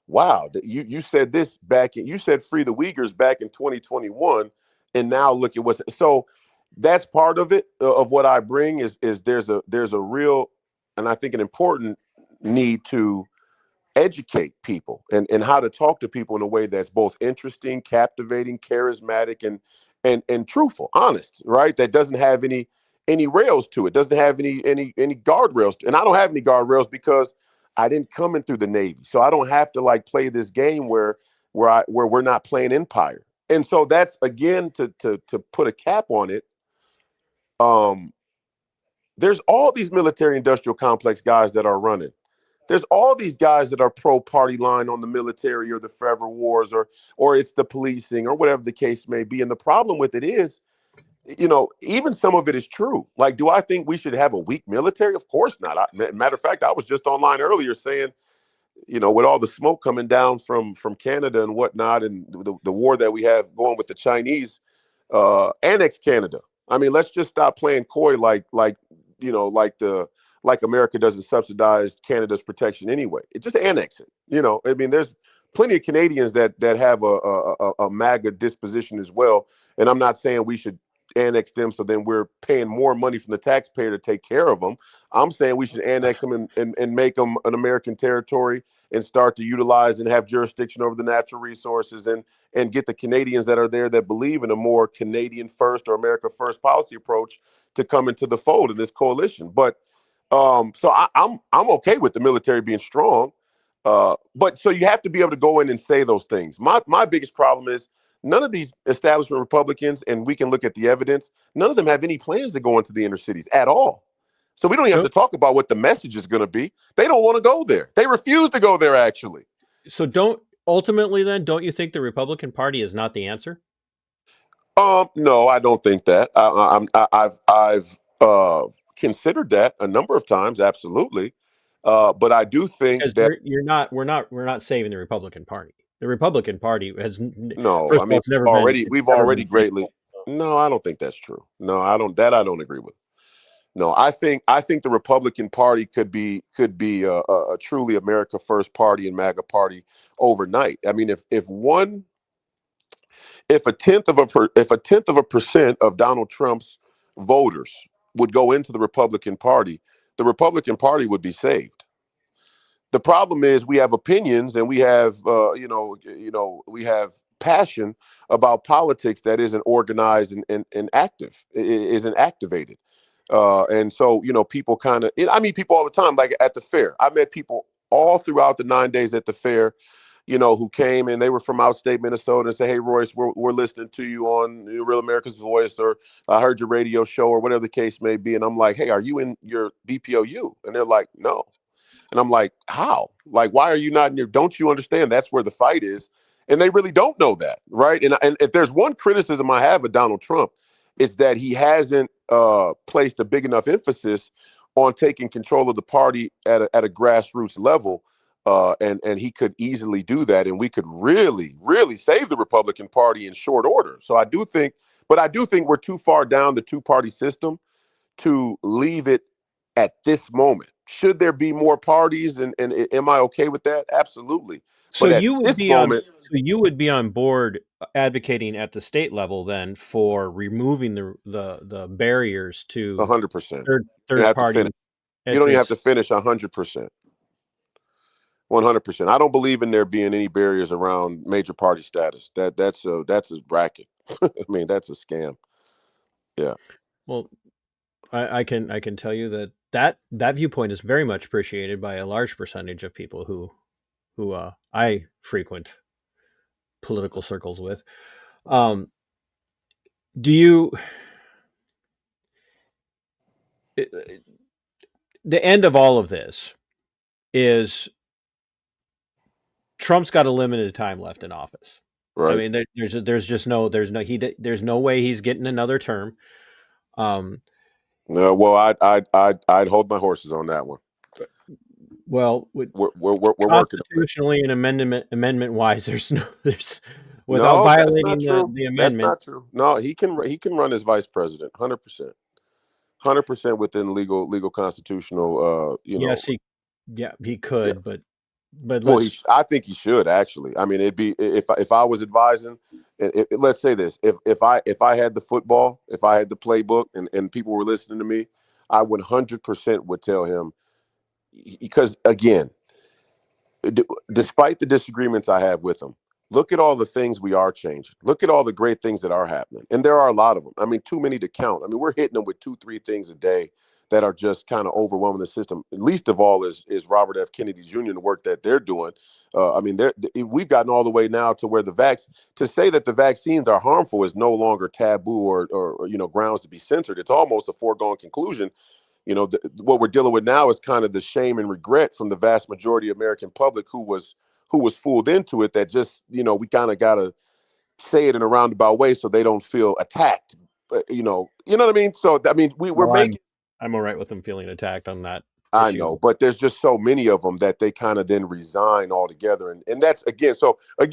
wow, you said this you said free the Uyghurs back in 2021. And now look at what's so. That's part of it, of what I bring is there's a real, and I think an important need to educate people and how to talk to people in a way that's both interesting, captivating, charismatic, and truthful, honest, right? That doesn't have any rails to it, doesn't have any guardrails. And I don't have any guardrails because I didn't come in through the Navy. So I don't have to play this game where we're not playing empire. And so that's, again, to put a cap on it. There's all these military industrial complex guys that are running. There's all these guys that are pro party line on the military or the forever wars or it's the policing or whatever the case may be. And the problem with it is, even some of it is true. Like, do I think we should have a weak military? Of course not. Matter of fact, I was just online earlier saying, with all the smoke coming down from Canada and whatnot, and the war that we have going with the Chinese, annex Canada. I mean, let's just stop playing coy like America doesn't subsidize Canada's protection anyway. It just annex it. I mean, there's plenty of Canadians that have a MAGA disposition as well. And I'm not saying we should annex them so then we're paying more money from the taxpayer to take care of them. I'm saying we should annex them and make them an American territory and start to utilize and have jurisdiction over the natural resources and get the Canadians that are there that believe in a more Canadian first or America first policy approach to come into the fold in this coalition. But so I'm okay with the military being strong. But so you have to be able to go in and say those things. My biggest problem is none of these establishment Republicans, and we can look at the evidence, none of them have any plans to go into the inner cities at all. So we don't even have to talk about what the message is going to be. They don't want to go there. They refuse to go there, actually. So don't you think the Republican Party is not the answer? No, I don't think that. I've considered that a number of times, absolutely. But I do think that we're not saving the Republican Party. The Republican Party has no. I mean, we've already greatly. No, I don't think that's true. No, I don't agree with. No, I think the Republican Party could be a truly America First party and MAGA party overnight. I mean, if a tenth of a percent of Donald Trump's voters would go into the Republican Party would be saved. The problem is we have opinions and we have we have passion about politics that isn't organized and active, isn't activated. And so, people kind of, I meet people all the time, like at the fair. I met people all throughout the 9 days at the fair, who came and they were from outstate Minnesota and say, "Hey, Royce, we're listening to you on Real America's Voice," or "I heard your radio show," or whatever the case may be. And I'm like, "Hey, are you in your BPOU?" And they're like, "No." And I'm like, "How? Like, why are you not in your, don't you understand that's where the fight is?" And they really don't know that, right? And if there's one criticism I have of Donald Trump, it's that he hasn't placed a big enough emphasis on taking control of the party at a grassroots level. And he could easily do that, and we could really, really save the Republican Party in short order. So I do think we're too far down the two-party system to leave it at this moment. Should there be more parties, and am I okay with that? Absolutely. So But at you would this be moment, on board advocating at the state level then for removing the barriers to 100%. You third have to party finish. You don't even have entrance. to finish 100%. 100%. I don't believe in there being any barriers around major party status. That's a bracket. I mean, that's a scam. Yeah. Well, I can tell you that viewpoint is very much appreciated by a large percentage of people who I frequent political circles with. Do you the end of all of this is Trump's got a limited time left in office. Right. I mean, there's no way he's getting another term. No, well, I'd hold my horses on that one. Well, We're working. Constitutionally and amendment wise, there's without No, that's not violating true. the That's amendment. not true. No, he can run as vice president, 100%, 100% within legal constitutional. Yes, he could, Yeah. but Well, let's I think he should actually. I mean, it'd be if I was advising. Let's say this: if I had the football, if I had the playbook, and people were listening to me, I 100% would tell him, because again, despite the disagreements I have with him, look at all the things we are changing. Look at all the great things that are happening. And there are a lot of them. I mean, too many to count. I mean, we're hitting them with 2-3 things a day that are just kind of overwhelming the system. And least of all is Robert F. Kennedy Jr., the work that they're doing. I mean, we've gotten all the way now to where to say that the vaccines are harmful is no longer taboo or grounds to be censored. It's almost a foregone conclusion. What we're dealing with now is kind of the shame and regret from the vast majority of American public who was fooled into it, that just, we kind of got to say it in a roundabout way so they don't feel attacked. But, you know what I mean? So, I mean, we're making. I'm all right with them feeling attacked on that. I know, but there's just so many of them that they kind of then resign altogether. And that's so I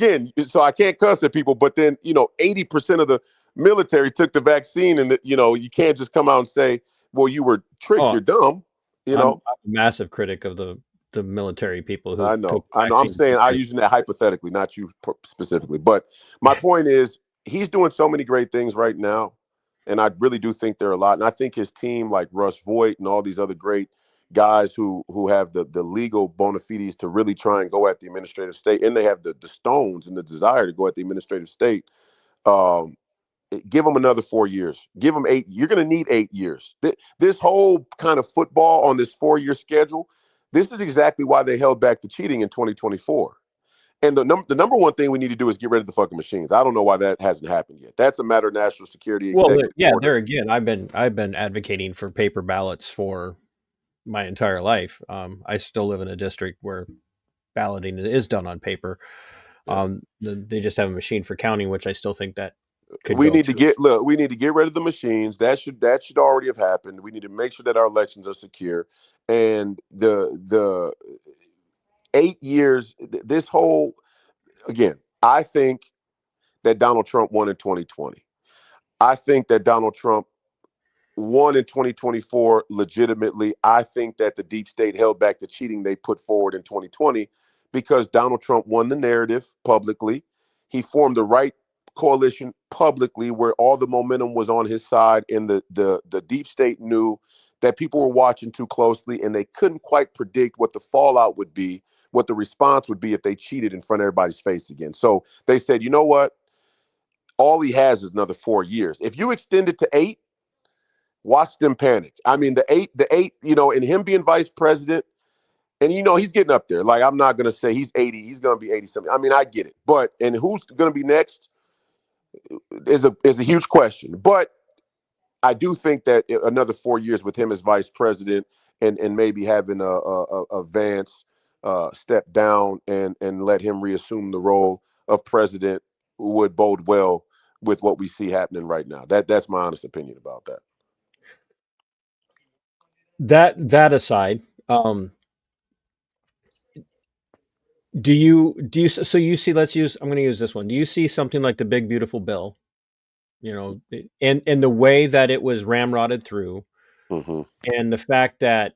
can't cuss at people, but then, 80% of the military took the vaccine, and you can't just come out and say, well, you were tricked, you're dumb. I'm a massive critic of the military people who I know. I'm saying, I using that hypothetically, not you specifically. But my point is, he's doing so many great things right now. And I really do think there are a lot. And I think his team, like Russ Voigt and all these other great guys who have the legal bona fides to really try and go at the administrative state, and they have the stones and the desire to go at the administrative state. Give them another 4 years. Give them 8. You're going to need 8 years. This whole kind of football on this 4-year schedule, this is exactly why they held back the cheating in 2024. And the number one thing we need to do is get rid of the fucking machines. I don't know why that hasn't happened yet. That's a matter of national security. Well, yeah, order. There again, I've been advocating for paper ballots for my entire life. I still live in a district where balloting is done on paper. Yeah. They just have a machine for counting, which I still think that we need to get rid of the machines. That should already have happened. We need to make sure that our elections are secure. And the 8 years, this whole, again, I think that Donald Trump won in 2020. I think that Donald Trump won in 2024 legitimately. I think that the deep state held back the cheating they put forward in 2020 because Donald Trump won the narrative publicly. He formed the right coalition publicly where all the momentum was on his side, and the deep state knew that people were watching too closely and they couldn't quite predict what the fallout would be, what the response would be if they cheated in front of everybody's face again. So they said, you know what? All he has is another 4 years. If you extend it to 8, watch them panic. I mean, the eight, and him being vice president, and he's getting up there. Like, I'm not gonna say he's 80, he's gonna be 80 something. I mean, I get it. But who's gonna be next is a huge question. But I do think that another 4 years with him as vice president and maybe having a Vance step down and let him reassume the role of president would bode well with what we see happening right now. That's my honest opinion about that. That aside, do you so you see, I'm going to use this one. Do you see something like the big beautiful bill, and the way that it was ramrodded through, and the fact that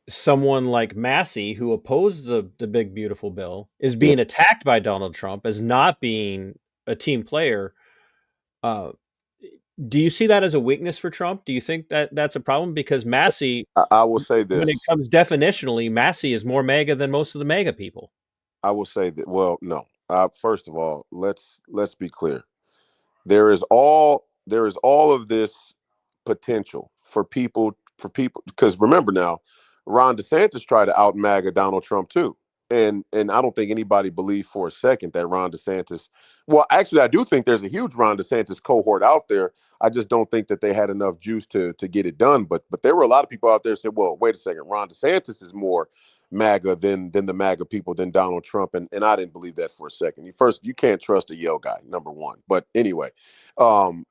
someone like Massey, who opposed the big beautiful bill, is being attacked by Donald Trump as not being a team player? Do you see that as a weakness for Trump? Do you think that that's a problem? Because Massey, I will say this. When it comes definitionally, Massey is more MAGA than most of the MAGA people. I will say that, well, no. First of all, let's be clear. There is all of this potential for people, because remember now, Ron DeSantis tried to out MAGA Donald Trump too. And I don't think anybody believed for a second that Ron DeSantis, well, actually, I do think there's a huge Ron DeSantis cohort out there. I just don't think that they had enough juice to get it done. But there were a lot of people out there who said, well, wait a second, Ron DeSantis is more MAGA than the MAGA people, than Donald Trump. And I didn't believe that for a second. First, you can't trust a Yale guy, number one. But anyway, and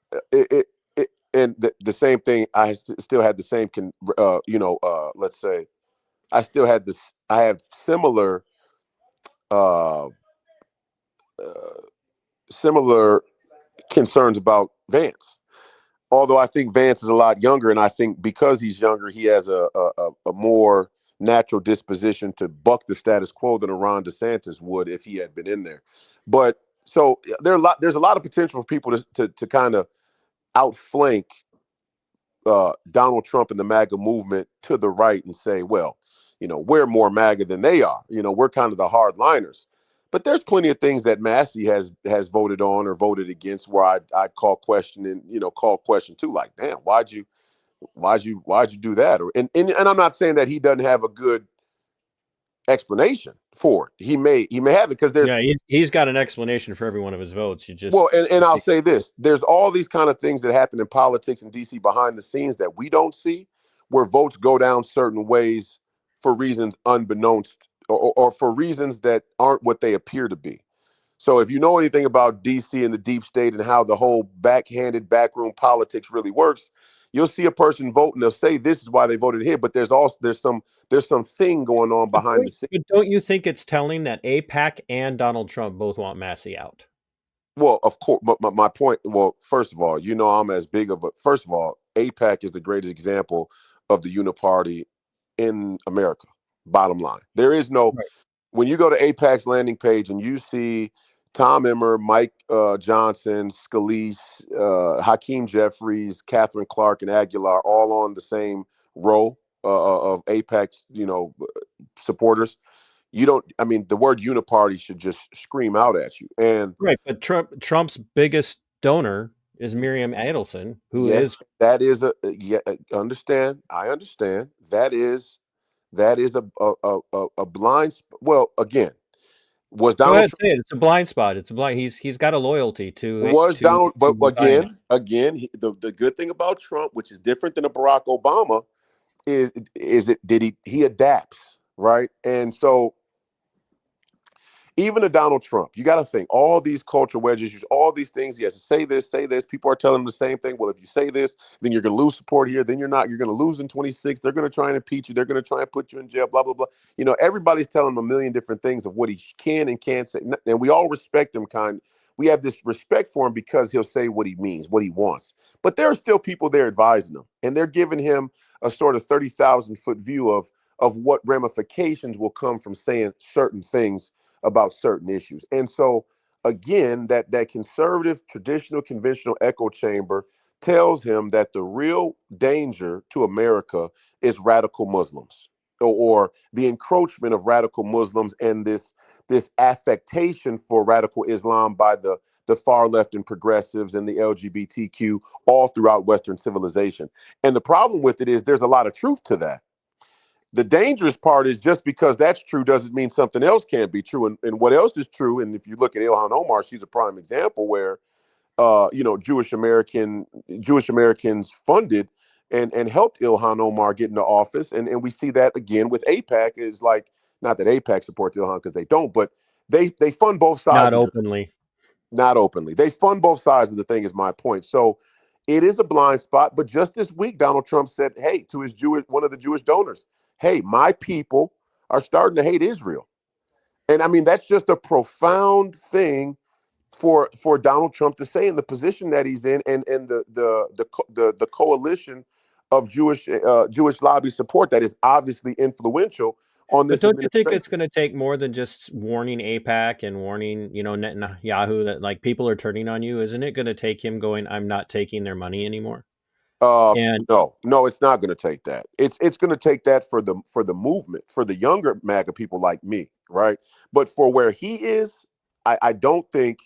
the same thing, I still had the same, let's say, I have similar similar concerns about Vance. Although I think Vance is a lot younger, and I think because he's younger, he has a more natural disposition to buck the status quo than a Ron DeSantis would if he had been in there. But so there's a lot of potential for people to kind of outflank Donald Trump and the MAGA movement to the right and say, well, we're more MAGA than they are. We're kind of the hardliners. But there's plenty of things that Massey has voted on or voted against where I'd call question too, like, damn, why'd you do that? And I'm not saying that he doesn't have a good explanation for it. He may have it because he's got an explanation for every one of his votes. And I'll say this: there's all these kind of things that happen in politics in DC behind the scenes that we don't see, where votes go down certain ways for reasons unbeknownst or for reasons that aren't what they appear to be. So if you know anything about DC and the deep state and how the whole backhanded backroom politics really works, you'll see a person vote and they'll say this is why they voted here, but there's some thing going on behind the scenes. But don't you think it's telling that AIPAC and Donald Trump both want Massey out? Well, of course, but my point, well, first of all, I'm as big of first of all, AIPAC is the greatest example of the uniparty in America. Bottom line, there is no, right. When you go to AIPAC's landing page and you see Tom Emmer, Mike Johnson, Scalise, Hakeem Jeffries, Catherine Clark, and Aguilar all on the same row of AIPAC's, supporters. The word uniparty should just scream out at you. And right, but Trump's biggest donor is Miriam Adelson, who is understand. I understand that is a blind spot. Well, again, was Donald? Go ahead, say it. It's a blind spot. It's a blind. He's got a loyalty to. Donald? But again, the good thing about Trump, which is different than a Barack Obama, is he adapts, right? And so even a Donald Trump, you got to think all these culture wedges, all these things. He has to say this. People are telling him the same thing. Well, if you say this, then you're going to lose support here. Then you're not. You're going to lose in 26. They're going to try and impeach you. They're going to try and put you in jail. Blah blah blah. Everybody's telling him a million different things of what he can and can't say, and we all respect him. respect for him because he'll say what he means, what he wants. But there are still people there advising him, and they're giving him a sort of 30,000-foot view of what ramifications will come from saying certain things about certain issues. And so again, that conservative, traditional, conventional echo chamber tells him that the real danger to America is radical Muslims, or the encroachment of radical Muslims, and this affectation for radical Islam by the far left and progressives and the LGBTQ all throughout Western civilization. And the problem with it is there's a lot of truth to that. The dangerous part is just because that's true doesn't mean something else can't be true. And what else is true? And if you look at Ilhan Omar, she's a prime example where Jewish Americans funded and helped Ilhan Omar get into office. And we see that again with AIPAC. Is like, not that AIPAC supports Ilhan, because they don't, but they fund both sides. Not openly. They fund both sides of the thing, is my point. So it is a blind spot. But just this week, Donald Trump said, hey, to one of the Jewish donors, hey, my people are starting to hate Israel. And I mean, that's just a profound thing for Donald Trump to say in the position that he's in, and the coalition of Jewish lobby support that is obviously influential on this. But don't you think it's going to take more than just warning AIPAC and warning, Netanyahu, that like people are turning on you? Isn't it going to take him going, I'm not taking their money anymore? No, it's not going to take that. It's going to take that for the movement, for the younger MAGA people like me, right? But for where he is, I don't think.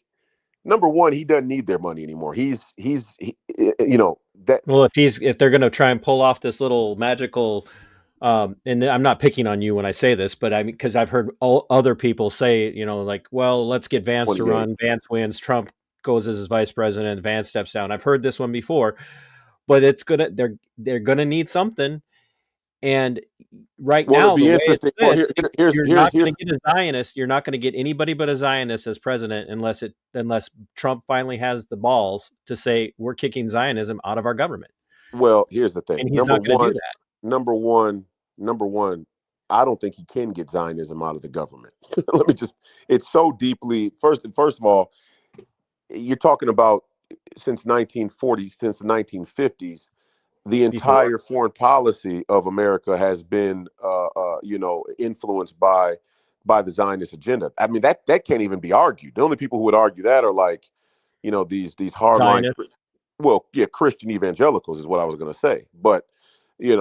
Number one, he doesn't need their money anymore. He's that. Well, if they're going to try and pull off this little magical, and I'm not picking on you when I say this, but I mean, because I've heard all other people say, like, well, let's get Vance to run. Vance wins. Trump goes as his vice president. Vance steps down. I've heard this one before, but they're gonna need something. And right now, it'd be interesting. You're not going to get a Zionist. You're not going to get anybody but a Zionist as president unless Trump finally has the balls to say we're kicking Zionism out of our government. Well, here's the thing. And he's not going to do that. Number one, I don't think he can get Zionism out of the government. It's so deeply. First of all, you're talking about since the 1950s. The entire foreign policy of America has been, influenced by the Zionist agenda. I mean, that can't even be argued. The only people who would argue that are like, these hardline, Christian evangelicals is what I was going to say. But they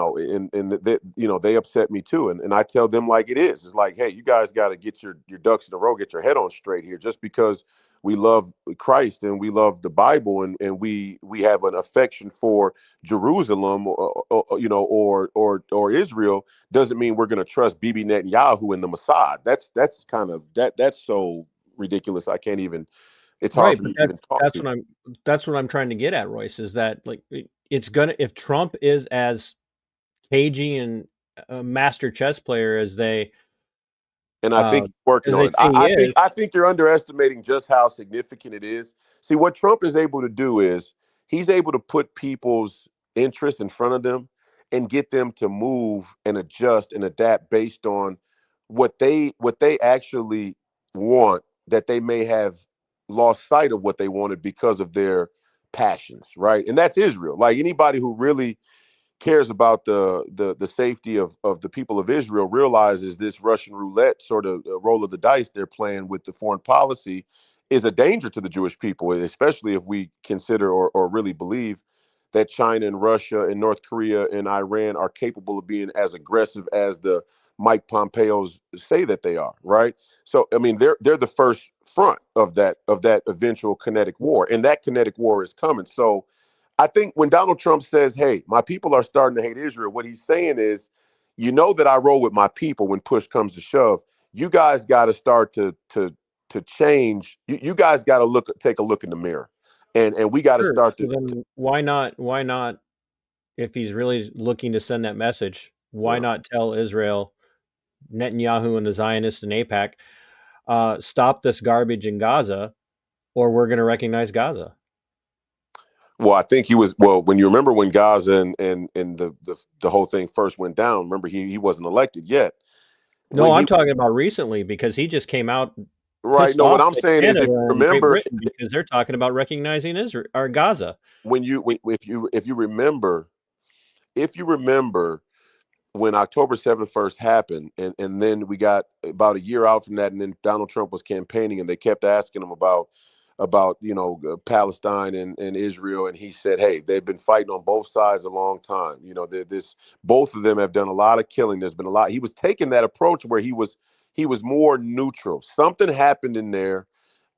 upset me too, and I tell them like it is. It's like, hey, you guys got to get your ducks in a row, get your head on straight here. Just because we love Christ and we love the Bible and we have an affection for Jerusalem, or Israel, doesn't mean we're going to trust Bibi Netanyahu and the Mossad. That's so ridiculous. I can't even. It's hard for me to even talk. That's what I'm trying to get at, Royce. Is that like if Trump is as cagey and a master chess player as they. And I think he's working on it. I think you're underestimating just how significant it is. See, what Trump is able to do is he's able to put people's interests in front of them and get them to move and adjust and adapt based on what they actually want, that they may have lost sight of what they wanted because of their passions, right? And that's Israel. Like, anybody who really cares about the safety of the people of Israel realizes this Russian roulette sort of roll of the dice they're playing with the foreign policy is a danger to the Jewish people, especially if we consider or really believe that China and Russia and North Korea and Iran are capable of being as aggressive as the Mike Pompeo's say that they are, right? So, I mean, they're the first front of that eventual kinetic war, and that kinetic war is coming. So I think when Donald Trump says, hey, my people are starting to hate Israel, what he's saying is, that I roll with my people when push comes to shove. You guys got to start to change. You guys got to take a look in the mirror, and we got to start to. Why not? If he's really looking to send that message, why not tell Israel, Netanyahu and the Zionists and AIPAC, stop this garbage in Gaza, or we're going to recognize Gaza? Well, I think he was. Well, when you remember when Gaza and the whole thing first went down, remember he wasn't elected yet. No, I'm talking about recently, because he just came out Right. pissed No, what off I'm at saying is, if Canada you and Great remember, Britain because they're talking about recognizing Israel or Gaza. if you remember, if you remember when October 7th first happened, and then we got about a year out from that, and then Donald Trump was campaigning, and they kept asking him about Palestine and Israel, and he said, hey, they've been fighting on both sides a long time. Both of them have done a lot of killing. There's been a lot. He was taking that approach where he was more neutral. Something happened in there,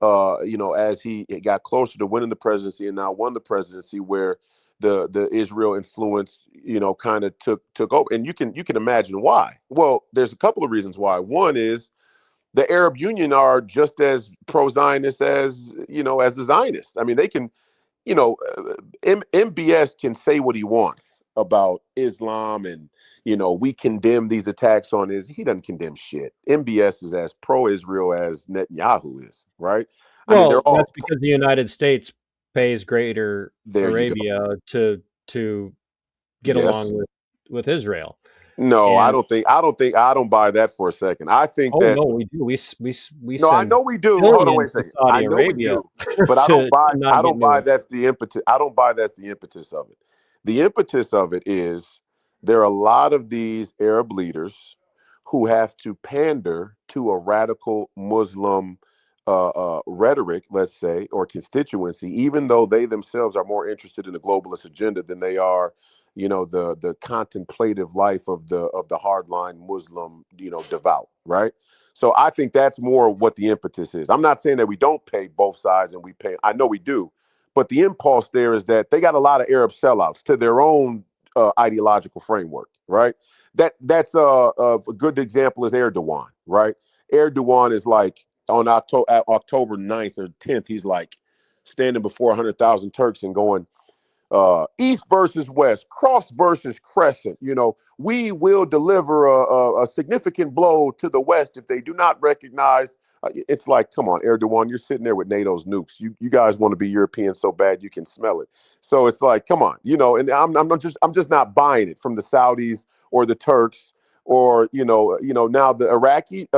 as he got closer to winning the presidency and now won the presidency, where the Israel influence, kind of took over. And you can imagine why. Well, there's a couple of reasons why. One is the Arab Union are just as pro-Zionist as the Zionists. I mean, they can, MBS can say what he wants about Islam, and we condemn these attacks on Israel. He doesn't condemn shit. MBS is as pro-Israel as Netanyahu is, right? I mean, they're Well, all. that's because the United States pays Greater There you go. Arabia to get Yes. along with Israel. No, I And don't buy that for a second. I think oh that. no, we do. We No, I send know we do. Hold on, wait a billions to second. I Saudi know we Arabia do, but to not I get don't buy news. that's the impetus. I don't buy that's the impetus of it. The impetus of it is there are a lot of these Arab leaders who have to pander to a radical Muslim rhetoric, let's say, or constituency, even though they themselves are more interested in the globalist agenda than they are, the contemplative life of the hardline Muslim, devout, right? So I think that's more what the impetus is. I'm not saying that we don't pay both sides, and we pay. I know we do, but the impulse there is that they got a lot of Arab sellouts to their own ideological framework, right? That's a good example is Erdogan, right? Erdogan is like on October 9th or 10th, he's like standing before 100,000 Turks and going, East versus West, cross versus crescent. We will deliver a significant blow to the West if they do not recognize. It's like, come on, Erdogan, you're sitting there with NATO's nukes. You guys want to be European so bad you can smell it. So it's like, come on, and I'm just not buying it from the Saudis or the Turks or now the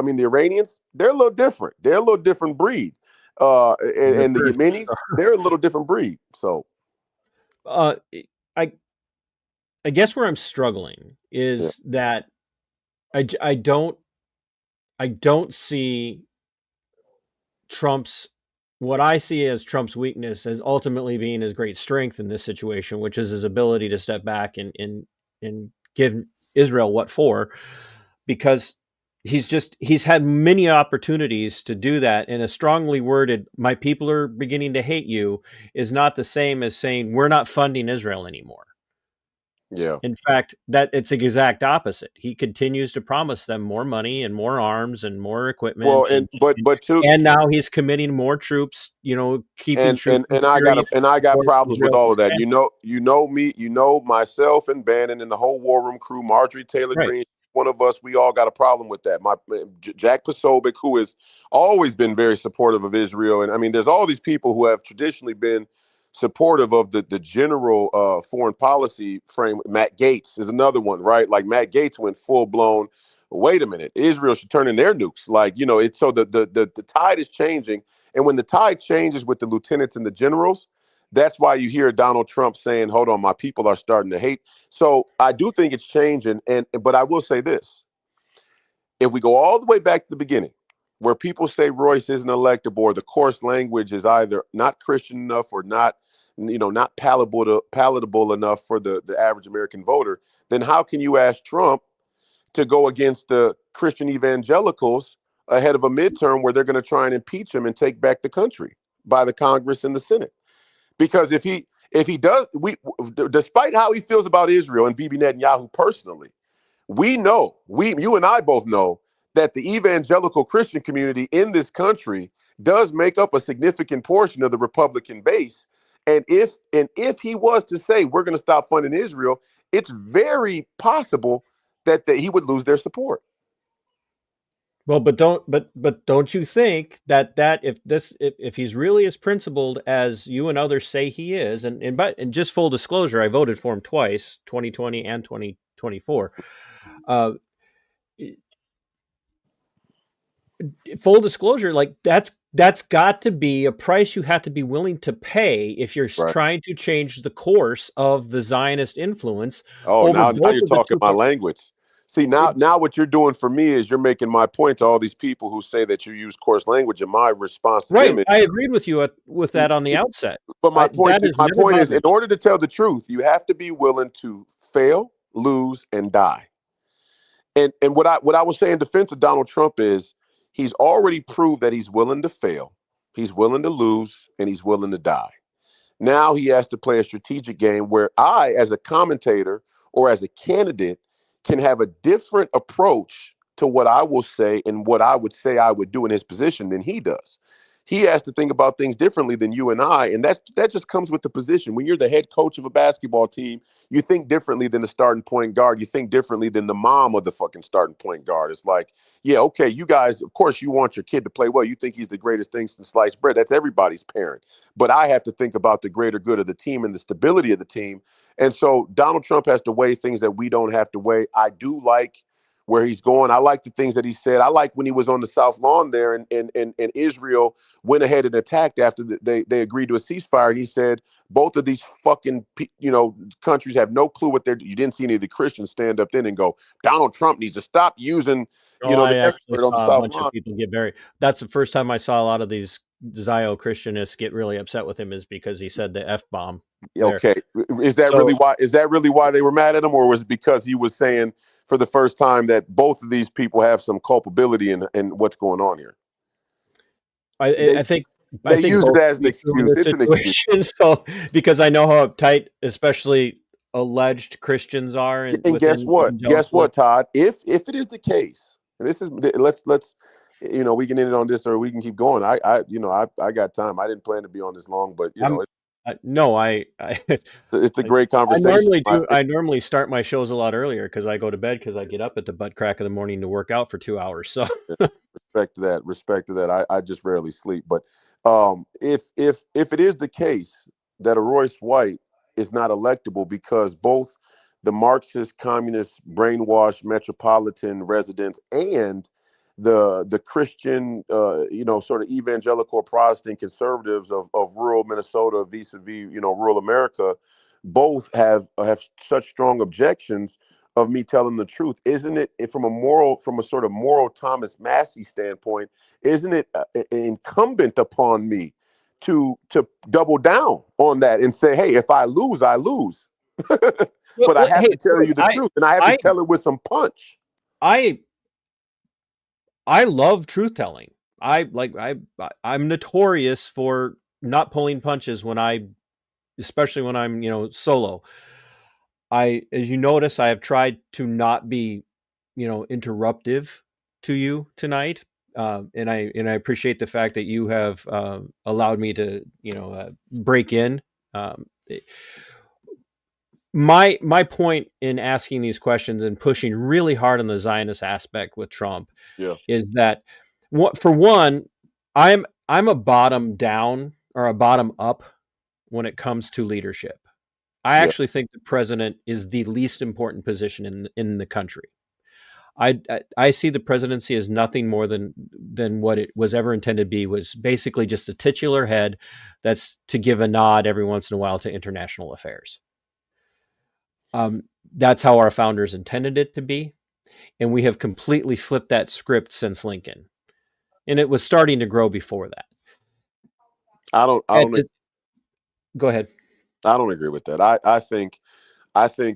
the Iranians. They're a little different. They're a little different breed. And the Yemenis, they're a little different breed. So. I I guess where I'm struggling Yeah. is that I don't see what I see as Trump's weakness as ultimately being his great strength in this situation, which is his ability to step back and give Israel what for, because he's had many opportunities to do that, and a strongly worded "my people are beginning to hate you" is not the same as saying we're not funding Israel anymore. Yeah. In fact, that it's the exact opposite. He continues to promise them more money and more arms and more Well, equipment, and and now he's committing more troops. Keeping troops in Syria to I got support problems with Israel's all of that. expansion. Me, myself and Bannon and the whole War Room crew, Marjorie Taylor Right. Greene, one of us, we all got a problem with that. Jack Posobiec, who has always been very supportive of Israel, and I mean, there's all these people who have traditionally been supportive of the general foreign policy frame. Matt Gaetz is another one, right? Like Matt Gaetz went full blown. Wait a minute, Israel should turn in their nukes. Like it's so the tide is changing, and when the tide changes with the lieutenants and the generals, that's why you hear Donald Trump saying, "Hold on, my people are starting to hate." So I do think it's changing, but I will say this: if we go all the way back to the beginning, where people say Royce isn't electable, or the coarse language is either not Christian enough or not, not palatable enough for the average American voter, then how can you ask Trump to go against the Christian evangelicals ahead of a midterm where they're going to try and impeach him and take back the country by the Congress and the Senate? Because if he does, despite how he feels about Israel and Bibi Netanyahu personally, you and I both know that the evangelical Christian community in this country does make up a significant portion of the Republican base. And if he was to say we're going to stop funding Israel, it's very possible that he would lose their support. Well, but don't you think that if he's really as principled as you and others say he is, and just full disclosure, I voted for him twice, 2020 and 2024. full disclosure, like that's got to be a price you have to be willing to pay if you're Right. trying to change the course of the Zionist influence Oh, over now both you're of the talking two my language. See, now what you're doing for me is you're making my point to all these people who say that you use coarse language, and my response to Right. them is, I agreed with you with that on the outset. but That has my never point is, in bothered me. order to tell the truth, you have to be willing to fail, lose, and die. And what I would say in defense of Donald Trump is he's already proved that he's willing to fail, he's willing to lose, and he's willing to die. Now he has to play a strategic game where I, as a commentator or as a candidate, can have a different approach to what I will say and what I would say I would do in his position than he does. He has to think about things differently than you and I, and that just comes with the position. When you're the head coach of a basketball team, you think differently than the starting point guard. You think differently than the mom of the fucking starting point guard. It's like, yeah, okay, you guys, of course, you want your kid to play well. You think he's the greatest thing since sliced bread. That's everybody's parent. But I have to think about the greater good of the team and the stability of the team. And so Donald Trump has to weigh things that we don't have to weigh. I do like where he's going. I like the things that he said. I like when he was on the South Lawn there and Israel went ahead and attacked after they agreed to a ceasefire. And he said, both of these fucking, countries have no clue what they're, you didn't see any of the Christians stand up then and go, Donald Trump needs to stop using, I the F actually word on the saw a South bunch Lawn. of people get very. That's the first time I saw a lot of these Zio Christianists get really upset with him, is because he said the F bomb. Okay. Is that really why they were mad at him, or was it because he was saying for the first time that both of these people have some culpability in what's going on here? I think They use it both as an can be true in excuse. this It's an excuse. situation. So because I know how uptight, especially alleged Christians are And guess what? Todd? If it is the case, and this is let's we can end it on this or we can keep going. I got time. I didn't plan to be on this long, but it's a great conversation. I normally start my shows a lot earlier because I go to bed because I get up at the butt crack of the morning to work out for 2 hours. So respect to that. I just rarely sleep. But if it is the case that a Royce White is not electable because both the Marxist, communist, brainwashed metropolitan residents and the Christian, sort of evangelical Protestant conservatives of rural Minnesota vis-a-vis, rural America, both have such strong objections of me telling the truth. Isn't it, from a sort of moral Thomas Massey standpoint, isn't it incumbent upon me to double down on that and say, hey, if I lose, I lose. But I have to tell you the truth, and I have to tell it with some punch. I love truth telling. I'm notorious for not pulling punches especially when I'm, solo. As you notice, I have tried to not be, interruptive to you tonight. And I appreciate the fact that you have allowed me to, break in. My point in asking these questions and pushing really hard on the Zionist aspect with Trump is that, for one, I'm a bottom down or a bottom up when it comes to leadership. I actually think the president is the least important position in the country. I see the presidency as nothing more than what it was ever intended to be, was basically just a titular head that's to give a nod every once in a while to international affairs. That's how our founders intended it to be. And we have completely flipped that script since Lincoln. And it was starting to grow before that. Go ahead. I don't agree with that. I think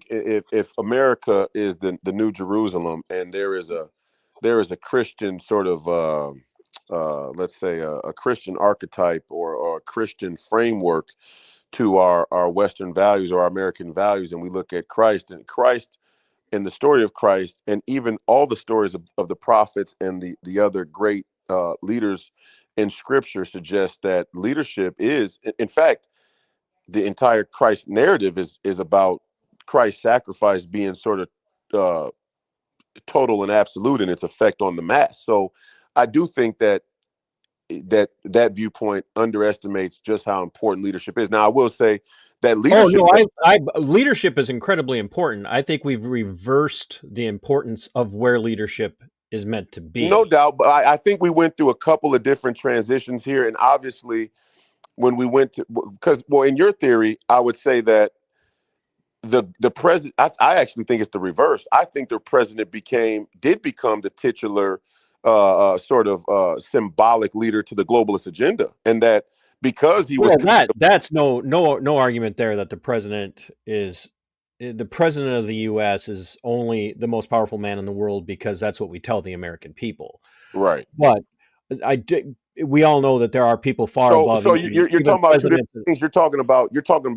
if America is the New Jerusalem and there is a Christian sort of let's say a Christian archetype or a Christian framework to our Western values or our American values, and we look at Christ and the story of Christ, and even all the stories of the prophets and the other great leaders in Scripture suggest that leadership is, in fact, the entire Christ narrative is about Christ's sacrifice being sort of total and absolute in its effect on the mass. So I do think that viewpoint underestimates just how important leadership is. Now, I will say that leadership. Oh no, leadership is incredibly important. I think we've reversed the importance of where leadership is meant to be. No doubt, but I think we went through a couple of different transitions here, and obviously, when we went to because in your theory, I would say that the president. I actually think it's the reverse. I think the president did become the titular sort of symbolic leader to the globalist agenda, and that because he was that's no argument there that the president of the U.S. is only the most powerful man in the world because that's what we tell the American people. right. But we all know that there are people far above. So you're even talking about two presidents. different things. You're talking about you're talking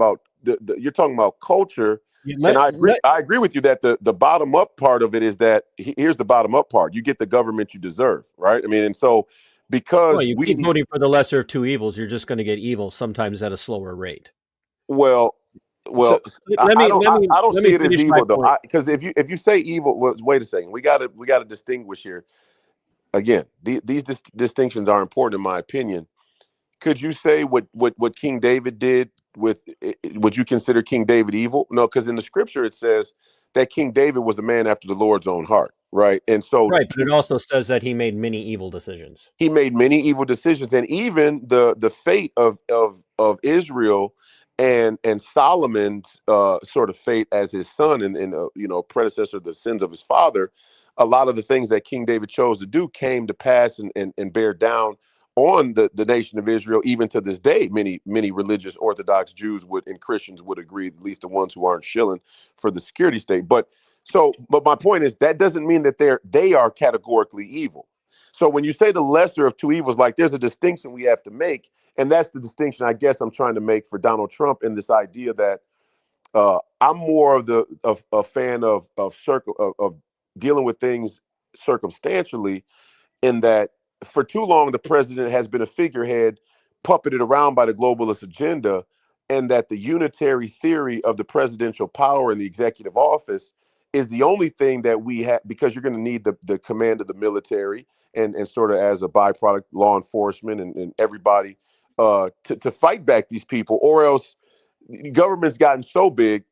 about culture. And I agree with you that the bottom up part of it is that here's the bottom up part. You get the government you deserve, right? I mean, and so because you keep voting for the lesser of two evils, you're just going to get evil, sometimes at a slower rate. Well, So, I don't see it as evil though. Because if you say evil, well, wait a second. We gotta distinguish here. Again, these distinctions are important in my opinion. Could you say what King David did with? Would you consider King David evil? No, because in the scripture it says that King David was a man after the Lord's own heart, right? And so, right, but it also says that he made many evil decisions. He made many evil decisions, and even the fate of Israel and Solomon's sort of fate as his son and predecessor of the sins of his father. A lot of the things that King David chose to do came to pass and bear down on the nation of Israel, even to this day. Many religious Orthodox Jews and Christians would agree, at least the ones who aren't shilling for the security state. But my point is that doesn't mean that they are categorically evil. So when you say the lesser of two evils, like there's a distinction we have to make, and that's the distinction I guess I'm trying to make for Donald Trump in this idea that I'm more of a fan of dealing with things circumstantially, in that for too long the president has been a figurehead puppeted around by the globalist agenda, and that the unitary theory of the presidential power and the executive office is the only thing that we have, because you're going to need the command of the military and sort of as a byproduct law enforcement and everybody to fight back these people, or else government's gotten so big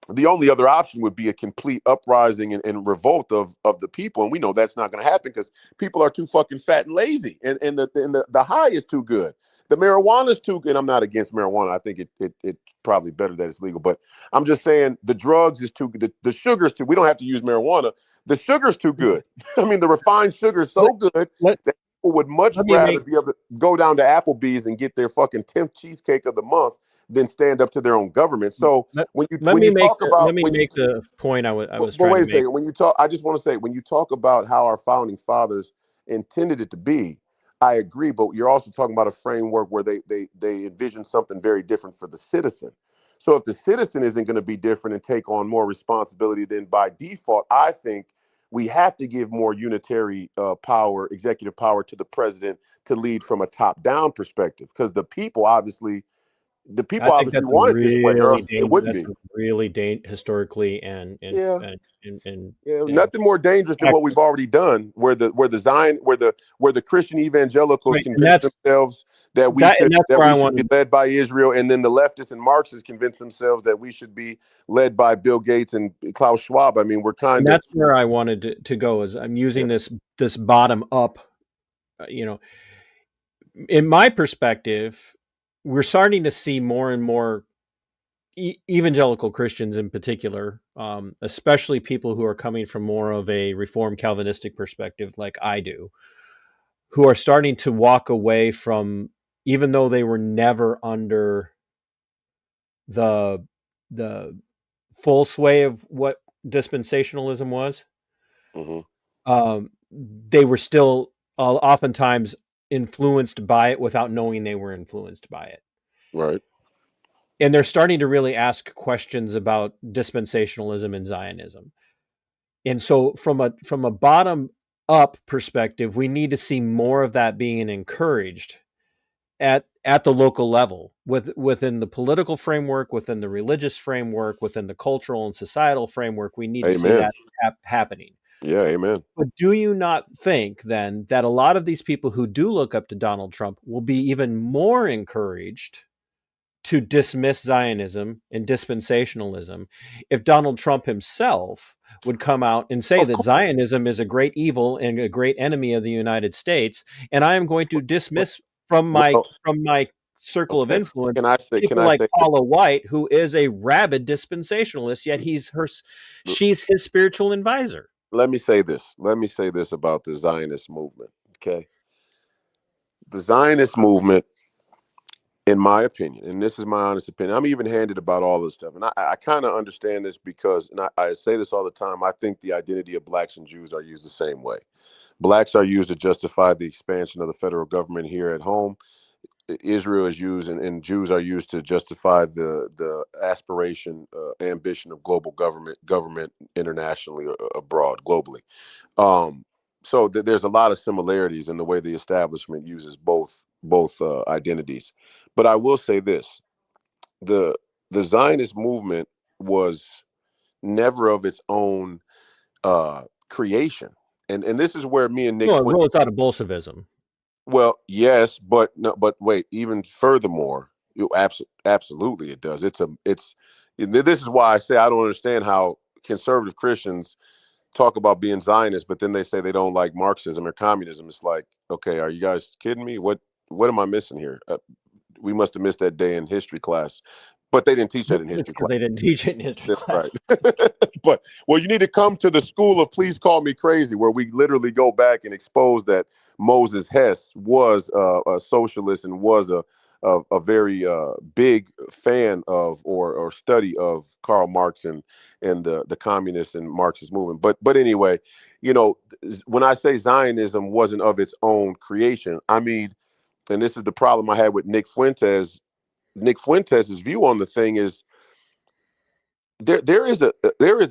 the only other option would be a complete uprising and revolt of the people, and we know that's not going to happen because people are too fucking fat and lazy, and the high is too good, the marijuana is too good. I'm not against marijuana. I think it's probably better that it's legal, but I'm just saying the drugs is too good. The sugar's too. We don't have to use marijuana. The sugar's too good. I mean, the refined sugar is so good that people would much rather be able to go down to Applebee's and get their fucking 10th cheesecake of the month than stand up to their own government. So when you talk about the point I was but wait a second. When you talk, I just want to say, when you talk about how our founding fathers intended it to be, I agree. But you're also talking about a framework where they envision something very different for the citizen. So if the citizen isn't going to be different and take on more responsibility, then by default, I think we have to give more unitary power, executive power to the president to lead from a top-down perspective, because the people obviously want it this way, or else it wouldn't be. Really historically and nothing more dangerous than what we've already done, where the Christian evangelicals convince themselves that we should be led by Israel, and then the leftists and Marxists convince themselves that we should be led by Bill Gates and Klaus Schwab. I mean, we're kind of. That's where I wanted to go. Is I'm using this bottom up, in my perspective, we're starting to see more and more evangelical Christians in particular, especially people who are coming from more of a Reformed Calvinistic perspective like I do, who are starting to walk away from, even though they were never under the full sway of what dispensationalism was, they were still oftentimes influenced by it without knowing they were influenced by it. Right. And they're starting to really ask questions about dispensationalism and Zionism. And so from a bottom up perspective, we need to see more of that being encouraged at the local level, within the political framework, within the religious framework, within the cultural and societal framework. We need to see that happening. Yeah, amen. But do you not think then that a lot of these people who do look up to Donald Trump will be even more encouraged to dismiss Zionism and dispensationalism if Donald Trump himself would come out and say Of that course. Zionism is a great evil and a great enemy of the United States, and I am going to dismiss from my Well, circle of okay. influence Can I people like say Paula White, who is a rabid dispensationalist, yet she's his spiritual advisor. let me say this. Let me say this about the Zionist movement. Okay. The Zionist movement, in my opinion, and this is my honest opinion, I'm even handed about all this stuff. And I kind of understand this because, and I say this all the time, I think the identity of blacks and Jews are used the same way. Blacks are used to justify the expansion of the federal government here at home. Israel is used, and Jews are used to justify the aspiration, ambition of global government internationally, abroad, globally. So there's a lot of similarities in the way the establishment uses both identities. But I will say this: the Zionist movement was never of its own creation, and this is where me and Nick Well, it Flint. rose out of Bolshevism. Well, yes, but no, but wait, even furthermore, absolutely it does. This is why I say I don't understand how conservative Christians talk about being Zionists, but then they say they don't like Marxism or communism. It's like, okay, are you guys kidding me? What am I missing here? We must have missed that day in history class, but they didn't teach that in It's history because class. they didn't teach it in history That's class. right. But you need to come to the school of Please Call Me Crazy, where we literally go back and expose that Moses Hess was a socialist and was a very big fan of or study of Karl Marx and the communist and Marxist movement. But anyway, when I say Zionism wasn't of its own creation, I mean, and this is the problem I had with Nick Fuentes. Nick Fuentes' view on the thing is there is a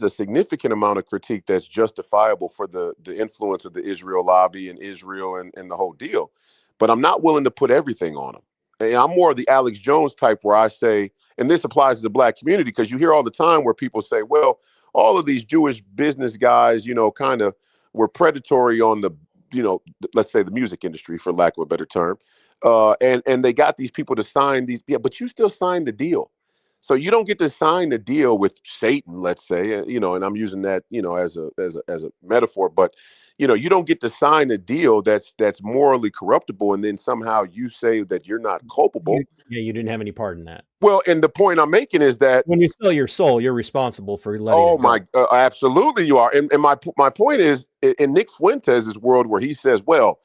significant amount of critique that's justifiable for the influence of the Israel lobby and Israel and the whole deal, but I'm not willing to put everything on them. And I'm more of the Alex Jones type where I say, and this applies to the black community, because you hear all the time where people say, well, all of these Jewish business guys, kind of were predatory on the, let's say the music industry, for lack of a better term, and they got these people to sign these, but you still sign the deal. So you don't get to sign the deal with Satan, let's say, and I'm using that, as a metaphor, but you don't get to sign a deal that's morally corruptible, and then somehow you say that you're not culpable. You didn't have any part in that. Well, and the point I'm making is that when you sell your soul, you're responsible for letting it go. Absolutely you are. And my point is, in Nick Fuentes' world, where he says, well,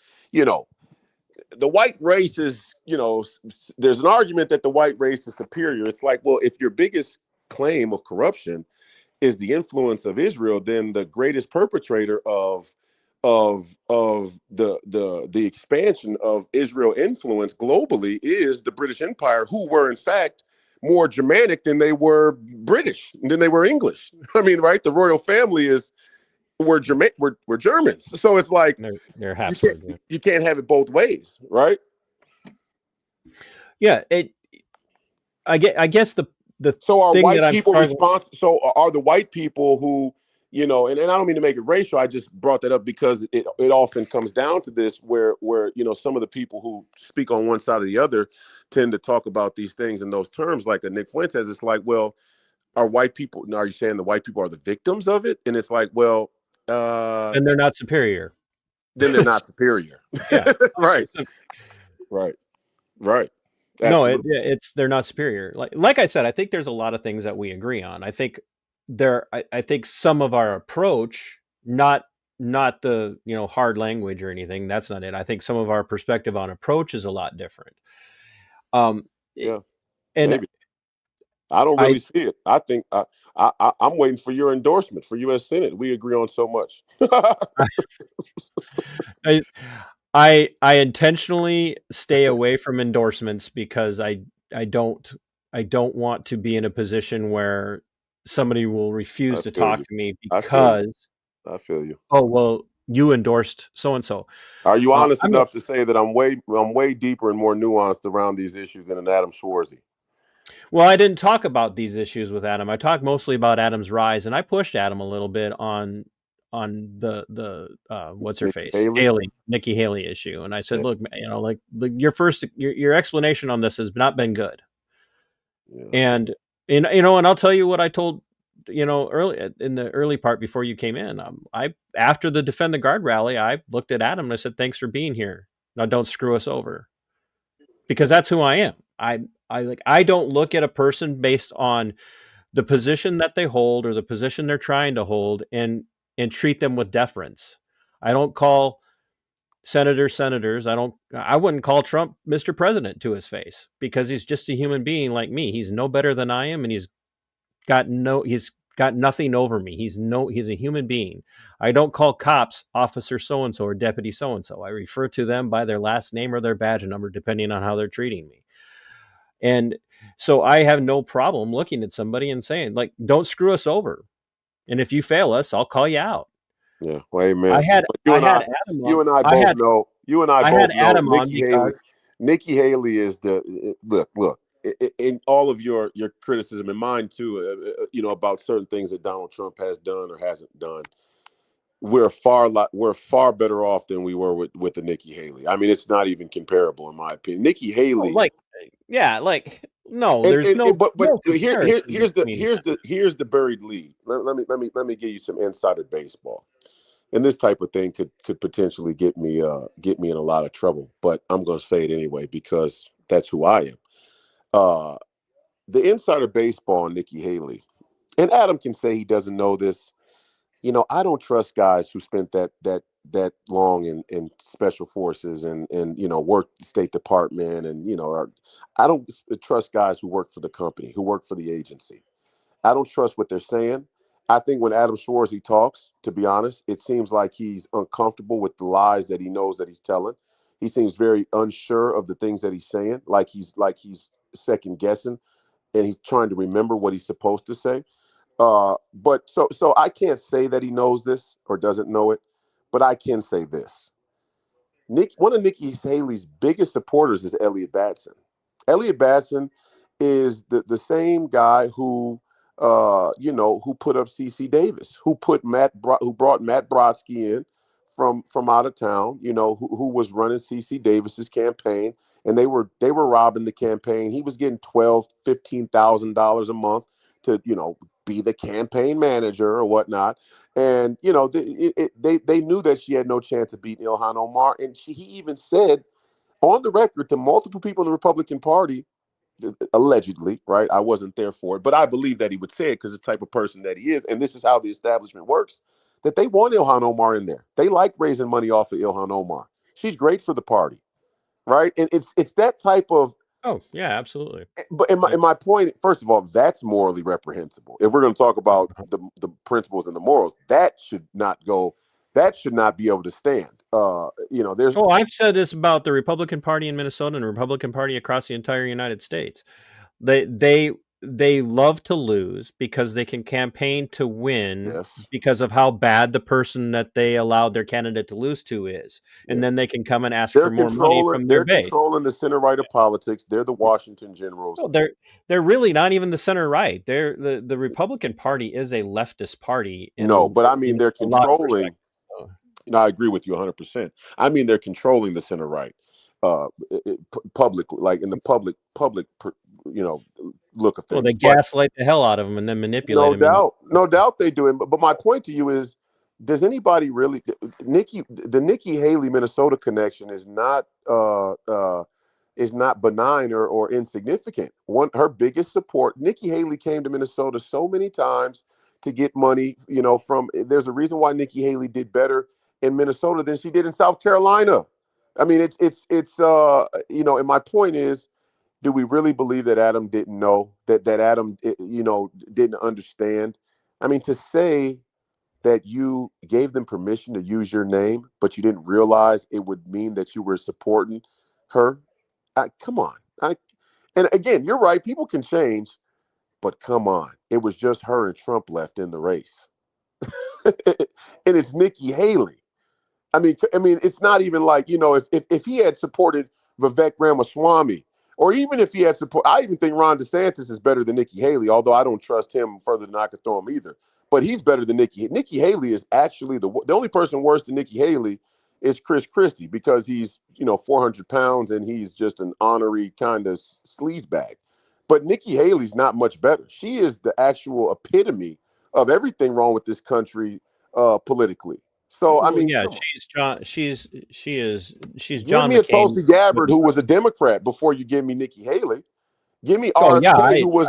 the white race is, there's an argument that the white race is superior. It's like, well, if your biggest claim of corruption is the influence of Israel, then the greatest perpetrator of the expansion of Israel influence globally is the British Empire, who were in fact more Germanic than they were British, than they were English. I mean, right? The royal family we're Germans. So it's like they're half-swords. You can't have it both ways, right? Yeah, I guess the so are thing white that people responsible? So are the white people who, and I don't mean to make it racial. I just brought that up because it often comes down to this, where some of the people who speak on one side or the other tend to talk about these things in those terms, like a Nick Fuentes. It's like, well, are white people? Are you saying the white people are the victims of it? And it's like, well, and they're not superior. Then they're not superior. Yeah. Right. Absolutely. No, they're not superior. Like I said, I think there's a lot of things that we agree on. I think I think some of our approach, not the hard language or anything. That's not it. I think some of our perspective on approach is a lot different. Yeah, and maybe. I don't really see it. I think I'm waiting for your endorsement for U.S. Senate. We agree on so much. I intentionally stay away from endorsements because I don't want to be in a position where somebody will refuse to talk to me because I feel you. Oh, well, you endorsed so and so. Are you honest enough to say that I'm way deeper and more nuanced around these issues than an Adam Schwarzy? Well, I didn't talk about these issues with Adam. I talked mostly about Adam's rise, and I pushed Adam a little bit on the what's her face, Nikki Haley issue, and I said, look, your explanation on this has not been good. Yeah. And and I'll tell you what I told early in the early part before you came in. I After the Defend the Guard rally, I looked at Adam and I said, "Thanks for being here. Now don't screw us over," because that's who I am. I don't look at a person based on the position that they hold or the position they're trying to hold and treat them with deference. I don't call senators. I wouldn't call Trump Mr. President to his face because he's just a human being like me. He's no better than I am, and he's got nothing over me. He's a human being. I don't call cops officer so and so or deputy so and so. I refer to them by their last name or their badge number depending on how they're treating me. And so I have no problem looking at somebody and saying, like, don't screw us over. And if you fail us, I'll call you out. Yeah. Well, amen. I had You I and had I, Adam you on. and I both know. You and I I both had know Adam on because Nikki Haley is the look. In all of your criticism and mine too, about certain things that Donald Trump has done or hasn't done, we're far better off than we were with the Nikki Haley. I mean, it's not even comparable in my opinion. Nikki Haley, no, and, there's but no comparison here's between him. here's the buried lead. Let me give you some insider baseball. And this type of thing could potentially get me in a lot of trouble, but I'm going to say it anyway because that's who I am. The insider baseball on Nikki Haley, and Adam can say he doesn't know this. I don't trust guys who spent that long in special forces and work the State Department and I don't trust guys who work for the company, who work for the agency. I don't trust what they're saying. I think when Adam Schwarzy talks, to be honest, it seems like he's uncomfortable with the lies that he knows that he's telling. He seems very unsure of the things that he's saying, like he's second guessing, and he's trying to remember what he's supposed to say. But so I can't say that he knows this or doesn't know it, but I can say this. One of Nikki Haley's biggest supporters is Elliot Batson. Elliot Batson is the same guy who who put up CC Davis, who brought Matt Brodsky in from out of town, who was running CC Davis's campaign, and they were robbing the campaign. He was getting $12,000-$15,000 a month to be the campaign manager or whatnot. And they knew that she had no chance of beating Ilhan Omar, and he even said on the record to multiple people in the Republican Party, allegedly, right? I wasn't there for it, but I believe that he would say it because it's the type of person that he is, and this is how the establishment works. That they want Ilhan Omar in there. They like raising money off of Ilhan Omar. She's great for the party, right? And it's that type of. Oh yeah, absolutely. But in my point, first of all, that's morally reprehensible. If we're going to talk about the principles and the morals, that should not go. That should not be able to stand. There's. Oh, I've said this about the Republican Party in Minnesota and the Republican Party across the entire United States. They love to lose because they can campaign to win Yes. because of how bad the person that they allowed their candidate to lose to is. And then they can come and ask for more money from their base. They're controlling the center right of politics. They're the Washington Generals. No, they're really not even the center right. They're the Republican Party is a leftist party. But I mean they're controlling. I agree with you 100%. I mean they're controlling the center right, publicly, like in the public, look of things. Well, they gaslight the hell out of them and then manipulate them. No doubt they do. But my point to you is, does anybody really the Nikki Haley Minnesota connection is not benign or insignificant. Her biggest support, Nikki Haley came to Minnesota so many times to get money, there's a reason why Nikki Haley did better in Minnesota than she did in South Carolina. I mean, it's and my point is, do we really believe that Adam didn't know, that Adam, didn't understand? I mean, to say that you gave them permission to use your name, but you didn't realize it would mean that you were supporting her. Come on. And again, you're right. People can change, but come on. It was just her and Trump left in the race. And it's Nikki Haley. I mean, it's not even like, if he had supported Vivek Ramaswamy, or even if he had support, I even think Ron DeSantis is better than Nikki Haley, although I don't trust him further than I could throw him either. But he's better than Nikki. Nikki Haley is actually the only person worse than Nikki Haley is Chris Christie, because he's 400 pounds and he's just an honorary kind of sleazebag. But Nikki Haley's not much better. She is the actual epitome of everything wrong with this country politically. So I Well, mean, yeah, come on. she's Give John me a McCain. Tulsi Gabbard who was a Democrat before you give me Nikki Haley. Give me Oh yeah, RFK, who was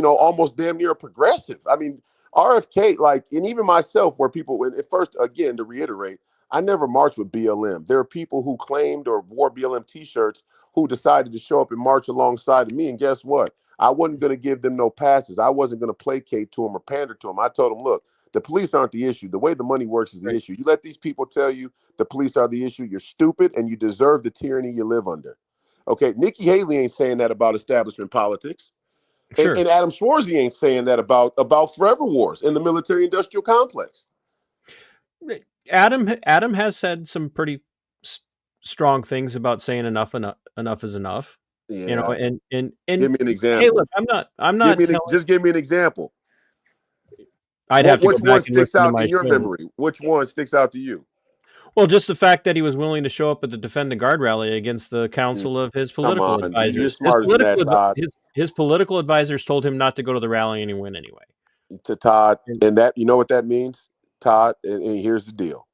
almost damn near a progressive. I mean, RFK, like, and even myself, where people, when at first, again, to reiterate, I never marched with BLM. There are people who claimed or wore BLM T-shirts who decided to show up and march alongside of me, and guess what? I wasn't going to give them no passes. I wasn't going to placate to them or pander to them. I told them, look, the police aren't the issue. The way the money works is the right. issue. You let these people tell you the police are the issue, you're stupid, and you deserve the tyranny you live under. Okay, Nikki Haley ain't saying that about establishment politics. And, Sure. and Adam Schwarzy ain't saying that about forever wars in the military-industrial complex. Adam has said some pretty strong things about saying enough is enough. Yeah. You know, and give me an example. hey, look, I'm not just give me an example. I'd have to go Which one back and sticks listen to out my in your show. memory? Which one sticks out to you? Well, just the fact that he was willing to show up at the Defend the Guard rally against the counsel of his political advisors. You're smarter than that, Todd. His political advisors told him not to go to the rally, and he went anyway. To Todd, and that, you know what that means, Todd? And here's the deal.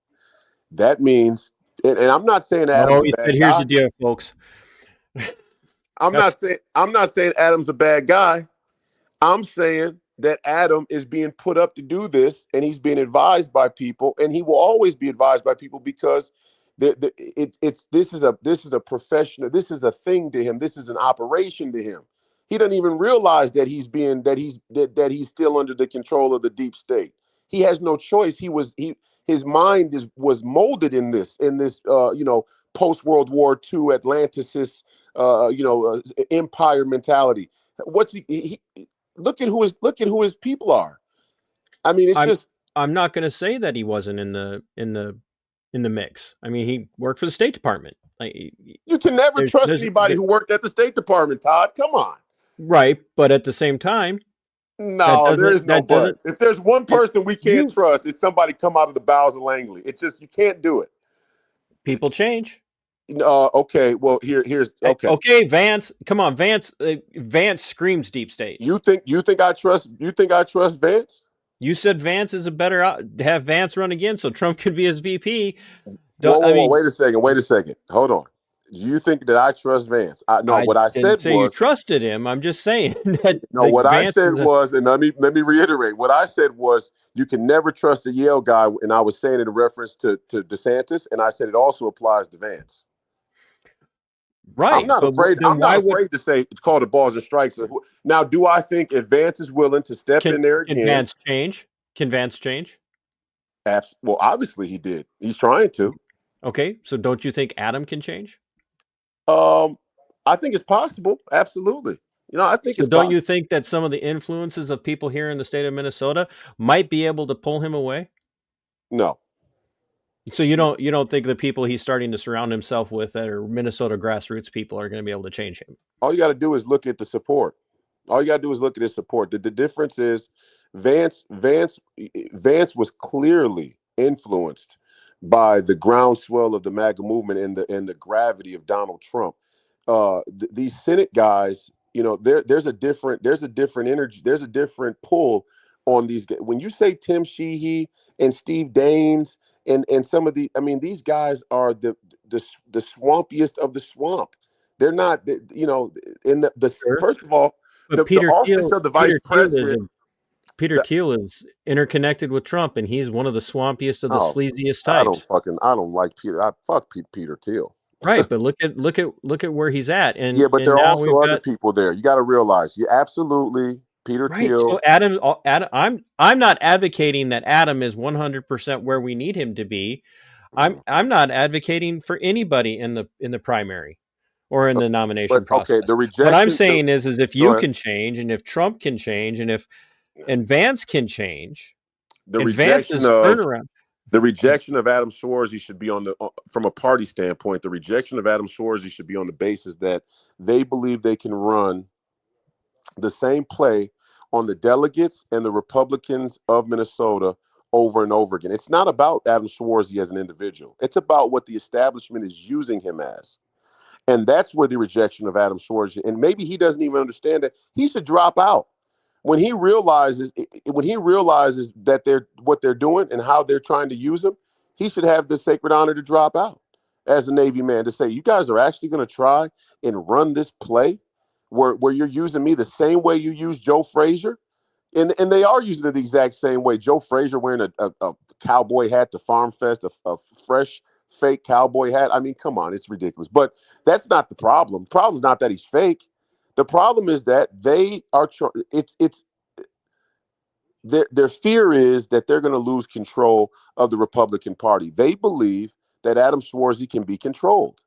That means, and I'm not saying Adam's a bad guy. Here's the deal, folks. I'm not saying Adam's a bad guy. I'm saying that Adam is being put up to do this, and he's being advised by people, and he will always be advised by people because this is a professional, this is a thing to him, this is an operation to him. He doesn't even realize that he's still under the control of the deep state. He has no choice. His mind was molded in this post World War II Atlanticist empire mentality. Look at who his people are. I mean, I'm not going to say that he wasn't in the mix. I mean, he worked for the State Department. You can never trust anybody who worked at the State Department, Todd. Come on. Right, but at the same time, no, there is no but. If there's one person we can't trust, it's somebody come out of the bowels of Langley. It's just, you can't do it. People change. Okay. Well, here's okay. Okay, Vance. Come on, Vance. Vance screams deep state. You think I trust Vance? You said Vance is a better have Vance run again, so Trump could be his VP. Whoa, wait a second. Hold on. You think that I trust Vance? What I said was you trusted him. I'm just saying that. What I said was, and let me reiterate. What I said was, you can never trust a Yale guy, and I was saying it in reference to DeSantis, and I said it also applies to Vance. Right. I'm not afraid. I'm not afraid to say it's called the balls and strikes. Now, do I think if Vance is willing to step in there again? Can Vance change? Can Vance change? Well, obviously he did. He's trying to. Okay, so don't you think Adam can change? I think it's possible. Absolutely. I think it's don't you think that some of the influences of people here in the state of Minnesota might be able to pull him away? No. So you don't think the people he's starting to surround himself with that are Minnesota grassroots people are going to be able to change him? All you got to do is look at the support. All you got to do is look at his support. The difference is Vance was clearly influenced by the groundswell of the MAGA movement and the gravity of Donald Trump. These Senate guys, there's a different energy, there's a different pull on these guys. When you say Tim Sheehy and Steve Daines and some of these guys are the swampiest of the swamp. They're not, in the Sure. First of all, the office of the vice president. Peter Thiel is interconnected with Trump, and he's one of the swampiest of the sleaziest types. I don't like Peter. I fuck Peter Thiel. Right, but look at where he's at, and yeah, but there are also other people there. You got to realize, absolutely, Peter Thiel. So Adam, I'm not advocating that Adam is 100% where we need him to be. I'm not advocating for anybody in the primary or in the nomination process. Okay, the rejection. What I'm saying is if you can change, and if Trump can change, and if Vance can change, the rejection of Adam Schwarzy should be from a party standpoint. The rejection of Adam Schwarzy should be on the basis that they believe they can run the same play on the delegates and the Republicans of Minnesota over and over again. It's not about Adam Schwarzy as an individual. It's about what the establishment is using him as. And that's where the rejection of Adam Schwartz, and maybe he doesn't even understand that he should drop out when he realizes that they're what they're doing and how they're trying to use him. He should have the sacred honor to drop out as a Navy man, to say, you guys are actually going to try and run this play where you're using me the same way you use Joe Frazier. And they are using it the exact same way. Joe Frazier wearing a cowboy hat to Farm Fest, a fresh fake cowboy hat. I mean, come on, it's ridiculous. But that's not the problem. The problem is not that he's fake. The problem is that they are. It's their fear is that they're going to lose control of the Republican Party. They believe that Adam Schwarzy can be controlled.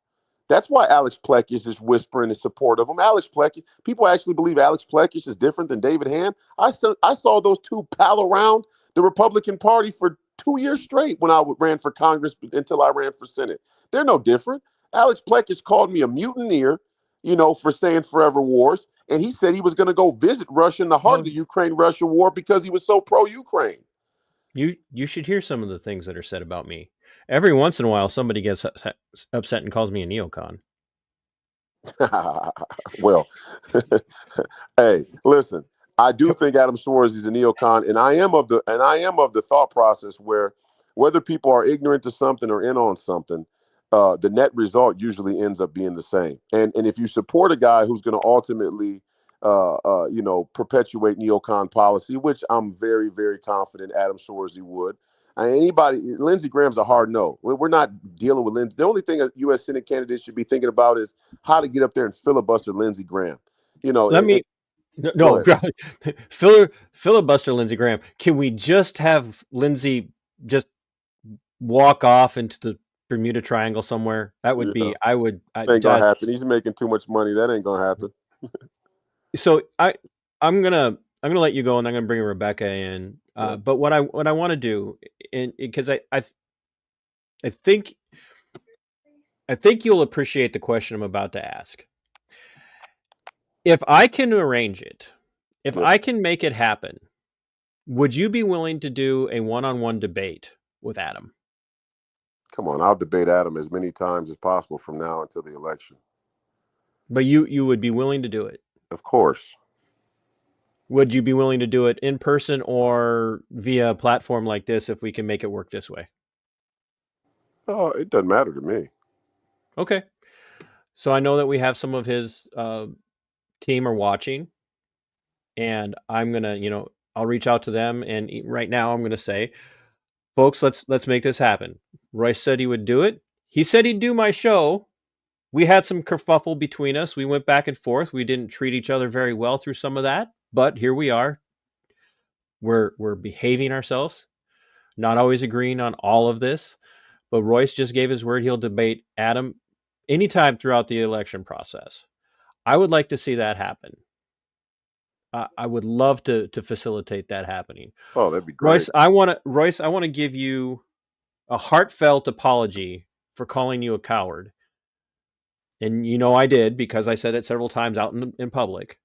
That's why Alex Plekis is whispering in support of him. Alex Plekis, people actually believe Alex Plekis is different than David Hand. I saw those two pal around the Republican Party for 2 years straight when I ran for Congress until I ran for Senate. They're no different. Alex Plekis called me a mutineer, for saying forever wars. And he said he was going to go visit Russia in the heart of the Ukraine-Russia war because he was so pro-Ukraine. You should hear some of the things that are said about me. Every once in a while, somebody gets upset and calls me a neocon. Well, hey, listen. I do think Adam Schwartz is a neocon, and I am of the thought process where whether people are ignorant to something or in on something, the net result usually ends up being the same. And if you support a guy who's going to ultimately, perpetuate neocon policy, which I'm very, very confident Adam Schwartz would. Lindsey Graham's a hard no. We're not dealing with Lindsey. The only thing a U.S. Senate candidate should be thinking about is how to get up there and filibuster Lindsey Graham. Filibuster Lindsey Graham. Can we just have Lindsey just walk off into the Bermuda Triangle somewhere? That would be. Ain't gonna happen. He's making too much money. That ain't gonna happen. So I'm gonna let you go, and I'm gonna bring Rebecca in. But what I want to do, because I think you'll appreciate the question I'm about to ask. If I can arrange it, if I can make it happen, would you be willing to do a one-on-one debate with Adam? Come on, I'll debate Adam as many times as possible from now until the election. But you would be willing to do it? Of course. Would you be willing to do it in person or via a platform like this if we can make it work this way? Oh, it doesn't matter to me. Okay. So I know that we have some of his team are watching, and I'm going to, I'll reach out to them, and right now I'm going to say, folks, let's make this happen. Royce said he would do it. He said he'd do my show. We had some kerfuffle between us. We went back and forth. We didn't treat each other very well through some of that, but here we are. We're behaving ourselves, not always agreeing on all of this, but Royce just gave his word he'll debate Adam anytime throughout the election process. I would like to see that happen. I would love to facilitate that happening. Oh, that'd be great. Royce, I want to give you a heartfelt apology for calling you a coward. And I did, because I said it several times out in public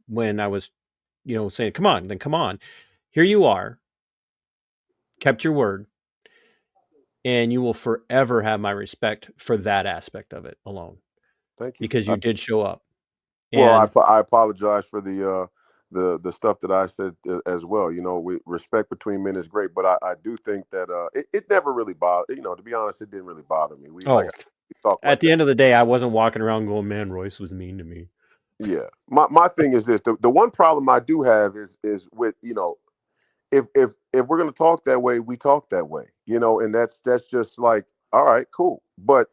when I was, saying, come on. Here you are, kept your word, and you will forever have my respect for that aspect of it alone. Thank you. Because you did show up. Well, I apologize for the stuff that I said as well. Respect between men is great, but I do think that it never really bothered. To be honest, it didn't really bother me. At the end of the day, I wasn't walking around going, "Man, Royce was mean to me." Yeah, my thing is this: the one problem I do have is with if we're gonna talk that way, we talk that way. And that's just like, all right, cool. But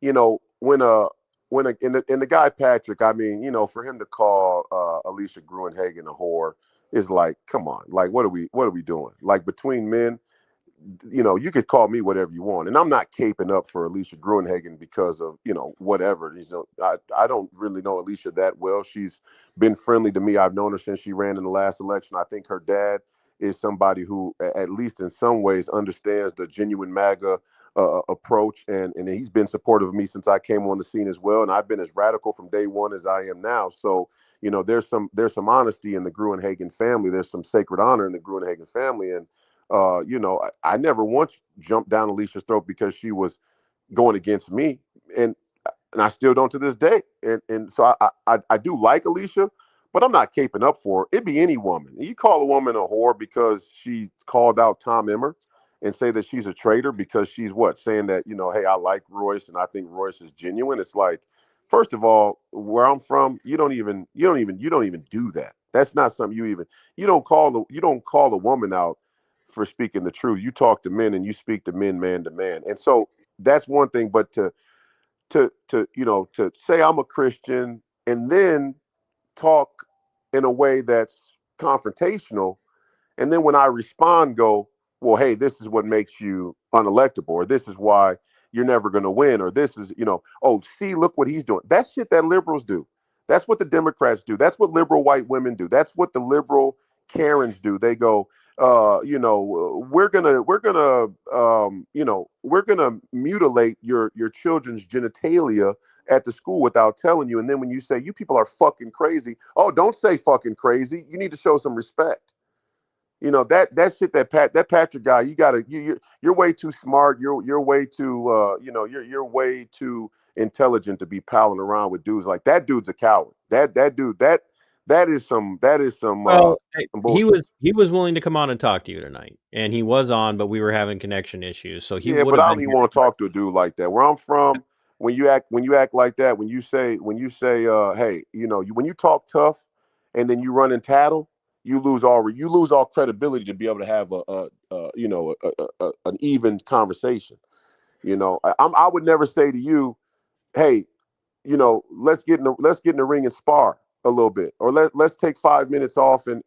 when the guy Patrick, I mean, for him to call Alicia Gruenhagen a whore is like, come on, like what are we doing? Like, between men, you could call me whatever you want, and I'm not caping up for Alicia Gruenhagen because of whatever. I don't really know Alicia that well. She's been friendly to me. I've known her since she ran in the last election. I think her dad is somebody who, at least in some ways, understands the genuine MAGA approach, and he's been supportive of me since I came on the scene as well. And I've been as radical from day one as I am now. So there's some honesty in the Gruenhagen family. There's some sacred honor in the Gruenhagen family, and I never once jumped down Alicia's throat because she was going against me. And and I still don't to this day. And so I do like Alicia, but I'm not caping up for her. It'd be any woman. You call a woman a whore because she called out Tom Emmer and say that she's a traitor because she's what, saying that, you know, hey, I like Royce and I think Royce is genuine. It's like, first of all, where I'm from, you don't even do that. That's not something you don't call a woman out for speaking the truth. You talk to men and you speak to men man to man. And so that's one thing, but to say I'm a Christian and then talk in a way that's confrontational, and then when I respond, go, well, hey, this is what makes you unelectable, or this is why you're never going to win, or this is, oh, see, look what he's doing. That's shit that liberals do. That's what the Democrats do. That's what liberal white women do. That's what the liberal Karens do. They go, we're gonna mutilate your children's genitalia at the school without telling you. And then when you say you people are fucking crazy, oh, don't say fucking crazy. You need to show some respect. That shit that Patrick guy, you're way too smart. You're way too you're way too intelligent to be palling around with dudes like that. Dude's a coward. That dude that is some Well, some bullshit. he was willing to come on and talk to you tonight, and he was on, but we were having connection issues, so he Yeah, would but have I been don't even here. want to talk to a dude like that. Where I'm from, when you act like that, when you say, hey, when you talk tough, and then you run and tattle, you lose all credibility to be able to have an even conversation. I would never say to you, hey, let's get in the ring and spar a little bit, or let's take 5 minutes off and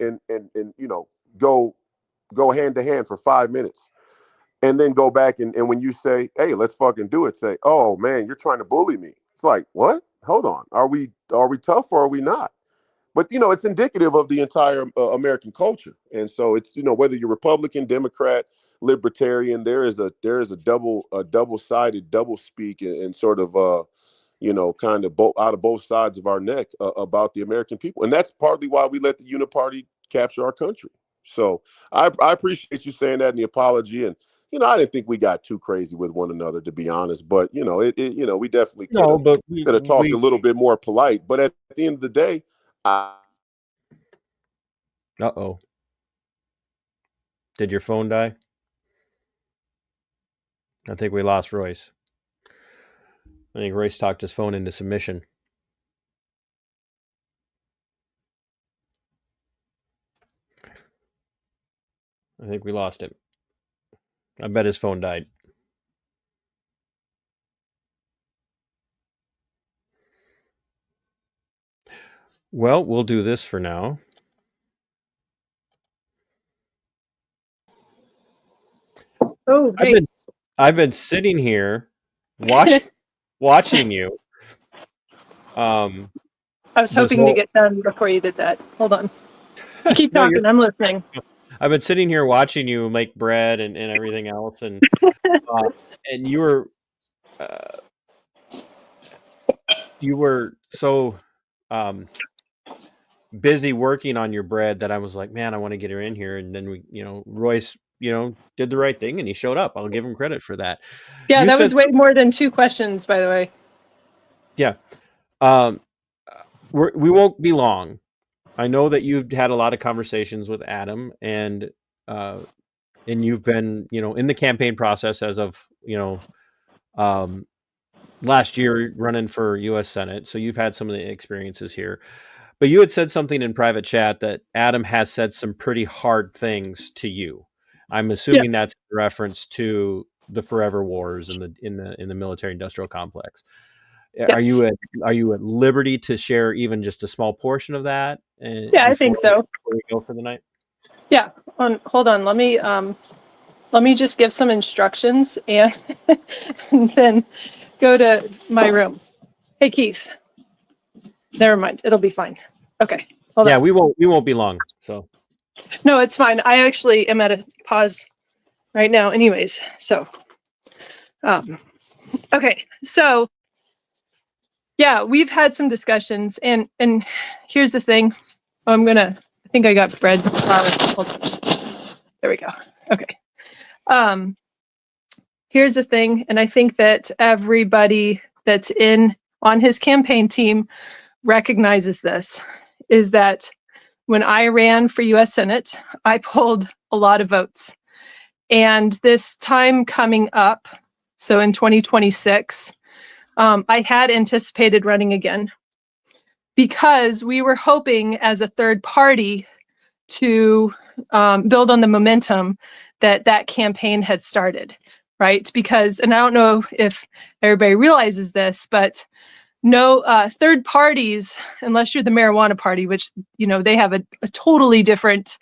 go hand to hand for 5 minutes. And then go back and when you say, hey, let's fucking do it, say, oh man, you're trying to bully me. It's like, what? Hold on. Are we tough or are we not? But it's indicative of the entire American culture. And so it's, whether you're Republican, Democrat, Libertarian, there is a double-sided double speak and sort of kind of out of both sides of our neck about the American people. And that's partly why we let the Uniparty capture our country. So I appreciate you saying that and the apology. And I didn't think we got too crazy with one another, to be honest. But we definitely could have talked a little bit more polite. But at the end of the day, Uh-oh. Did your phone die? I think we lost Royce. I think Royce talked his phone into submission. I think we lost him. I bet his phone died. Well, we'll do this for now. Oh, hey. I've been sitting here watching you. I was hoping to get done before you did that. Hold on. Keep talking. I'm listening. I've been sitting here watching you make bread and everything else, and you were so busy working on your bread that I was like, man, I want to get her in here. And then we, Royce, did the right thing and he showed up. I'll give him credit for that. Yeah, that was way more than 2 questions, by the way. Yeah. We won't be long. I know that you've had a lot of conversations with Adam and you've been, in the campaign process as of, last year running for U.S. Senate. So you've had some of the experiences here. But you had said something in private chat that Adam has said some pretty hard things to you. I'm assuming that's a reference to the forever wars in the military industrial complex. Yes. Are you at liberty to share even just a small portion of that? Yeah, I think so. Before we go for the night. Yeah. Hold on. Let me just give some instructions and then go to my room. Hey, Keith. Never mind. It'll be fine. Okay. Hold on. We won't be long. So. No, it's fine. I actually am at a pause right now anyways. So, okay. So, yeah, we've had some discussions and here's the thing. I think I got bread flour. Hold on. There we go. Okay. Here's the thing. And I think that everybody that's in on his campaign team recognizes this, is that when I ran for US Senate, I pulled a lot of votes. And this time coming up, so in 2026, I had anticipated running again because we were hoping as a third party to build on the momentum that campaign had started, right? Because, and I don't know if everybody realizes this, but no third parties, unless you're the marijuana party, which, you know, they have a totally different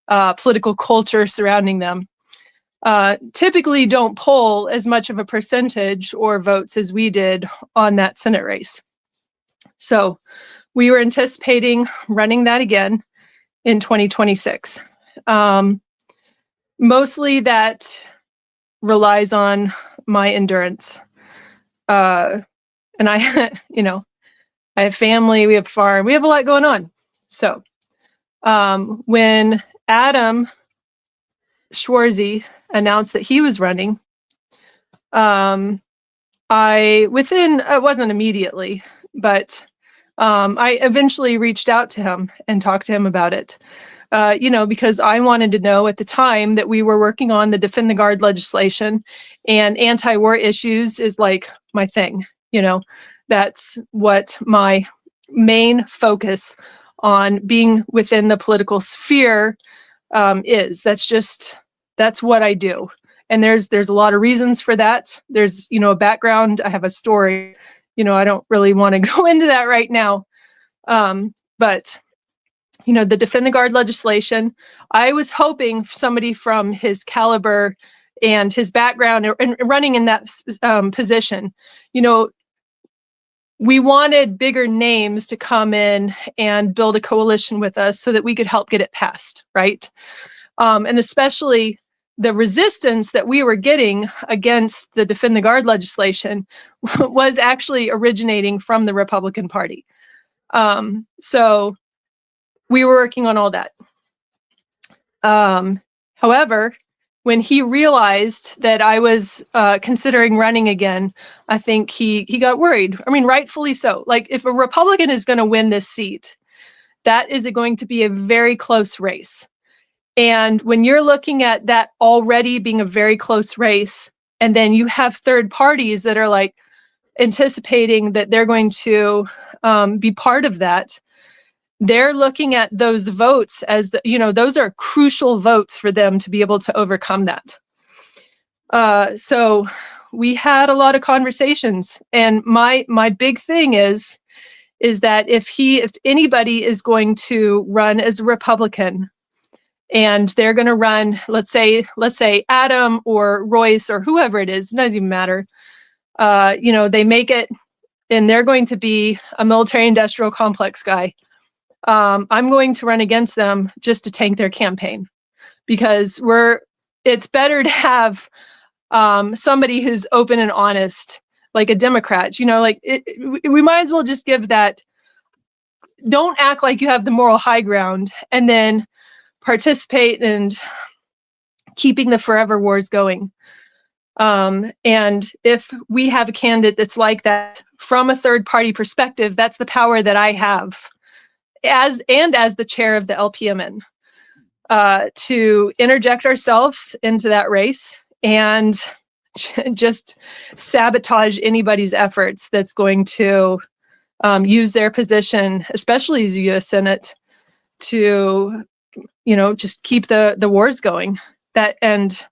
political culture surrounding them, typically don't poll as much of a percentage or votes as we did on that Senate race. So we were anticipating running that again in 2026. Mostly that relies on my endurance. And I, you know, I have family, we have farm, we have a lot going on. So when Adam Schwarzy announced that he was running, it wasn't immediately, but I eventually reached out to him and talked to him about it. You know, because I wanted to know at the time that we were working on the Defend the Guard legislation, and anti-war issues is like my thing. You know, that's what my main focus on being within the political sphere is. That's what I do. And there's a lot of reasons for that. There's, you know, a background. I have a story. You know, I don't really want to go into that right now. But you know, the Defend the Guard legislation, I was hoping somebody from his caliber and his background and running in that position, you know, we wanted bigger names to come in and build a coalition with us so that we could help get it passed, right? And especially the resistance that we were getting against the Defend the Guard legislation was actually originating from the Republican Party. So we were working on all that. However, when he realized that I was considering running again, I think he got worried. I mean, rightfully so. Like, if a Republican is going to win this seat, that is going to be a very close race. And when you're looking at that already being a very close race, and then you have third parties that are like anticipating that they're going to be part of that, they're looking at those votes as you know, those are crucial votes for them to be able to overcome that. So we had a lot of conversations, and my big thing is that if anybody is going to run as a Republican, and they're going to run, let's say Adam or Royce or whoever it is, it doesn't even matter. You know, they make it, and they're going to be a military-industrial complex guy. I'm going to run against them just to tank their campaign, because it's better to have somebody who's open and honest, like a Democrat. You know, like we might as well just give that. Don't act like you have the moral high ground and then participate in keeping the forever wars going. And if we have a candidate that's like that from a third party perspective, that's the power that I have as the chair of the LPMN, to interject ourselves into that race and just sabotage anybody's efforts that's going to use their position, especially as U.S. Senate, to, you know, just keep the wars going. And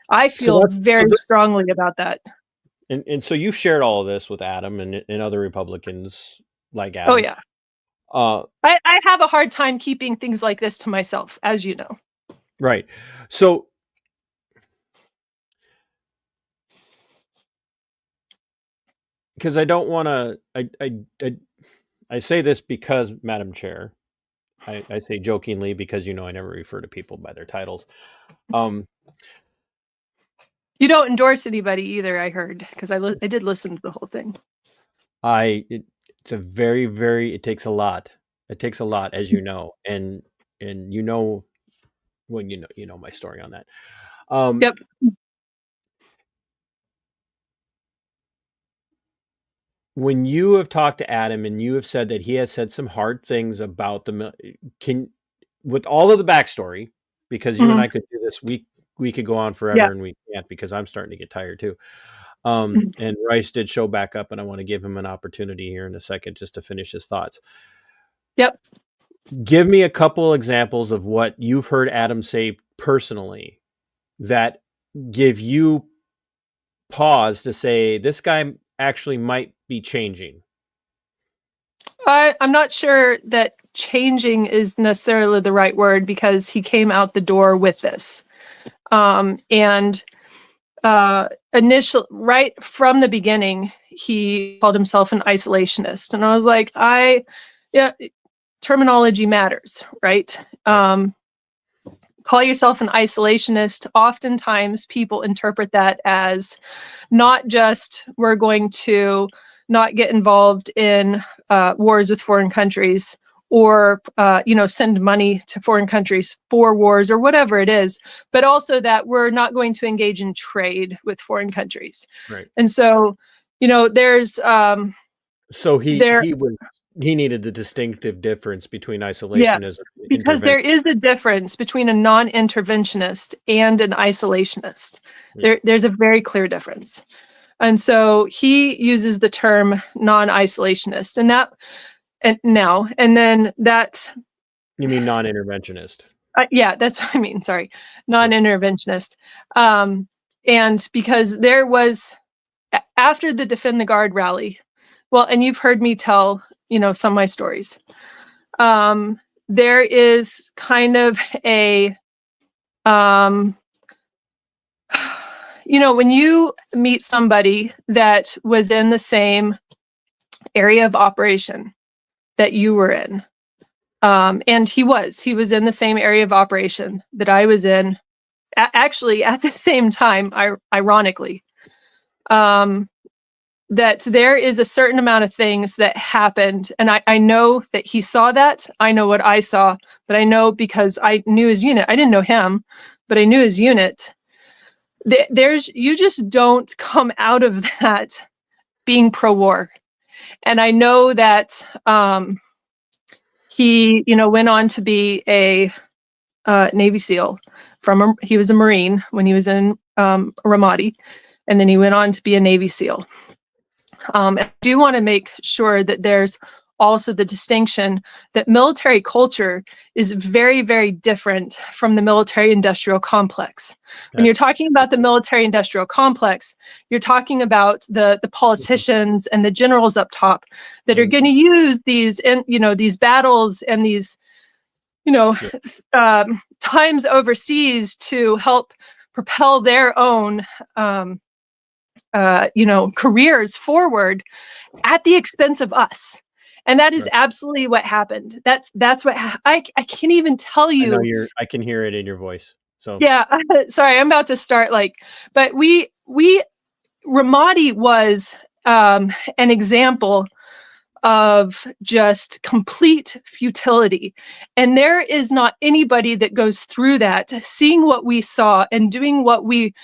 I feel very strongly about that. And so you've shared all of this with Adam and other Republicans like Adam. Oh yeah. I have a hard time keeping things like this to myself, as you know. Right. So because I don't want to, I say this because, Madam Chair, I say jokingly because, you know, I never refer to people by their titles. You don't endorse anybody either, I heard, because I did listen to the whole thing. It's a very, very, it takes a lot. It takes a lot, as you know, and you know, when you know my story on that. Yep. when you have talked to Adam and you have said that he has said some hard things about with all of the backstory, because you and I could do this, we could go on forever, Yeah. and we can't, because I'm starting to get tired too. Mhm. And Royce did show back up, and I want to give him an opportunity here in a second just to finish his thoughts. Yep. Give me a couple examples of what you've heard Adam say personally that give you pause to say this guy actually might be changing. I'm not sure that changing is necessarily the right word, because he came out the door with this. And right from the beginning, he called himself an isolationist. And I was like, yeah, terminology matters, right? Call yourself an isolationist. Oftentimes people interpret that as not just we're going to not get involved in wars with foreign countries, or send money to foreign countries for wars or whatever it is, but also that we're not going to engage in trade with foreign countries. Right. And so, there's so he needed the distinctive difference between isolationism yes, and because there is a difference between a non-interventionist and an isolationist. There's a very clear difference. And so he uses the term non-isolationist, and then that. You mean non-interventionist? Yeah, that's what I mean. Sorry, non-interventionist. And because there was, after the Defend the Guard rally, well, and you've heard me tell, some of my stories. There is kind of a, when you meet somebody that was in the same area of operation that you were in, and he was in the same area of operation that I was in, actually at the same time, ironically, that there is a certain amount of things that happened. And I know that he saw that. I know what I saw, but I know because I knew his unit. I didn't know him, but I knew his unit. You just don't come out of that being pro-war. And I know that he, went on to be a Navy SEAL. He was a Marine when he was in Ramadi, and then he went on to be a Navy SEAL. I do want to make sure that there's also the distinction that military culture is very, very different from the military-industrial complex. When you're talking about the military-industrial complex, you're talking about the politicians and the generals up top that are going to use these battles and these times overseas to help propel their own careers forward at the expense of us. And that is absolutely what happened. That's what I can't even tell you. I can hear it in your voice. So yeah, sorry, I'm about to start but Ramadi was an example of just complete futility. And there is not anybody that goes through that, seeing what we saw and doing what we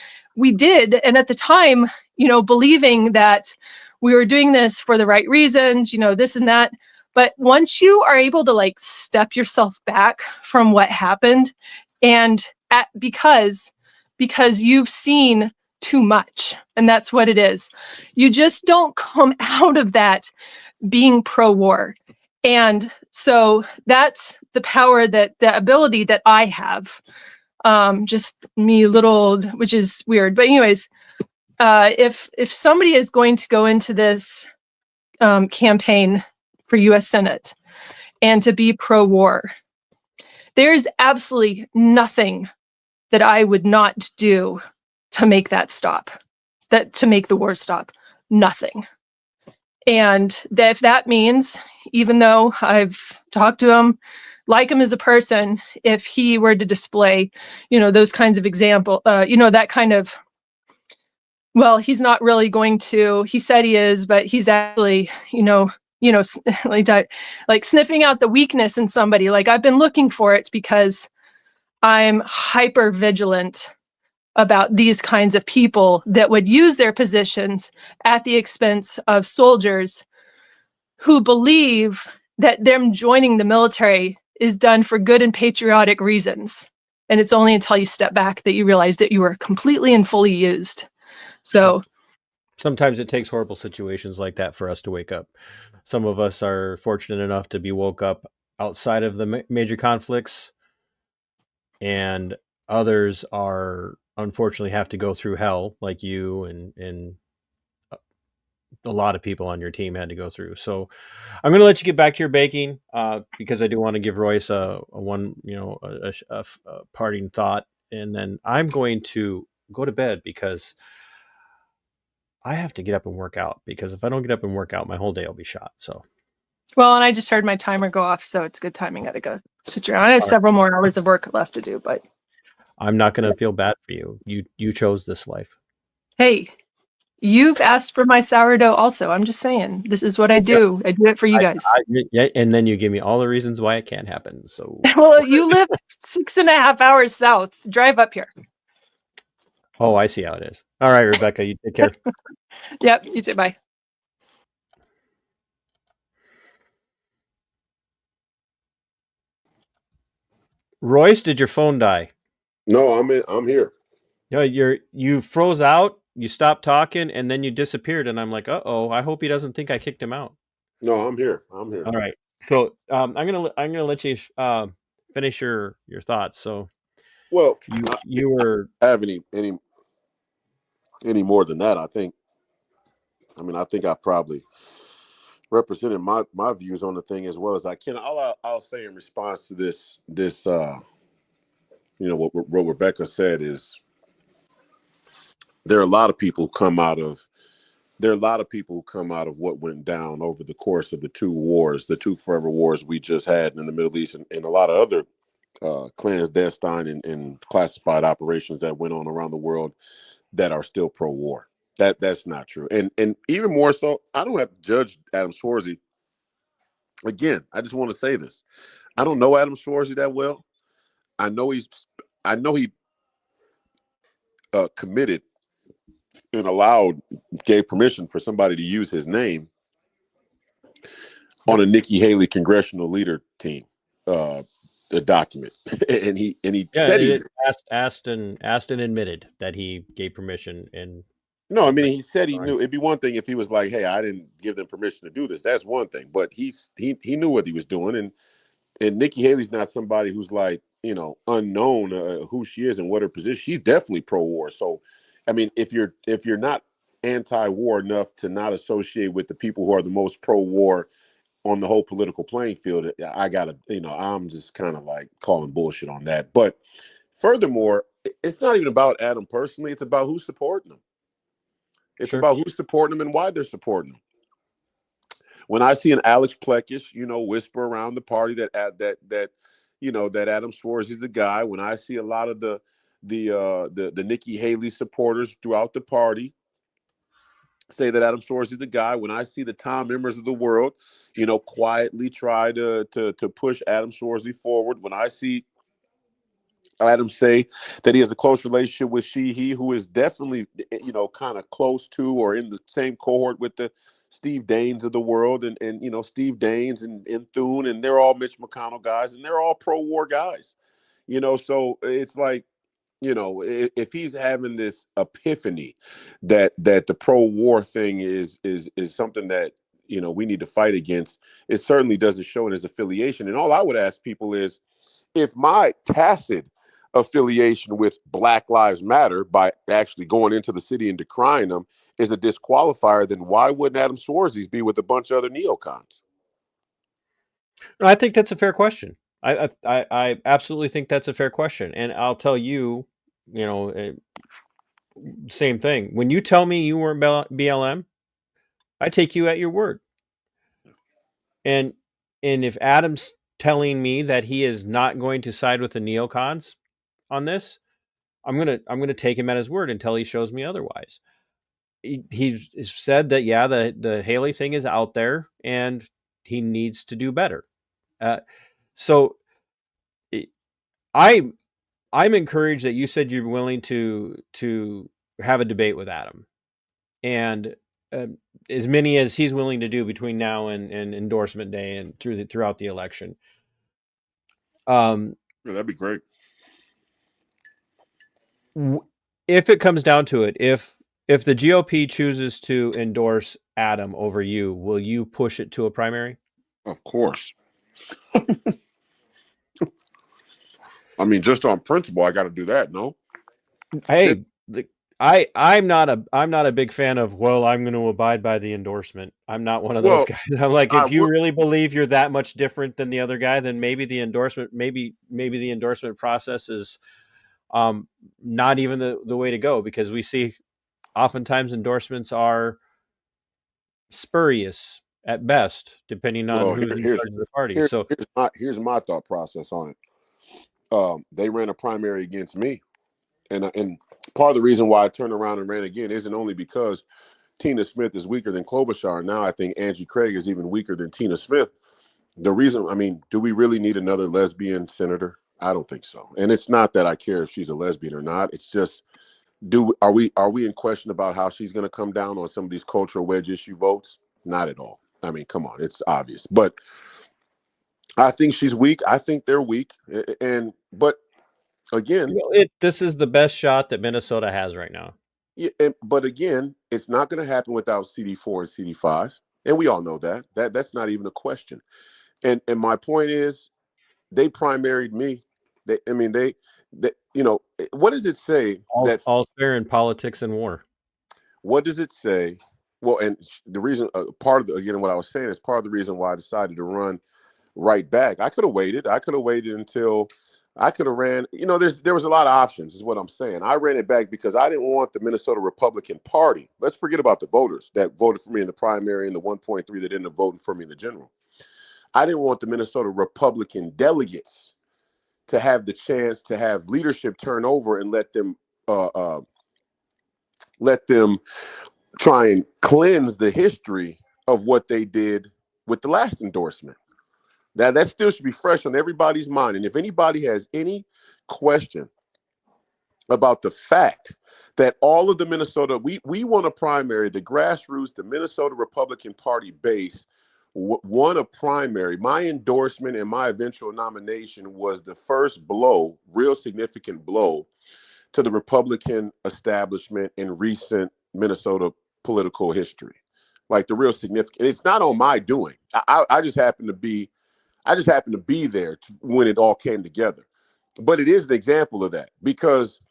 did. And at the time, believing that we were doing this for the right reasons, this and that. But once you are able to step yourself back from what happened, and because you've seen too much, and that's what it is, you just don't come out of that being pro-war. And so that's the power, the ability that I have. Just me little, which is weird. But anyways, if somebody is going to go into this campaign for US Senate and to be pro-war, there's absolutely nothing that I would not do to make that stop, to make the war stop. Nothing. And if that means, even though I've talked to him, like him as a person, if he were to display, those kinds of example, that kind of, well, he's not really going to, he said he is, but he's actually, like sniffing out the weakness in somebody. Like, I've been looking for it because I'm hyper vigilant about these kinds of people that would use their positions at the expense of soldiers who believe that them joining the military is done for good and patriotic reasons. And it's only until you step back that you realize that you were completely and fully used. So sometimes it takes horrible situations like that for us to wake up. Some of us are fortunate enough to be woke up outside of the major conflicts, and others are unfortunately have to go through hell, like you and a lot of people on your team had to go through. So I'm going to let you get back to your baking, because I do want to give Royce a one, a parting thought, and then I'm going to go to bed because I have to get up and work out, because if I don't get up and work out, my whole day will be shot. So, well, and I just heard my timer go off, so it's good timing. Got to go switch around. I have several more hours of work left to do, but I'm not going to feel bad for you. You chose this life. hey, you've asked for my sourdough also. I'm just saying, this is what I do. I do it for you guys. Yeah, and then you give me all the reasons why it can't happen. So, Well, you live 6.5 hours south. Drive up here. oh, I see how it is. All right, Rebecca, you take care. Yep, you too. Bye. Royce, did your phone die? No, I'm here. No, you froze out, you stopped talking, and then you disappeared. And I'm like, uh-oh, I hope he doesn't think I kicked him out. No, I'm here. I'm here. All right. So I'm gonna let you finish your thoughts. So Well, you were have any more than that? I think I probably represented my views on the thing as well as I can. I'll say in response to this what Rebecca said is there are a lot of people who come out of what went down over the course of the two forever wars we just had in the Middle East, and a lot of other clandestine and classified operations that went on around the world that are still pro-war. That's not true. And even more so, I don't have to judge Adam Schwarzy. Again, I just want to say this. I don't know Adam Schwarzy that well. I know he committed and gave permission for somebody to use his name on a Nikki Haley congressional leader team, a document, and he said Aston admitted that he gave permission. And no, I mean, he said he knew. It'd be one thing if he was like, "Hey, I didn't give them permission to do this." That's one thing, but he knew what he was doing, and Nikki Haley's not somebody who's like unknown who she is and what her position. She's definitely pro-war. So, I mean, if you're not anti-war enough to not associate with the people who are the most pro-war on the whole political playing field, I gotta, I'm just kind of like calling bullshit on that. But furthermore, it's not even about Adam personally. It's about who's supporting him. It's about who's supporting them and why they're supporting them. When I see an Alex Plekish, whisper around the party that Adam Schwarzy is the guy. When I see a lot of the Nikki Haley supporters throughout the party say that Adam Schwarzy is the guy. When I see the Tom Emmers of the world, quietly try to push Adam Schwarzy forward. When I see Adam say that he has a close relationship with he who is definitely, kind of close to or in the same cohort with the Steve Daines of the world, and Steve Daines and Thune, and they're all Mitch McConnell guys, and they're all pro-war guys, so it's like, if he's having this epiphany that the pro-war thing is something that, we need to fight against, it certainly doesn't show in his affiliation. And all I would ask people is, if my tacit affiliation with Black Lives Matter by actually going into the city and decrying them is a disqualifier, then why wouldn't Adam Schwarzy be with a bunch of other neocons? No, I think that's a fair question. I absolutely think that's a fair question, and I'll tell you, same thing. When you tell me you weren't BLM, I take you at your word. And if Adam's telling me that he is not going to side with the neocons on this, I'm gonna take him at his word until he shows me otherwise. He's said that the Haley thing is out there and he needs to do better. So I I'm encouraged that you said you're willing to have a debate with Adam, and as many as he's willing to do between now and endorsement day and throughout the election. Yeah, that'd be great. If it comes down to it, if the GOP chooses to endorse Adam over you, will you push it to a primary? Of course. I mean, just on principle, I got to do that. No. Hey, I'm not a big fan of, well, I'm going to abide by the endorsement. I'm not one of those guys. I'm like, if you really believe you're that much different than the other guy, then maybe the endorsement process is not even the way to go, because we see oftentimes endorsements are spurious at best, depending on who's in charge of the party. So here's my thought process on it. They ran a primary against me, and part of the reason why I turned around and ran again isn't only because Tina Smith is weaker than Klobuchar. Now I think Angie Craig is even weaker than Tina Smith. The reason, I mean, do we really need another lesbian senator? I don't think so. And it's not that I care if she's a lesbian or not. It's just, are we in question about how she's going to come down on some of these cultural wedge issue votes? Not at all. I mean, come on, it's obvious. But I think she's weak. I think they're weak. But again, this is the best shot that Minnesota has right now. Yeah, but again, it's not going to happen without CD4 and CD5, and we all know that. That's not even a question. And my point is, they primaried me. They you know, what does it say? All's fair in politics and war. What does it say? Well, and the reason, part of again, what I was saying is part of the reason why I decided to run right back. I could have waited. I could have waited until I could have ran. You know, there was a lot of options, is what I'm saying. I ran it back because I didn't want the Minnesota Republican Party. Let's forget about the voters that voted for me in the primary and the 1.3 that ended up voting for me in the general. I didn't want the Minnesota Republican delegates to have the chance to have leadership turn over and let them try and cleanse the history of what they did with the last endorsement. Now, that still should be fresh on everybody's mind. And if anybody has any question about the fact that all of the Minnesota, we won a primary, the grassroots, the Minnesota Republican Party base won a primary. My endorsement and my eventual nomination was the first blow, real significant blow, to the Republican establishment in recent Minnesota political history. Like the real significant. It's not on my doing. I just happen to be there when it all came together. But it is an example of that, because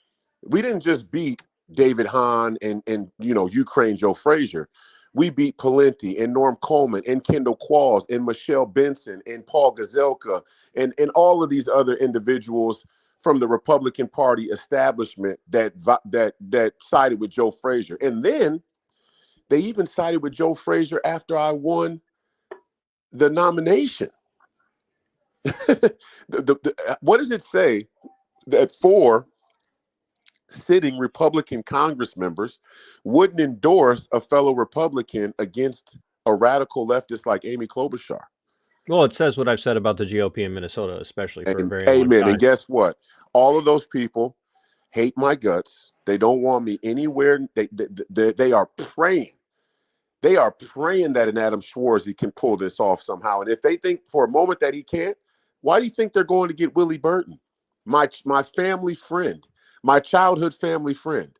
we didn't just beat David Hahn and Ukraine Joe Frazier. We beat Pawlenty and Norm Coleman and Kendall Qualls and Michelle Benson and Paul Gazelka and all of these other individuals from the Republican Party establishment that sided with Joe Frazier. And then they even sided with Joe Frazier after I won the nomination. What does it say that 4 sitting Republican Congress members wouldn't endorse a fellow Republican against a radical leftist like Amy Klobuchar? Well, it says what I've said about the GOP in Minnesota, especially for a very long time. And guess what? All of those people hate my guts. They don't want me anywhere. They are praying. They are praying that an Adam Schwarzy can pull this off somehow. And if they think for a moment that he can't, why do you think they're going to get Willie Burton, my family friend, my childhood family friend?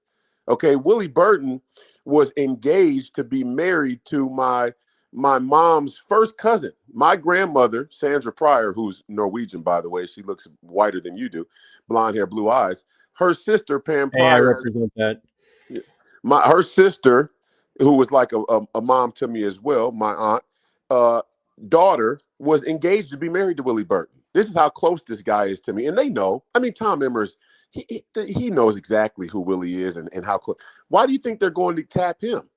Okay, Willie Burton was engaged to be married to my mom's first cousin, my grandmother, Sandra Pryor, who's Norwegian, by the way. She looks whiter than you do, blonde hair, blue eyes. Her sister, Pam Pryor. I represent that. Her sister, who was like a mom to me as well, my aunt, daughter, was engaged to be married to Willie Burton. This is how close this guy is to me. And they know. I mean, Tom Emmers, he knows exactly who Willie is and how close. Why do you think they're going to tap him?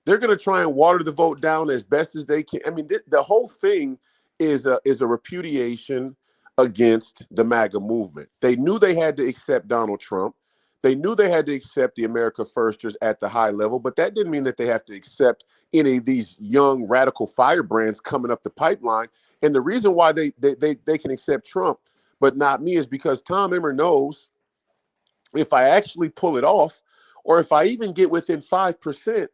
They're going to try and water the vote down as best as they can. I mean, the whole thing is a repudiation against the MAGA movement. They knew they had to accept Donald Trump. They knew they had to accept the America Firsters at the high level, but that didn't mean that they have to accept any of these young radical firebrands coming up the pipeline. And the reason why they can accept Trump but not me is because Tom Emmer knows if I actually pull it off, or if I even get within 5%,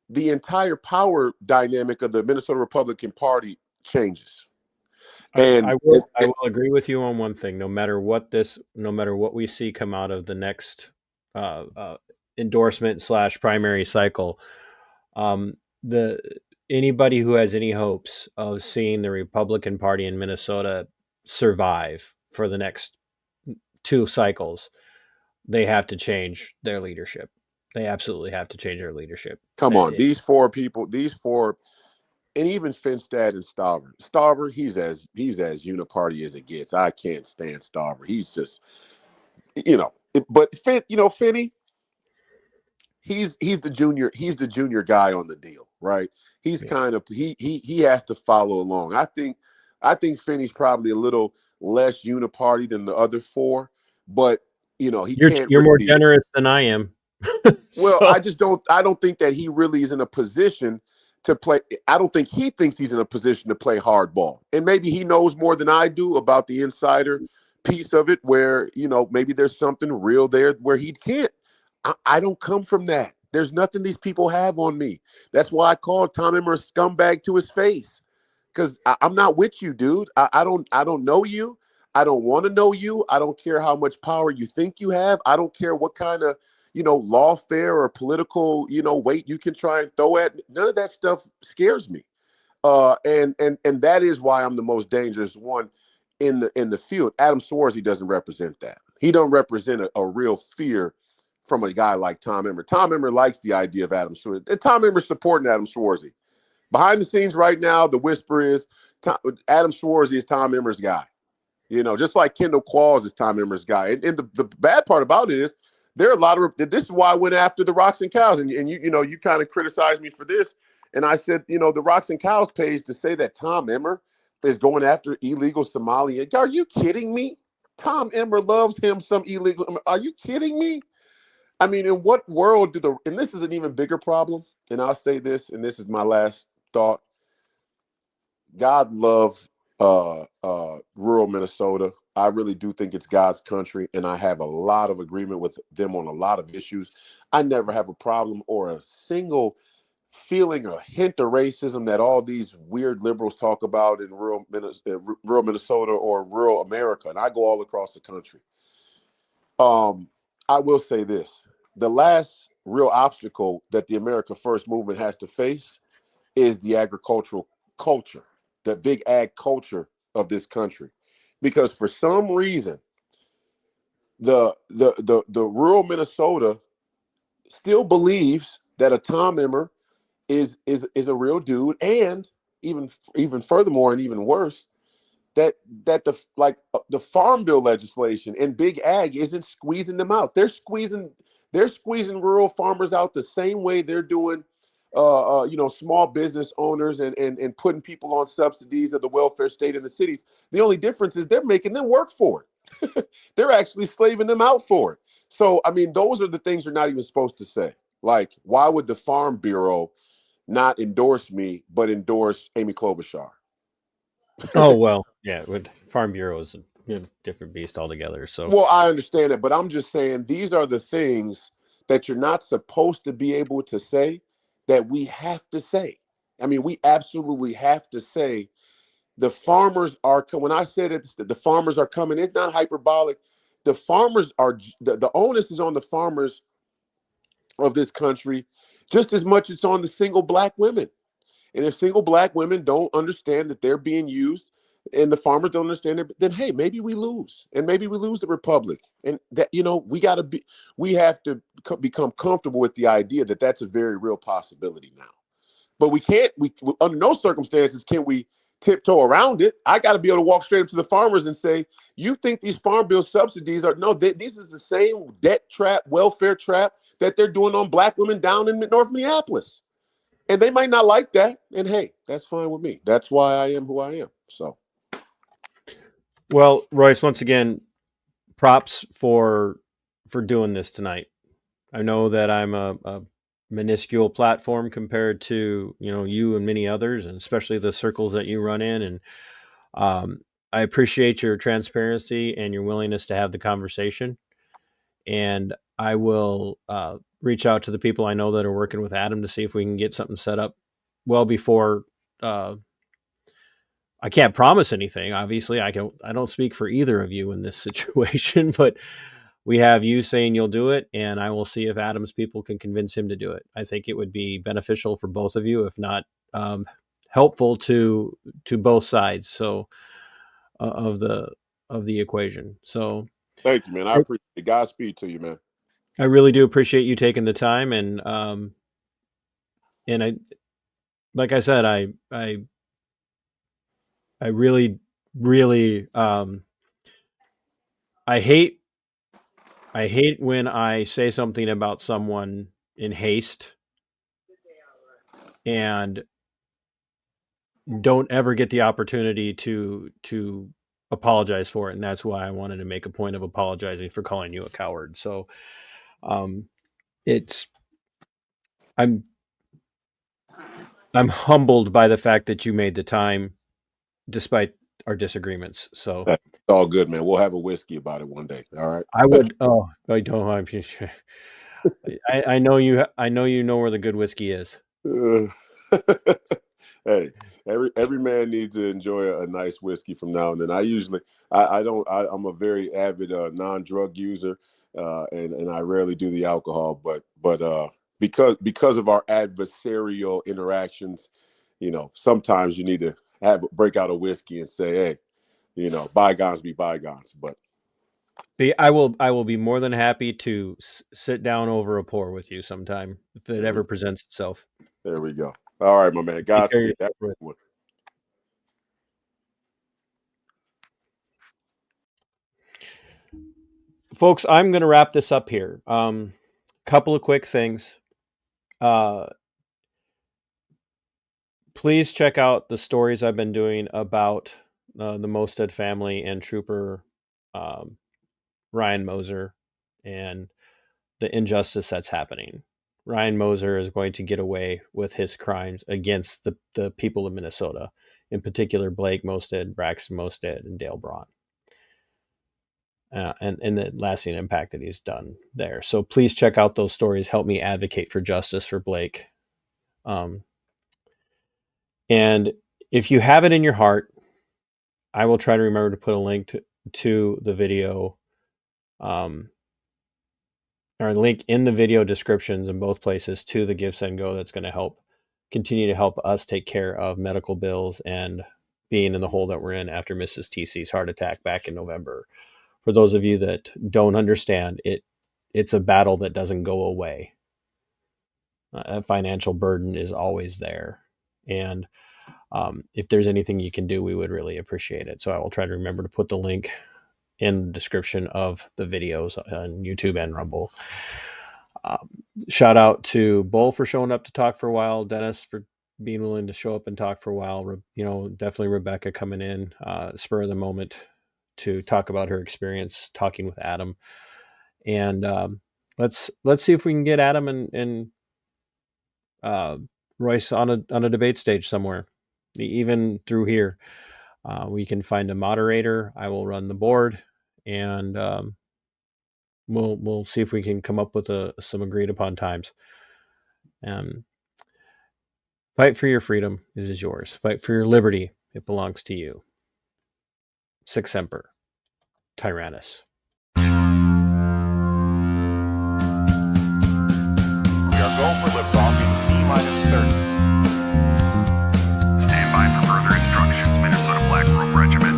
the entire power dynamic of the Minnesota Republican Party changes. I And will agree with you on one thing. No matter what we see come out of the next endorsement / primary cycle, the anybody who has any hopes of seeing the Republican Party in Minnesota survive for the next 2 cycles, they have to change their leadership. They absolutely have to change their leadership. come on, these four people, and even Finstad and Stauber. Stauber, he's as uniparty as it gets. I can't stand Stauber. He's just, but Finney, he's the junior guy on the deal, right? He's kind of he has to follow along. I think Finney's probably a little less uniparty than the other 4, but he can't. You're more generous than I am. Well, I don't think that he really is in a position to play. I don't think he thinks he's in a position to play hardball. And maybe he knows more than I do about the insider piece of it, where, maybe there's something real there where he can't. I don't come from that. There's nothing these people have on me. That's why I called Tom Emmer a scumbag to his face, because I'm not with you, dude. I don't know you. I don't want to know you. I don't care how much power you think you have. I don't care what kind of lawfare or political, weight you can try and throw at me. None of that stuff scares me. And that is why I'm the most dangerous one in the field. Adam Swarzy doesn't represent that. He don't represent a real fear from a guy like Tom Emmer. Tom Emmer likes the idea of Adam Swarzy. And Tom Emmer's supporting Adam Swarzy. Behind the scenes right now, the whisper is Adam Swarzy is Tom Emmer's guy. Just like Kendall Qualls is Tom Emmer's guy. And the bad part about it is, there are a lot of. This is why I went after the Rocks and Cows, and you kind of criticized me for this, and I said, the Rocks and Cows page, to say that Tom Emmer is going after illegal Somalian. Are you kidding me? Tom Emmer loves him some illegal. Are you kidding me? I mean, in what world and this is an even bigger problem, and I'll say this, and this is my last thought. God loves rural Minnesota. I really do think it's God's country, and I have a lot of agreement with them on a lot of issues. I never have a problem or a single feeling or hint of racism that all these weird liberals talk about in rural Minnesota or rural America, and I go all across the country. I will say this. The last real obstacle that the America First movement has to face is the agricultural culture, the big ag culture of this country. Because for some reason, the rural Minnesota still believes that a Tom Emmer is a real dude, and even furthermore and even worse, that the Farm Bill legislation and big ag isn't squeezing them out. They're squeezing rural farmers out the same way they're doing small business owners and putting people on subsidies of the welfare state in the cities. The only difference is they're making them work for it. They're actually slaving them out for it. So, I mean, those are the things you're not even supposed to say. Like, why would the Farm Bureau not endorse me, but endorse Amy Klobuchar? Oh, well, yeah, with Farm Bureau is a different beast altogether. So, well, I understand it, but I'm just saying these are the things that you're not supposed to be able to say that we have to say. I mean, we absolutely have to say the farmers are, when I said it, the farmers are coming, it's not hyperbolic. The farmers are, the onus is on the farmers of this country just as much as it's on the single Black women. And if single Black women don't understand that they're being used and the farmers don't understand it, then hey, maybe we lose, and maybe we lose the republic. And that, we have to become comfortable with the idea that that's a very real possibility now. But we can't, under no circumstances can we tiptoe around it. I got to be able to walk straight up to the farmers and say, you think these farm bill subsidies are, no, this is the same debt trap, welfare trap that they're doing on Black women down in North Minneapolis. And they might not like that. And hey, that's fine with me. That's why I am who I am. So. Well, Royce, once again, props for doing this tonight. I know that I'm a minuscule platform compared to, you and many others, and especially the circles that you run in. And I appreciate your transparency and your willingness to have the conversation. and I will reach out to the people I know that are working with Adam to see if we can get something set up well before. I can't promise anything. Obviously, I don't speak for either of you in this situation, but we have you saying you'll do it, and I will see if Adam's people can convince him to do it. I think it would be beneficial for both of you, if not helpful to both sides. So of the equation. So Thank you, man. I appreciate it. Godspeed to you, man. I really do appreciate you taking the time, and I, like I said, I really, really, I hate when I say something about someone in haste and don't ever get the opportunity to apologize for it. And that's why I wanted to make a point of apologizing for calling you a coward. So, I'm humbled by the fact that you made the time despite our disagreements. So It's all good, man. We'll have a whiskey about it one day. All right. I would. Oh, I don't. I know you. I know you know where the good whiskey is. Hey, every man needs to enjoy a nice whiskey from now and then. I'm a very avid non-drug user, and I rarely do the alcohol. But because of our adversarial interactions, sometimes you need to break out a whiskey and say, hey, bygones be bygones. But I will be more than happy to sit down over a pour with you sometime if it ever presents itself. There we go. All right, my man. Godspeed. Folks, I'm going to wrap this up here. Couple of quick things. Please check out the stories I've been doing about the Mosted family and Trooper Ryan Moser and the injustice that's happening. Ryan Moser is going to get away with his crimes against the people of Minnesota, in particular Blake Mosted, Braxton Mosted, and Dale Braun, and the lasting impact that he's done there. So please check out those stories. Help me advocate for justice for Blake. And if you have it in your heart, I will try to remember to put a link to the video, or a link in the video descriptions in both places to the Give, Send, Go that's going to continue to help us take care of medical bills and being in the hole that we're in after Mrs. TC's heart attack back in November. For those of you that don't understand, it's a battle that doesn't go away. A financial burden is always there. And if there's anything you can do, we would really appreciate it. So I will try to remember to put the link in the description of the videos on YouTube and Rumble. Shout out to Bull for showing up to talk for a while, Dennis for being willing to show up and talk for a while. Definitely Rebecca coming in spur of the moment to talk about her experience talking with Adam. And let's see if we can get Adam and Royce on a debate stage somewhere, even through here. We can find a moderator. I will run the board, and we'll see if we can come up with some agreed upon times. Fight for your freedom. It is yours. Fight for your liberty. It belongs to you. Sic Semper. Tyrannus. We are going for liftoff in T-minus 30. Stand by for further instructions, Minnesota Black Robe Regiment.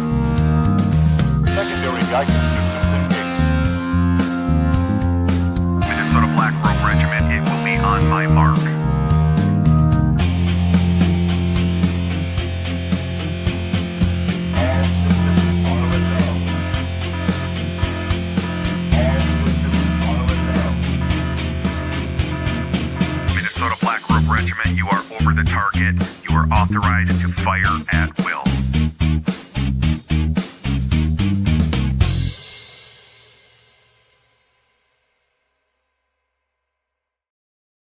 Secondary guidance systems engaged. Minnesota Black Robe Regiment, it will be on my mark. All systems are a go. All systems are a go. Minnesota Black Robe Regiment, you are over the target. You are authorized to fire at will.